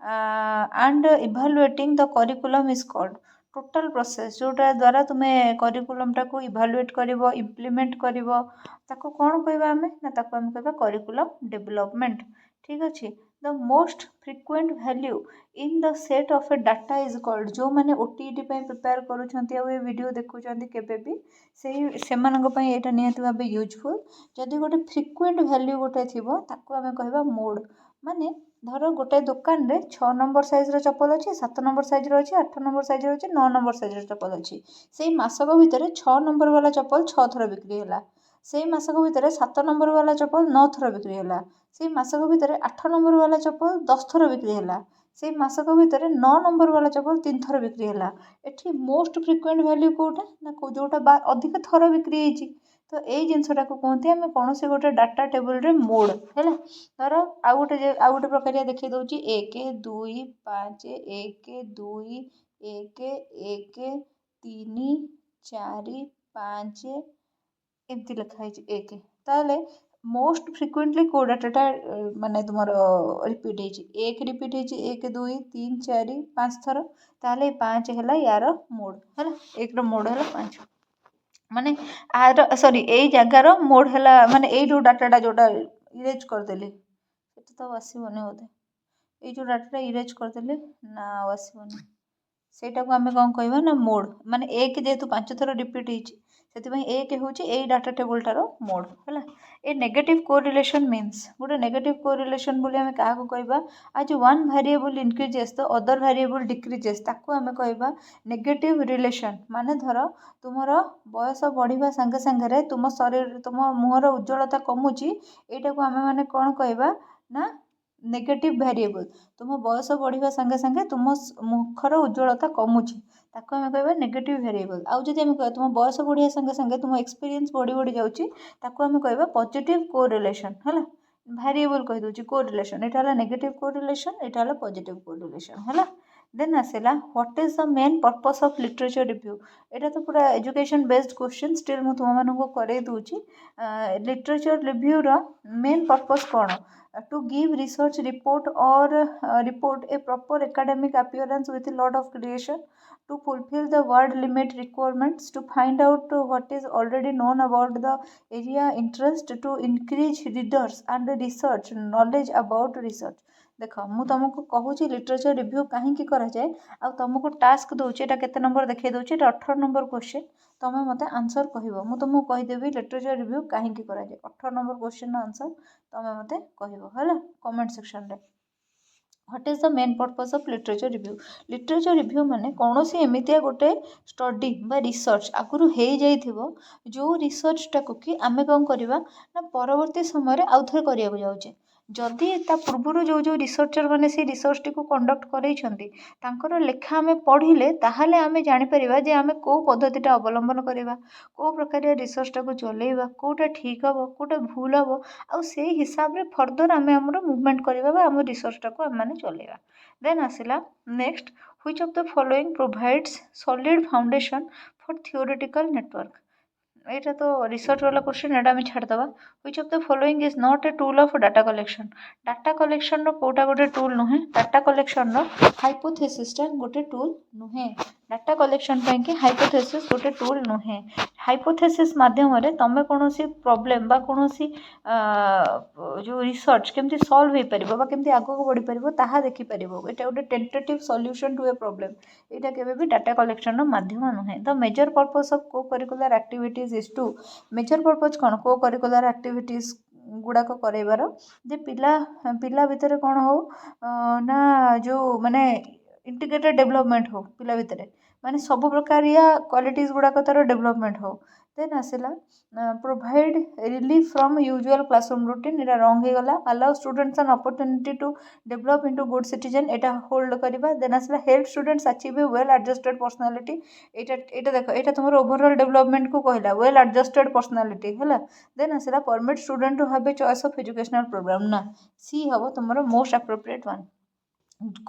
and evaluating the curriculum is called total process जोटा द्वारा तुम्हें करिकुलम टाको इभालुएट करिवो इम्प्लीमेंट करिवो ताको कौन कहबा आमे ना ताको आमे कहबा करिकुलम डेवलपमेंट। ठीक अच्छे। The most frequent value in the set of A data is called जो मैंने ओटीईटी प्रिपेयर करुँच ये वीडियो देखुं केबे भी से यहाँ निहत भाव यूजफुल जदि गोटे फ्रिक्वेंट वैल्यू गोटे थी आम कह मोड माने धर गोटे दुकान रे 6 नंबर साइज चप्पल अच्छी 7 नंबर साइज अच्छी 8 नंबर साइज अच्छी 9 नंबर साइज चप्पल अच्छी से मासक भितर 6 नंबर वाला चप्पल 6 थर बिक्री है से मासक भितर 7 नंबर वाला चप्पल 9 थर बिक्री है से मासक भितर 8 नंबर वाला चप्पल 10 थर बिक्री है से मासक भितर 9 नंबर वाला चप्पल 3 थर बिक्री है एठी मोस्ट फ्रिक्वेंट वैल्यू कोटा ना जोटा अधिक थर बिक्री होती तो यही जिनसटा को कहते हैं कौन से गोटे डाटा टेबल रे मोड है धर आउ गोटे प्रकार देखी दूँ 1 2 5 1 2 1 1 3 4 5 एमती लिखाई 1 ताले मोस्ट फ्रिक्वेंटली को डाटाटा माने तुम रिपीट होती 1 रिपीट होती 1 2 3 4 5 थर ताले 5 है यार मोड है 1 मोड है 5 माने आर सॉरी यही जगार मोड है माने यही जो डाटाटा जोटा इरेज करदेली तो आसबनी बोधे ये जो डाटाटा इरेज करदेली ना आसबनी सेटा को आम कौन कहवा ना मोड माने 1 जेहेतु 5 थर रिपीट होती से एक हूँ यही डाटा टेबलटार मोड है ए नेगेटिव कोरिलेशन मीन्स गोटे नेगेटिव कोरिलेशन बोली आम क्या कहवा आज one variable increases the other variable decreases ताको आम कहवा नेगेटिव रिलेशन माने धर तुमर बयस बढ़िया सांगे सांगे तुम शरीर तुम मुहर उज्ज्वलता कमुची एटा को आम मैंने कौन कहवा ना नेगेटिव वेरिएबल तुम बयस बढ़िया सांगे सांगे तुम मुखर उज्ज्वलता कमुची ताको आम कहवा नेगेटिव वेरिएबल आउ जदि आम कह तुम बयस बढ़िया संगे संगे तुम एक्सपीरियंस बढ़ी बढ़ी जाऊँगी ताको आम कहवा पॉजिटिव कोरिलेशन है वेरिएबल कह दूँ कोरिलेशन एटा है नेगेटिव कोरिलेशन एटा है पॉजिटिव कोरिलेशन है देन आसला what is the main purpose of literature review एटा तो पूरा एजुकेशन बेस्ड क्वेश्चन स्टिल मु तुम मानक करे दूची लिटरेचर रिव्यू रो मेन पर्पस कौन to give research report or report a proper academic appearance with a lot of creation to fulfill the word limit requirements to find out what is already known about the area interest to increase readers and research knowledge about research देख मु तुमको कहूँ literature review कहीं कराए आ तुमको task दूचे केते number देखा दूचे 18 number question तुम्हें मत आंसर कह मुझे तुमको कहीदेवी लिटरेचर रिव्यू कहीं कराए 18 नंबर क्वेश्चन आंसर तुम्हें मत कह कमेंट सेक्शन रे what is the main purpose of literature review माने कौन सी एमितिया गोटे स्टडी बा रिसर्च आगुरी हो जाइथिबो जो रिसर्च टाको कि आमे कौन करवा ना परवर्ती समय आउ थे करिया जाउछे जदि ता पूर्व जो रिसर्चर मैंने से रिसर्च टी को कंडक्ट कर लेखा आम पढ़िले ताहले आम जापर जे आम कौ पद्धतिटा अवलंबन करवा कौ प्रकार रिसर्चटा को चलेवा कौटा ठीक हम कौटा भूल हम आउ से हिसाब रे फर्दर आम आमर मुवमेंट करवा आम रिसर्चटा को आम चलेवा देन आसला next which of the following provides solid foundation for theoretical network यहाँ तो रिसर्च वाला क्वेश्चन एटा आम छाड़दवा which of the following is not a tool of data collection रो कोटा गोटे टूल नुहे डाटा कलेक्शन रो हाइपोथेसिसटा गोटे टूल नुहे डाटा कलेक्शन ପାଇଁ कि हाइपोथेसिस गोटे टूल नुहे हाइपोथेसिस माध्यम रे तमे कोनोसी प्रॉब्लम बा कोनोसी जो रिसर्च केमती सॉल्व हो पारिबो बा केमती आगो को बढ़ी पारिबो ताहा देखि पारिबो एटा गोटे tentative solution to a problem एटा केबे भी डाटा कलेक्शन रो माध्यम नुहे the major purpose of co-curricular activities is to major purpose कौन को करिकुलर एक्टिविटीज गुड़ाक करवार जे पिला पिला भितर कौन हो ना जो माने इंटीग्रेटेड डेवलपमेंट हो पिला भितर माने सब प्रकार क्वालिटीज गुड़ाक तार डेवलपमेंट हो देन आसला provide relief from usual classroom routine एटा रंग हो गला allow students an opportunity to develop into good citizen एटा होल्ड करवा देन आसला help students achieve well adjusted personality एटा देख एटा तुम ओवरऑल डेवलपमेंट को कहला वेल एडजस्टेड पर्सनालिटी है देन आसला permit student to have a choice of educational program ना सी हम तुम मोस्ट एप्रोप्रिएट वन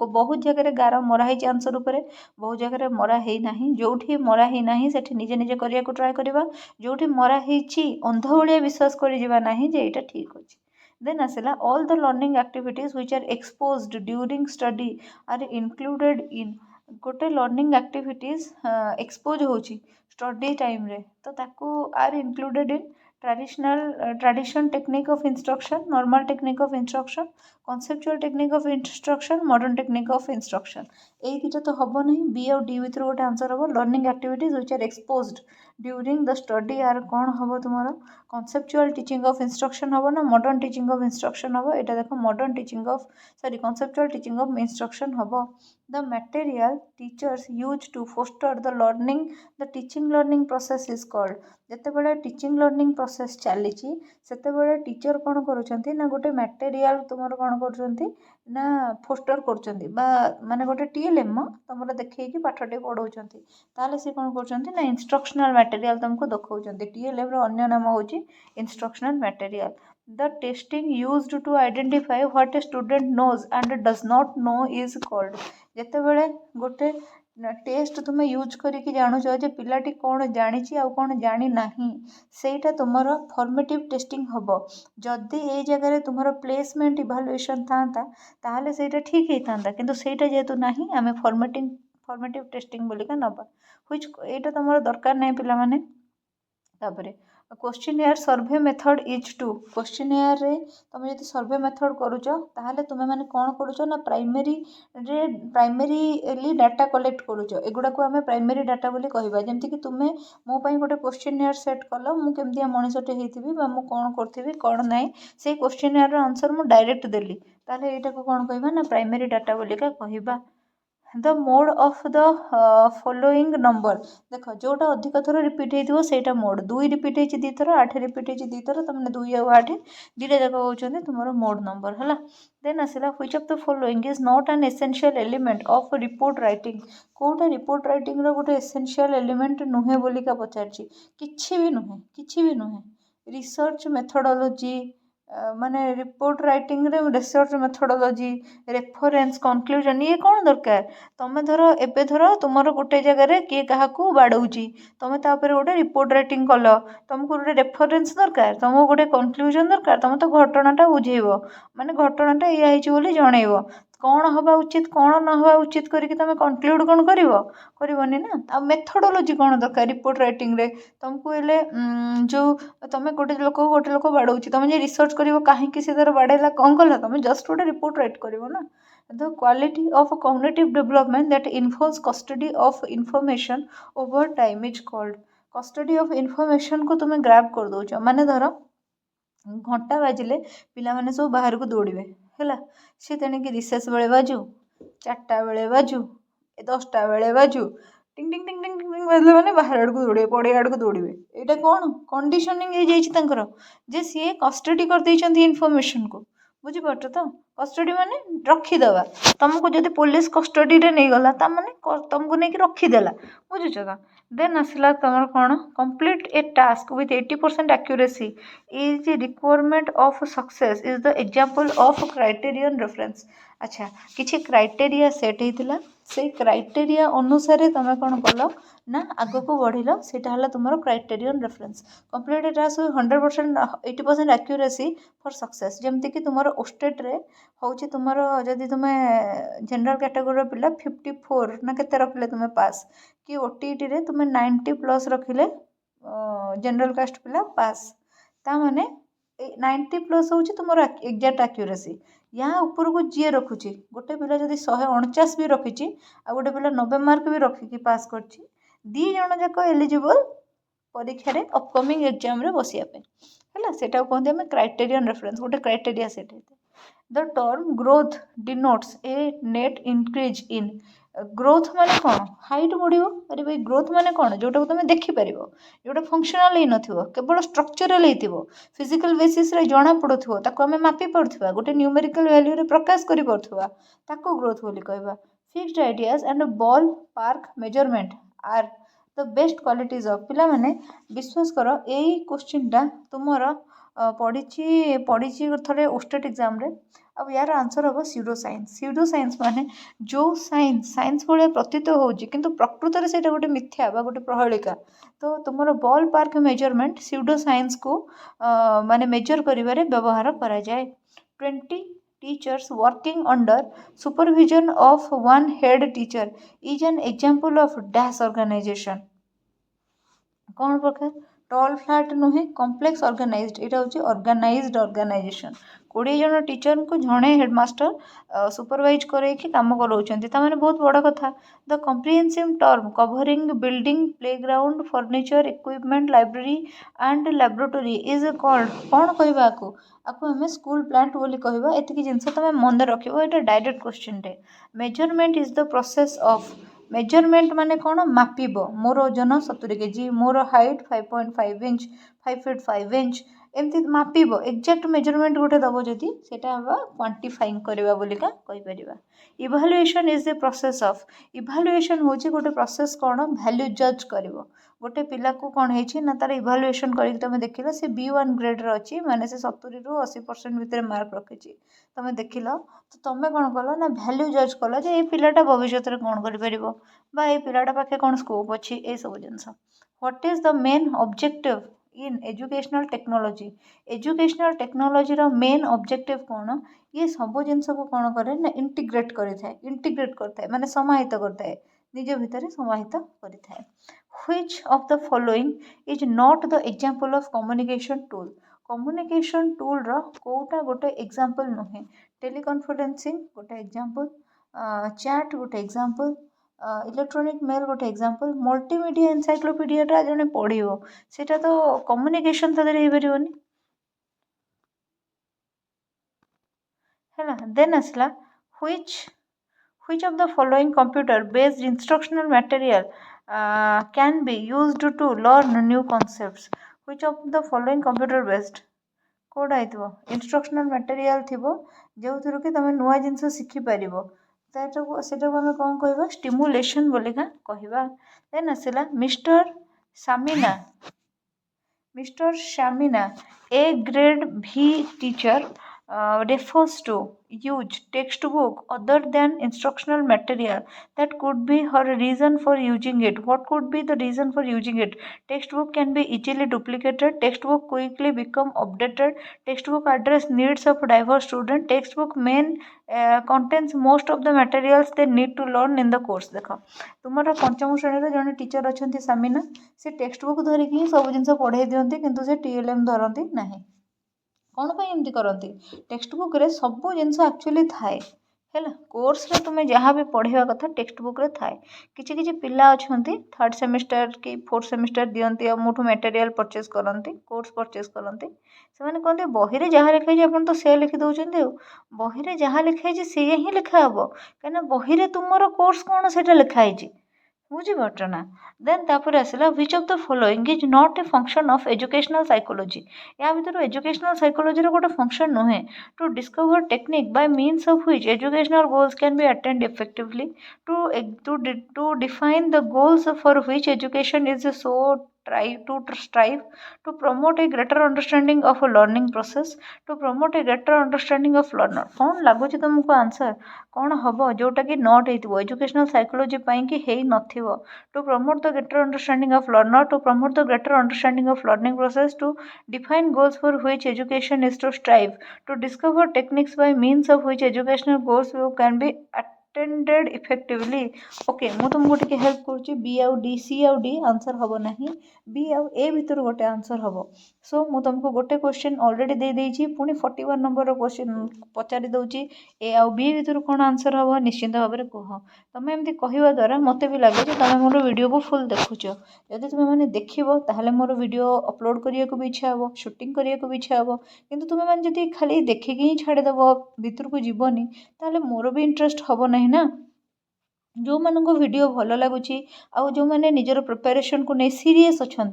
बहुत जगह गार मराही आंसर उपर बहुत जगह मराही ना जो मराही ना से निजे निजे करने को ट्राए करवा जो मराही अंध भाया विश्वास करना जे यहाँ ठीक अच्छे देन आसला all the learning activities which are exposed during study are included in गोटे लर्निंग एक्टिविटीज एक्सपोज होची स्टडी टाइम रे तो ताकू are included in tradition technique of instruction normal technique of instruction conceptual technique of instruction modern technique of instruction ए दुटा तो हम नहीं बी और डी भितर गोटे आंसर हम learning activities which are exposed during the study are कौन हम तुम कॉन्सेप्चुअल टीचिंग ऑफ इंस्ट्रक्शन हम ना मॉडर्न टीचिंग ऑफ इंस्ट्रक्शन हम यहाँ देख modern teaching of sorry conceptual teaching of instruction हम the material teachers use to foster the learning the teaching learning process is called ଯେତେବେଳେ टीचिंग लर्निंग प्रोसेस चली सेतेबेले teacher कौन करुँच ना गोटे मटेरियल तुम कौन कर ना फोस्टर कर माने गोटे टीएलएम तुम देखी पाठटे पढ़ाऊँ ताले सी कौन कर ना इंस्ट्रक्शनल मटेरियल तुमको देखा टीएलएम अन्य नाम हूँ instructional material The testing used to identify what a student knows and does not know is called ଯେତେବେଳେ गोटे टेस्ट तुम यूज करके जानूच जे पिलाटी कौन जानी आउ कौन जानी नहीं सेटा तुमर फॉर्मेटिव टेस्टिंग हम जदि ये जगह तुम प्लेसमेंट इभालुएसन था ताहले सेटा ठीक ही था किंतु सेटा जेहेतु नहीं आम फॉर्मेटिव टेस्टिंग बोलिका नबा व्हिच एटा तुम दरकार नहीं पिला माने तापरे questionnaire survey method is to questionnaire रे तुम जो सर्वे मेथड करुच ताहले तुम मैंने कौन करुच ना प्राइमेरीली डाटा कलेक्ट करुच एगुड़ा को आम प्राइमेरी डाटा बोली कहबा जेमति कि तुमे मो पई गोटे क्वेश्चनियर सेट कल मु केमतिया मनिषटे हेतिबी बा मु कौन करथिबी कौन नाही से क्वेश्चनियर रो आंसर मु डायरेक्ट देली ताहले एटा को कौन कहबा ना प्राइमेरी डाटा बोलिका कहबा the mode of the following number देख जोटा अधिक थर रिपीट हो सेटा मोड 2 रिपीट हो दी थर 8 रिपीट हो दी थर तुमने 2 और 8 दुटा जाक होती तुम मोड नंबर है देन आसला which of the following is not an essential element of report writing कोटा रिपोर्ट राइटिंग रो गोटे एसेंशियल एलिमेंट नुहे बोलिका पचारची किछि भी नुहे रिसर्च मेथोडोलॉजी माने रिपोर्ट राइटिंग रे रिसर्च मेथोडोलॉजी रेफरेंस कंक्लूजन ये कौन दरकार तुम धर एबे धर तुम गोटे जगह किए क्या बाड़ौची तुम तापर गोटे रिपोर्ट राइटिंग कल तुमको गोटे रेफरेंस दरकार तुमको गोटे कंक्लूजन दरकार तुम तो घटनाटा बुझेब माने घटनाटा या जनइब कौन हवा उचित कौन न हवा उचित करके तुम कंक्लूड कौन करनी ना आ मेथोडोलॉजी कौन दरकार रिपोर्ट राइटिंग रे तुमको हेले जो तुम गोटे लोक बाड़ौची तुम रिसर्च कर कहीं से तार बाड़ेला कौन कला तुम जस्ट गोटे रिपोर्ट राइट कर ना the quality of cognitive development that involves custody of information over time is called custody of information को तुम ग्रैब कर दौच माने धर घंटा बाजिले पिला माने सब बाहर को दौड़े है सी तेणिक रिसेस बेले बाजू 4टा बेले बाजू 10टा बेले बाजू टिंग टिंग टिंग टिंग टिंग बाजिले मैंने बाहर आड़ को दौड़े पड़े आड़ को दौड़े यहाँ कौन कंडीशनिंग हो जे सी कस्टडी कर इनफॉरमेशन को बुझीपार तो कस्टडी माने रखीदे तुमको जब पुलिस कस्टडी रे नहीं गला माने तुमको नहीं रखीदेला बुझुच तो देन आसला तुम कौन complete A task with 80% accuracy is requirement of success is the example of criterion reference अच्छा किसी क्राइटेरिया सेट होता से क्राइटेरिया अनुसार तुम कौन कल ना आग को बढ़िल सेटा तुम criterion reference complete A task 100% 80% accuracy for success जमती कि तुम ओस्टेट रे हूँ तुम जदि तुम जनरल कैटेगोरी पिला 54 ना केते रखिले तुम पास कि ओटीईटी रे तुम 90+ रखिले जनरल कास्ट पिला पास ता माने 90+ हूँ तुम एक्जाक्ट एक्यूरेसी यहाँ ऊपर को जी रखुची गोटे पिला जदि 149 भी रखी आ गोटे पिला 90 मार्क भी रखिकी पास कर दी जन जाक एलिजिबल परीक्षा रे अपकमिंग एग्जाम रे बसिया है सेटा कहते हैं क्राइटेरियन रेफरेंस गोटे क्राइटेरिया सेट होता the term growth denotes A net increase in growth माने कौन हाइट बढ़ो अरे भाई ग्रोथ माने कौन जोटा तुम देखिपर जोटा फंक्शनल ही नथिबो केवल स्ट्रक्चरल होइतिबो फिजिकल बेसिस रे जना पड़ुथिबो ताको हमें मापी पड़ुथिबा गोटे न्यूमेरिकल वैल्यू रे प्रकाश करि पड़ुथिबा ताको ग्रोथ बोली कहबा fixed ideas and ballpark measurement are the best qualities of पिला माने विश्वास कर एई क्वेश्चनटा तुमर पढ़ी थे ओस्टेट एग्जाम रे अब यार आंसर हम स्यूडो साइंस माने जो साइंस भाया प्रतीत होउची किंतु प्रकृत में से गोटे मिथ्या बा गोटे प्रहलिका तो तुम ball park measurement pseudo science को माने मेजर करिवारे व्यवहार करा जाए 20 teachers working under supervision of one head teacher is an example of dash organization. कौन प्रकार टॉल फ्लैट नुहे कम्प्लेक्स ऑर्गेनाइज्ड एटा होची ऑर्गेनाइज्ड ऑर्गेनाइजेशन 20 जन टीचर को जड़े हेडमास्टर सुपरवाइज करके काम कराउछन्ती तामाने बहुत बड़ कथा the comprehensive term covering building playground furniture equipment library and laboratory is called कौन कहबा आपको आम स्कूल प्लांट बोली कहबा एतिकी जिनस तुम मन रखिबो एटा डायरेक्ट क्वेश्चन टे measurement is the process of measurement माने कौन मापिब मोर ओजन 70 केजी मोर हाइट 5.5 इंच 5 फीट 5 इंच एमती मापिब एक्जाक्ट मेजरमेंट गोटे दब जदि सेटा क्वांटिफाइंग करबा बोलिका कहि परिबा evaluation is the process of evaluation होची गोटे प्रोसेस कौन वैल्यू जज करिवो गोटे पिला को कौन है ना तार इभालुएशन करके तुम देखिल से B1 ग्रेड अच्छी माने से 70 ରୁ 80% भितर मार्क रखी तुम देखिल तो तुम कौन कल ना वैल्यू जज कल जे ये पिलाटा भविष्य में कौन कर ये पिलाटा पाखे कौन स्कोप अच्छी ये सब जिनस what is the main objective in educational technology रो मेन ऑब्जेक्टिव कौन ये सब जिनस को कौन करे ना इंटीग्रेट करता है माने समाहित करता है निज भितर समाहित करता है which of the following is not the example of communication tool रो कोटा गोटे एग्जांपल नुहे टेलीकॉन्फरेंसिंग गोटे एग्जांपल चैट गोटे एग्जांपल इलेक्ट्रॉनिक मेल गोटे एग्जांपल मल्टीमीडिया एनसाइक्लोपीडिया जने पढ़िबो सेटा तो कम्युनिकेशन तो देरे हेबरिबोनी हैला देन असला which of the following computer based instructional material can be used to learn new concepts which of the following computer based code आइथबो इंस्ट्रक्शनल मटेरियल थिबो जो थ्रू कि तमे नुआ जिंस सिखि परिबो सेटा को हमें कौन कहबा स्टिमुलेशन बोलिका कहबा देन आसिला मिस्टर शामिना A grade V teacher refers to use textbook other than instructional material that could be her reason for using it what could be the reason for using it textbook can be easily duplicated textbook quickly become updated textbook address needs of diverse student textbook main contains most of the materials they need to learn in the course देख तुमर पंचम श्रेणी जड़े teacher अच्छा सामिना से textbook धरिकी सब जिन पढ़े दिखती किंतु से TLM धरती ना कौन पर एमती करती टेक्स्टबुक रे सब जिनस एक्चुअली थाए है कोर्स रे तुम्हें जहाँ भी पढ़ा कथा टेक्स्टबुक रे थाए किछि किछि पिला अछंती 3rd सेमेस्टर कि 4th सेमेस्टर दियंती मोठू मटेरियल परचेज करती कोर्स परचेज करती से कहते बही रे जहाँ लिखाई अपन तो से लिखि दौरान बही रे जहाँ लिखाई सी ही लिखा हे कहीं बही रे तुमर कोर्स कौन से लिखाई बुझीपार ना देन तापर आसला which of the following is not a function of educational psychology या भीतर एजुकेशनल साइकोलॉजी रो गोटे फंक्शन नुहे to discover technique by means of which educational goals can be attained effectively to define the goals for which education is so strive to promote a greater understanding of a learning process to promote a greater understanding of learner कौन लगुच तुमको answer कौन हम जोटा कि not हो educational psychology कि है नथिबो to promote the greater understanding of learner to promote the greater understanding of learning process to define goals for which education is to strive to discover techniques by means of which educational goals can be attended effectively okay मु तुमको टिके help करुच्ची B आउ D C आउ D answer हम ना B आउ ए भितर गोटे आंसर हम सो मु तुमको गोटे क्वेश्चन ऑलरेडी दे देइछि पुणी 41 नंबर क्वेश्चन पचारि दउछि ए आउ बी भितर कौन आंसर हम निश्चिंत भाव में कह तुम एमती कहवा द्वारा मत भी लगे तुम मोर वीडियो को फुल देखुच जदि तुम मैंने देखो ताहले मोर वीडियो अपलोड करने को भी इच्छा हे शूटिंग करने को भी इच्छा हे किंतु तुम मैंने जदि खाली देखिकी ही छाड़देव भितर को जीवनी ताहले मोर भी इंटरेस्ट हम नहीं ना जो मानक वीडियो भल लगुच आउ जो मैंने निजर प्रिपेरेशन को नहीं सीरीयस अच्छा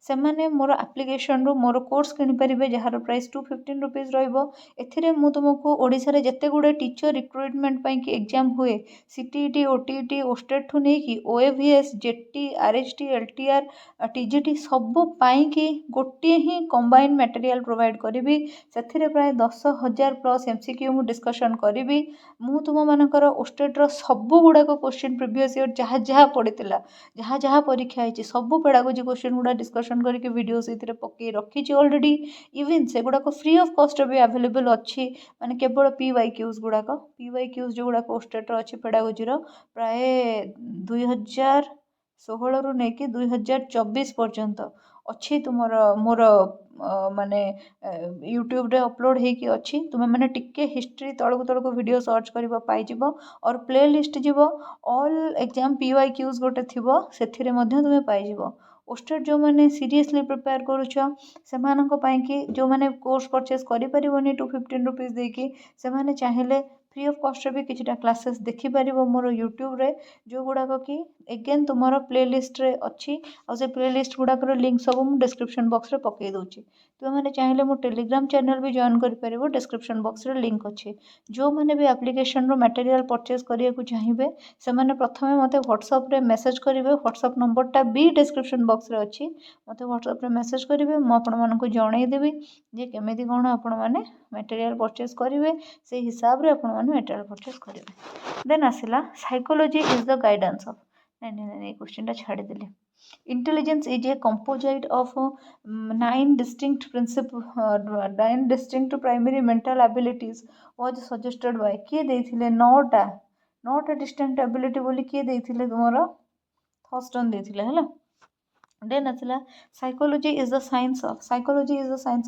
से मैंने मोर एप्लिकेशन रू more course किनीपर jar price 215 rupees रही तुमको ओडिशा जिते गुड़े टीचर रिक्रुटमेंट कि एग्जाम हुए सीटीईटी ओटीईटी ओस्टेट ठू नहीं OAVS jetty RHT LTR TGT सबूपाई गोटे ही कंबाइन मटेरियल प्रोवाइड करी से प्राय 10,000 प्लस MCQ मु डिस्कशन करी मु तुम मानकर ओस्टेट सब गुड़ाक क्वेश्चन प्रीवियस ईयर जहाँ जहाँ पड़ीला जहाँ जहाँ परीक्षा होती सब पेडागोजी क्वेश्चन गुड़ा डिस्कसन करके वीडियो से पकई रखी ऑलरेडी इवन से गुड़ाक फ्री ऑफ कॉस्ट भी अवेलेबल अच्छी माने केवल PYQs गुड़ाक PYQs जो गुड़ाक स्टेट अच्छी पेडागोजी प्राय 2016 रु नहीं 2024 पर्यंत अच्छी तुमर मोर माने यूट्यूब रे अपलोड होगी अच्छी तुम्हें मैंने टिके हिस्ट्री तलक तलक वीडियो सर्च कर पाइब और प्ले लिस्ट जीव ऑल एग्जाम PYQs गोटे थी से तुम्हें पाइब ओस्टेट जो मैंने सीरियसली प्रिपेयर करुच से जो मैंने कोर्स परचेज कर 215 रुपीज देकी से चाहिए फ्री ऑफ कॉस्ट भी किछटा क्लासेस देखिपर मोर यूट्यूब रे जो गुड़ाक कि एगेन तुम प्ले लिस्ट रे अच्छी और से प्ले लिस्ट गुड़ाकर लिंक सब मुझे डिस्क्रिप्शन बॉक्स रे पकई दूची तुमने चाहिए मो टेलीग्राम चैनल भी जॉइन कर डिस्क्रिप्शन बॉक्स रे लिंक अच्छी जो मैंने भी एप्लिकेशन रो मटेरियल परचेज करने को चाहिए से प्रथम मत व्हाट्सएप रे मेसेज करेंगे व्हाट्सएप नंबरटा भी डिस्क्रिप्शन बॉक्स रे अच्छी मत व्हाट्सएप रे मेसेज करेंगे मुझे जनईदेवी जे केमी कौन आपण मैंने मटेरियल परचेज करेंगे से हिसाब से आपण मटेरियल परचेज करेंगे देन आसला psychology is the guidance of नहीं क्वेश्चन छाड़देली intelligence is a composite of 9 distinct principle 9 distinct primary mental abilities was suggested by किए देथिले 9टा डिस्टिंक्ट एबिलिटी बोली किए देथिले तुमरो थॉस्टन देथिले हला देन आसला psychology is the science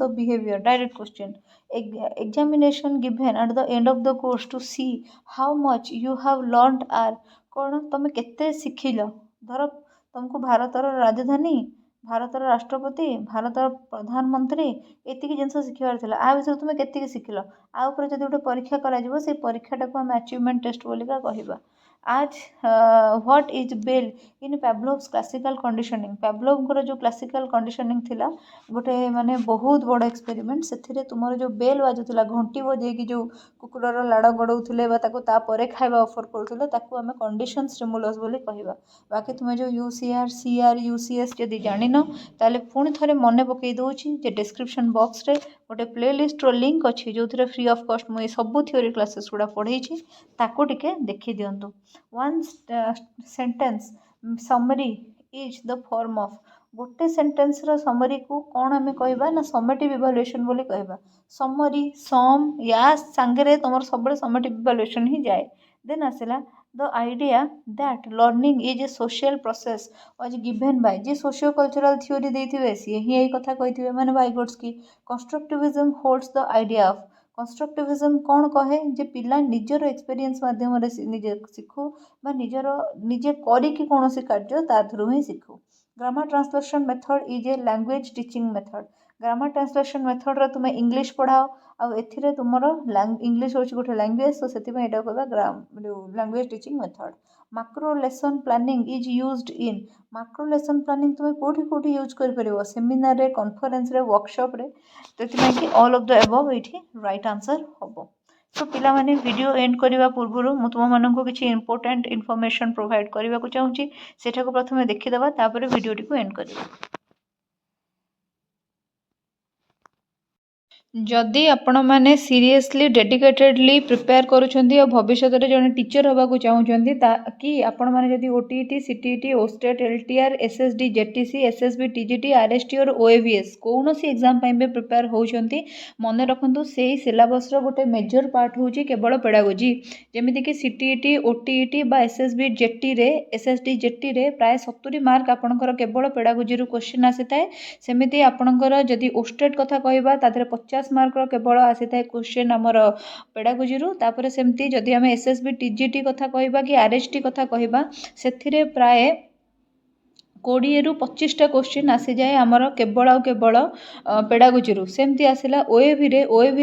of behaviour direct question examination given at the end of the course to see how much you have learned are कौन तुम केते शिखिल धर तुमको भारतर राजधानी भारतर राष्ट्रपति भारतर प्रधानमंत्री एतिक जिनस शिखबार था आ विषय तुम के शिखिल आ उपर जब गोटे परीक्षा करा से परीक्षाटा को आम अचीवमेंट टेस्ट बोलिका कहवा आज what is bell in Pavlov's classical conditioning Pavlov जो क्लासिकल कंडीशनिंग थिला गोटे माने बहुत बड़ एक्सपेरिमेंट से तुम जो बेल बाजुला घंटी बजे जो कुकुर लाड़ गड़ौले तापर खाଇବା अफर करुले आम कंडीशन स्टिमुलस बोली कहवा बाकी तुम जो UCR CR UCS जदि जान ताले पुणी थे मन पकई दूची जे डिस्क्रिप्शन बॉक्स रे गोटे प्ले लिस्ट रो लिंक अच्छी जो फ्री ऑफ कॉस्ट मुझे सब थ्योरी क्लासेस गुड़ा पढ़े ताको टिके देखी दिंतु one sentence summary is the form of गोटे सेंटेंस रो समरी को कौन आम कहबा ना समेटिव इवैल्यूएशन बोली कहबा समरी सम या सांगे तुम सब समेटिव इवैल्यूएशन ही जाए देन आसला the idea that learning is a social process was given by जे सोशियो कल्चरल थ्योरी देथिबे सी ही यही कथा कहिथिबे माने Vygotsky constructivism holds the idea of constructivism कौन कहे जे पिला निजर एक्सपीरियंस माध्यम निजे शिखु बा निजर निजे करिकी कौन कार्य ता थ्रू ही शिखु grammar translation method is a language teaching method grammar translation method रे तुम इंग्लिश पढ़ाओ आ एथिरे तुमर इंग्लिश होची गोटे लैंग्वेज तो सेति एटा कहबा language teaching method macro lesson planning is used in macro lesson planning तुम कोठी कोठी यूज कर परिबो सेमिनार रे कॉन्फ्रेंस रे वर्कशॉप रे तेति कि ऑल ऑफ द अबव एठी राइट आंसर हबो तो पिला माने वीडियो एंड करबा पूर्व मु तुम माननको किछि इंपोर्टेंट इन्फॉर्मेशन प्रोवाइड करबा को चाहूची सेठा को प्रथमे देखि देबा तापर वीडियो टी को एंड करबा जदि आपण मैंने सीरियसली डेडिकेटेडली प्रिपेयर करुँच भविष्य में जड़े टीचर होगा चाहूँगी कि आपण मैंने जदि OTET CTET ओस्टेट LTR SSD JTC SSB TGT RST और OAVS कौन सी एग्जाम भी प्रिपेयर होती मन रखु से सिलेबस गोटे मेजर पार्ट हूँ केवल पेडागोजी जमीक CTET OTET बा SSB JT रे SSD JT रे प्राय 70 मार्क आपणकर केवल पेडागोजी क्वेश्चन आसी थाए सेमिति आपणकर जदि ओस्टेट कथा कहबा ता 50 मार्क केवल आसी था क्वेश्चन आमर पेडागोजी तापर सेमती जदि आम SSB TGT कथा कहबा कि RST कथा कहबा से प्राय 20 रु 25टा क्वेश्चन आसी जाए आमर केवल आ केवल पेडागोजी सेमती आसला ओएवी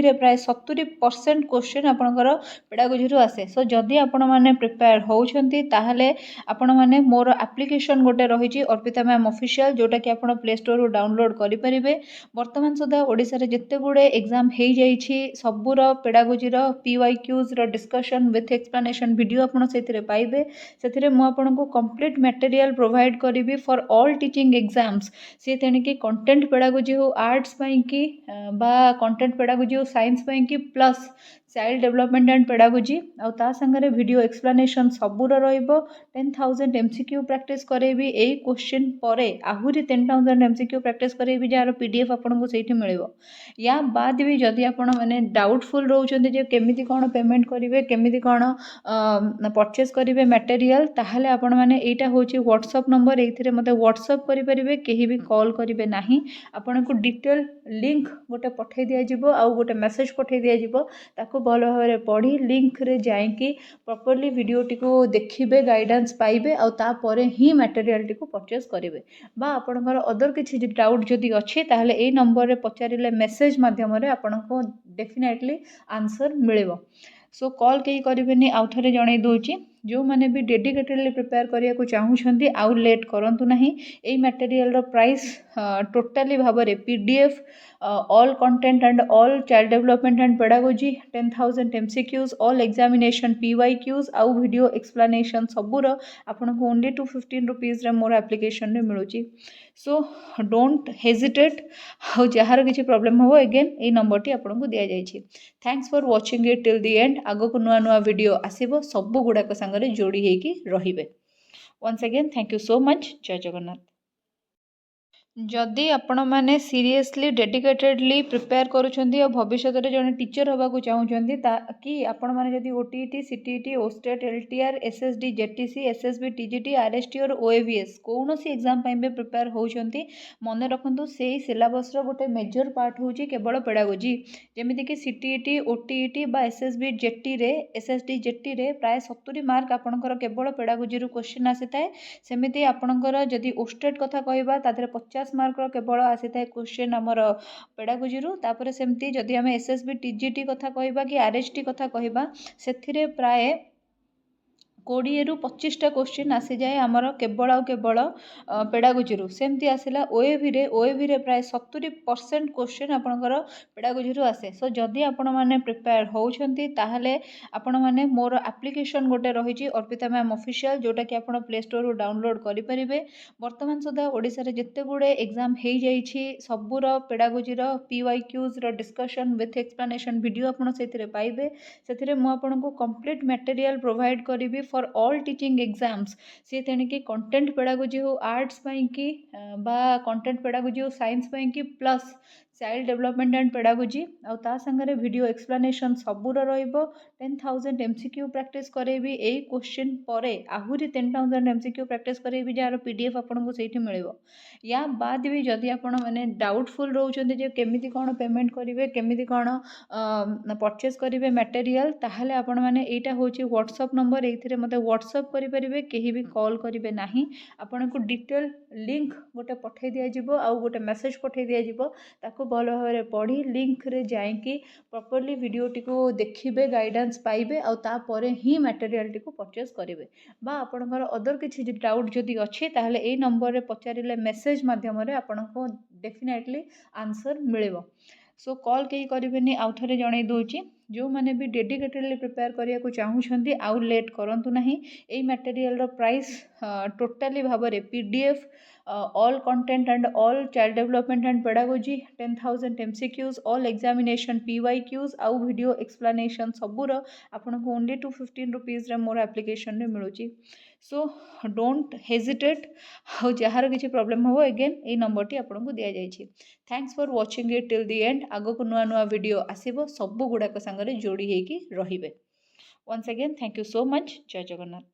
रे प्राय 70% क्वेश्चन आपणकर पेडागोजी आसे सो जदि आपण माने प्रिपेयर होउछंती ताहले आपण माने मोर एप्लिकेशन गोटे रही अर्पिता मैम ऑफिशियल जोटा कि आपण प्ले स्टोर रो डाउनलोड करि परिबे वर्तमान सुधा ओडिसा रे जत्ते गुडे एग्जाम हे जाइछि सबुर पेडागोजी रो PYQs रो डिस्कशन विथ एक्सप्लेनेशन वीडियो आपण सेथिरे पाइबे सेथिरे मु आपनको कंप्लीट मटेरियल प्रोवाइड करिवि फॉर ऑल टीचिंग एग्जाम्स सी तेणिकी कंटेंट पेडागोजी हो आर्ट्स कि कंटेंट पेडागोजी हो साइंस कि plus child development and pedagogy आउ ता संगे वीडियो एक्सप्लेनेशन सबूर रहिबो 10,000 एमसीक्यू प्रैक्टिस करेबी एई क्वेश्चन परे आहुरी 10,000 एमसीक्यू प्रैक्टिस करेबी जार पीडीएफ आपनको सेठी मिलिबो या बाद भी जदि आपण माने डाउटफुल रहउछन्ते जे केमिति कोन पेमेंट करिवे केमिति कोन परचेस करिवे मटेरियल ताहले आपण माने एटा होची व्हाट्सएप नंबर एथिरे मते व्हाट्सएप करि परिबे केही भी कॉल करिवे नाही आपनको डिटेल लिंक गोटे पठै दिया जिवो आ गोटे मेसेज पठै दिया जिवो ताको भलो भाबरे पढ़ी लिंक रे जाइकी प्रॉपर्ली वीडियो टी को देखिबे गाइडेंस पाइबे आ तापरे ही मटेरियल टी को परचेस करिवे बा आपनकर अदर किछि डाउट जदि अछि ताहले ए नंबर रे पचारिले मेसेज माध्यम रे आपनको डेफिनेटली आंसर मिलिबो सो कॉल कहीं करेंगे आउ थे जन दूची जो मैंने भी डेडिकेटेडली प्रिपेयर करने को चाहूँगी आउ लेट करूँ ना यही मटेरियल प्राइस टोटाली भाव में PDF all content and all child development and pedagogy 10,000 MCQs all examination PYQs आउ वीडियो एक्सप्लेनेशन सबूर आपन को ओनली 215 रुपीज मोर एप्लिकेशन मिलूँ सो डोंट हेजिटेट आउ जार किसी प्रॉब्लम हो अगेन ये नंबर टी आपको दि जाइए thanks for watching it till the end आगक नुआ नुआ वीडियो आसीबो सब गुड़ाक सांगरे जोड़ी होगी रहिबे once again thank you so much जय जगन्नाथ जदि आपण मैंने सीरियसली डेडिकेटेडली प्रिपेयर करुँच भविष्य में जड़े टीचर होगा चाहूँगी कि आपण मैंने जदि OTET CTET OSTET LTR SSD JTC SSB TGT RST और ओएवीएस कौन सी एग्जाम पे प्रिपेयर होती मन रखु से सिलेबस गोटे मेजर पार्ट हूँ केवल पेडागोजी जमीक सीटीईटी ओटीईटी बा एसएसबी जेटी रे एसएसडी जेटी रे प्राय 70 मार्क आपणकर केवल पेडागोजी क्वेश्चन आसी थाए सेमती आपणकर जदि ओस्टेट कथा कहबा तादरे 50 मार्क केवल आसी थाए क्वेश्चन आमर पेडागोजी तापर सेमती जदि आम एसएसबी टीजीटी कथा कहबा कि आरएसटी कथा कहबा सेथिरे प्राय 20 ରୁ 25टा क्वेश्चन आसी जाए आमर केवल आउ केवल पेडागोजी सेमती आसला ओएवी रे प्राय 70% क्वेश्चन आपणकर पेडागोजी आसे सो जदि आपण मैंने प्रिपेयर होउछंती ताहले आपण मैंने मोर एप्लिकेशन गोटे रही अर्पिता मैम ऑफिशियल जोटा कि आपण प्ले स्टोर रू डाउनलोड करि परिबे वर्तमान सुधा ओडिसा रे जत्ते गुडे एग्जाम हे जाइछि सबुर पेडागोजी पीवाईक्यूज रो डिस्कशन विथ एक्सप्लेनेशन वीडियो आपण सेथिरे पाइबे सेथिरे मु आपनको कंप्लीट मटेरियल प्रोवाइड करिबी फॉर ऑल टीचिंग एग्जाम्स सी तेणिकी कंटेंट पेडागोजी हो आर्ट्स कि बा कंटेंट पेडागोजी हो साइंस कि plus child development and pedagogy आउ ता संगे वीडियो एक्सप्लेनेशन सबूर रहिबो 10,000 एमसीक्यू प्रैक्टिस करेबी एई क्वेश्चन परे आहुरी 10,000 एमसीक्यू प्रैक्टिस करेबी जार पीडीएफ आपको सेठी मिलिबो या बाद भी जदि आपण माने डाउटफुल रहउछन्ते जे केमिति कोन पेमेंट करिवे केमिति कोन परचेस करिवे मटेरियल ताहले आपण माने एटा होची व्हाट्सएप नंबर एथिरे मते व्हाट्सएप करि परिबे केही भी कॉल करिवे नाही आपनको डिटेल लिंक गोटे पठै दिया जिवो आ गोटे मेसेज पठै दिया जिवो ताको भलो भाबरे पढ़ी लिंक रे जाइकी प्रॉपर्ली वीडियो टी को देखिबे गाइडेंस पाइबे आ तापरे ही मटेरियल टी को परचेस करिवे बा आपणकर अदर किछि डाउट जदि अछि ताहले ए नंबर रे पचारिले मेसेज माध्यम रे आपनको डेफिनेटली आंसर मिलिबो सो कॉल कहीं करेंगे आउ थे जन दूची जो मैंने भी डेडिकेटेडली प्रिपेयर करने को चाहूँगी आउ लेट करूँ ना यही मटेरियल प्राइस टोटाली भाव में PDF all content and all child development and pedagogy 10,000 MCQs all examination PYQs आउ वीडियो एक्सप्लेनेशन सबूर आपन को ओनली 215 रुपीज मोर एप्लिकेशन मिलूँ सो डोंट हेजिटेट आउ जार किसी प्रॉब्लम हो अगेन ये नंबर टी आपको दि जाइए thanks for watching it till the end आगक नुआ नुआ वीडियो आसीबो सब गुड़ाक सांगरे जोड़ी होगी रहिबे once again thank you so much जय जगन्नाथ।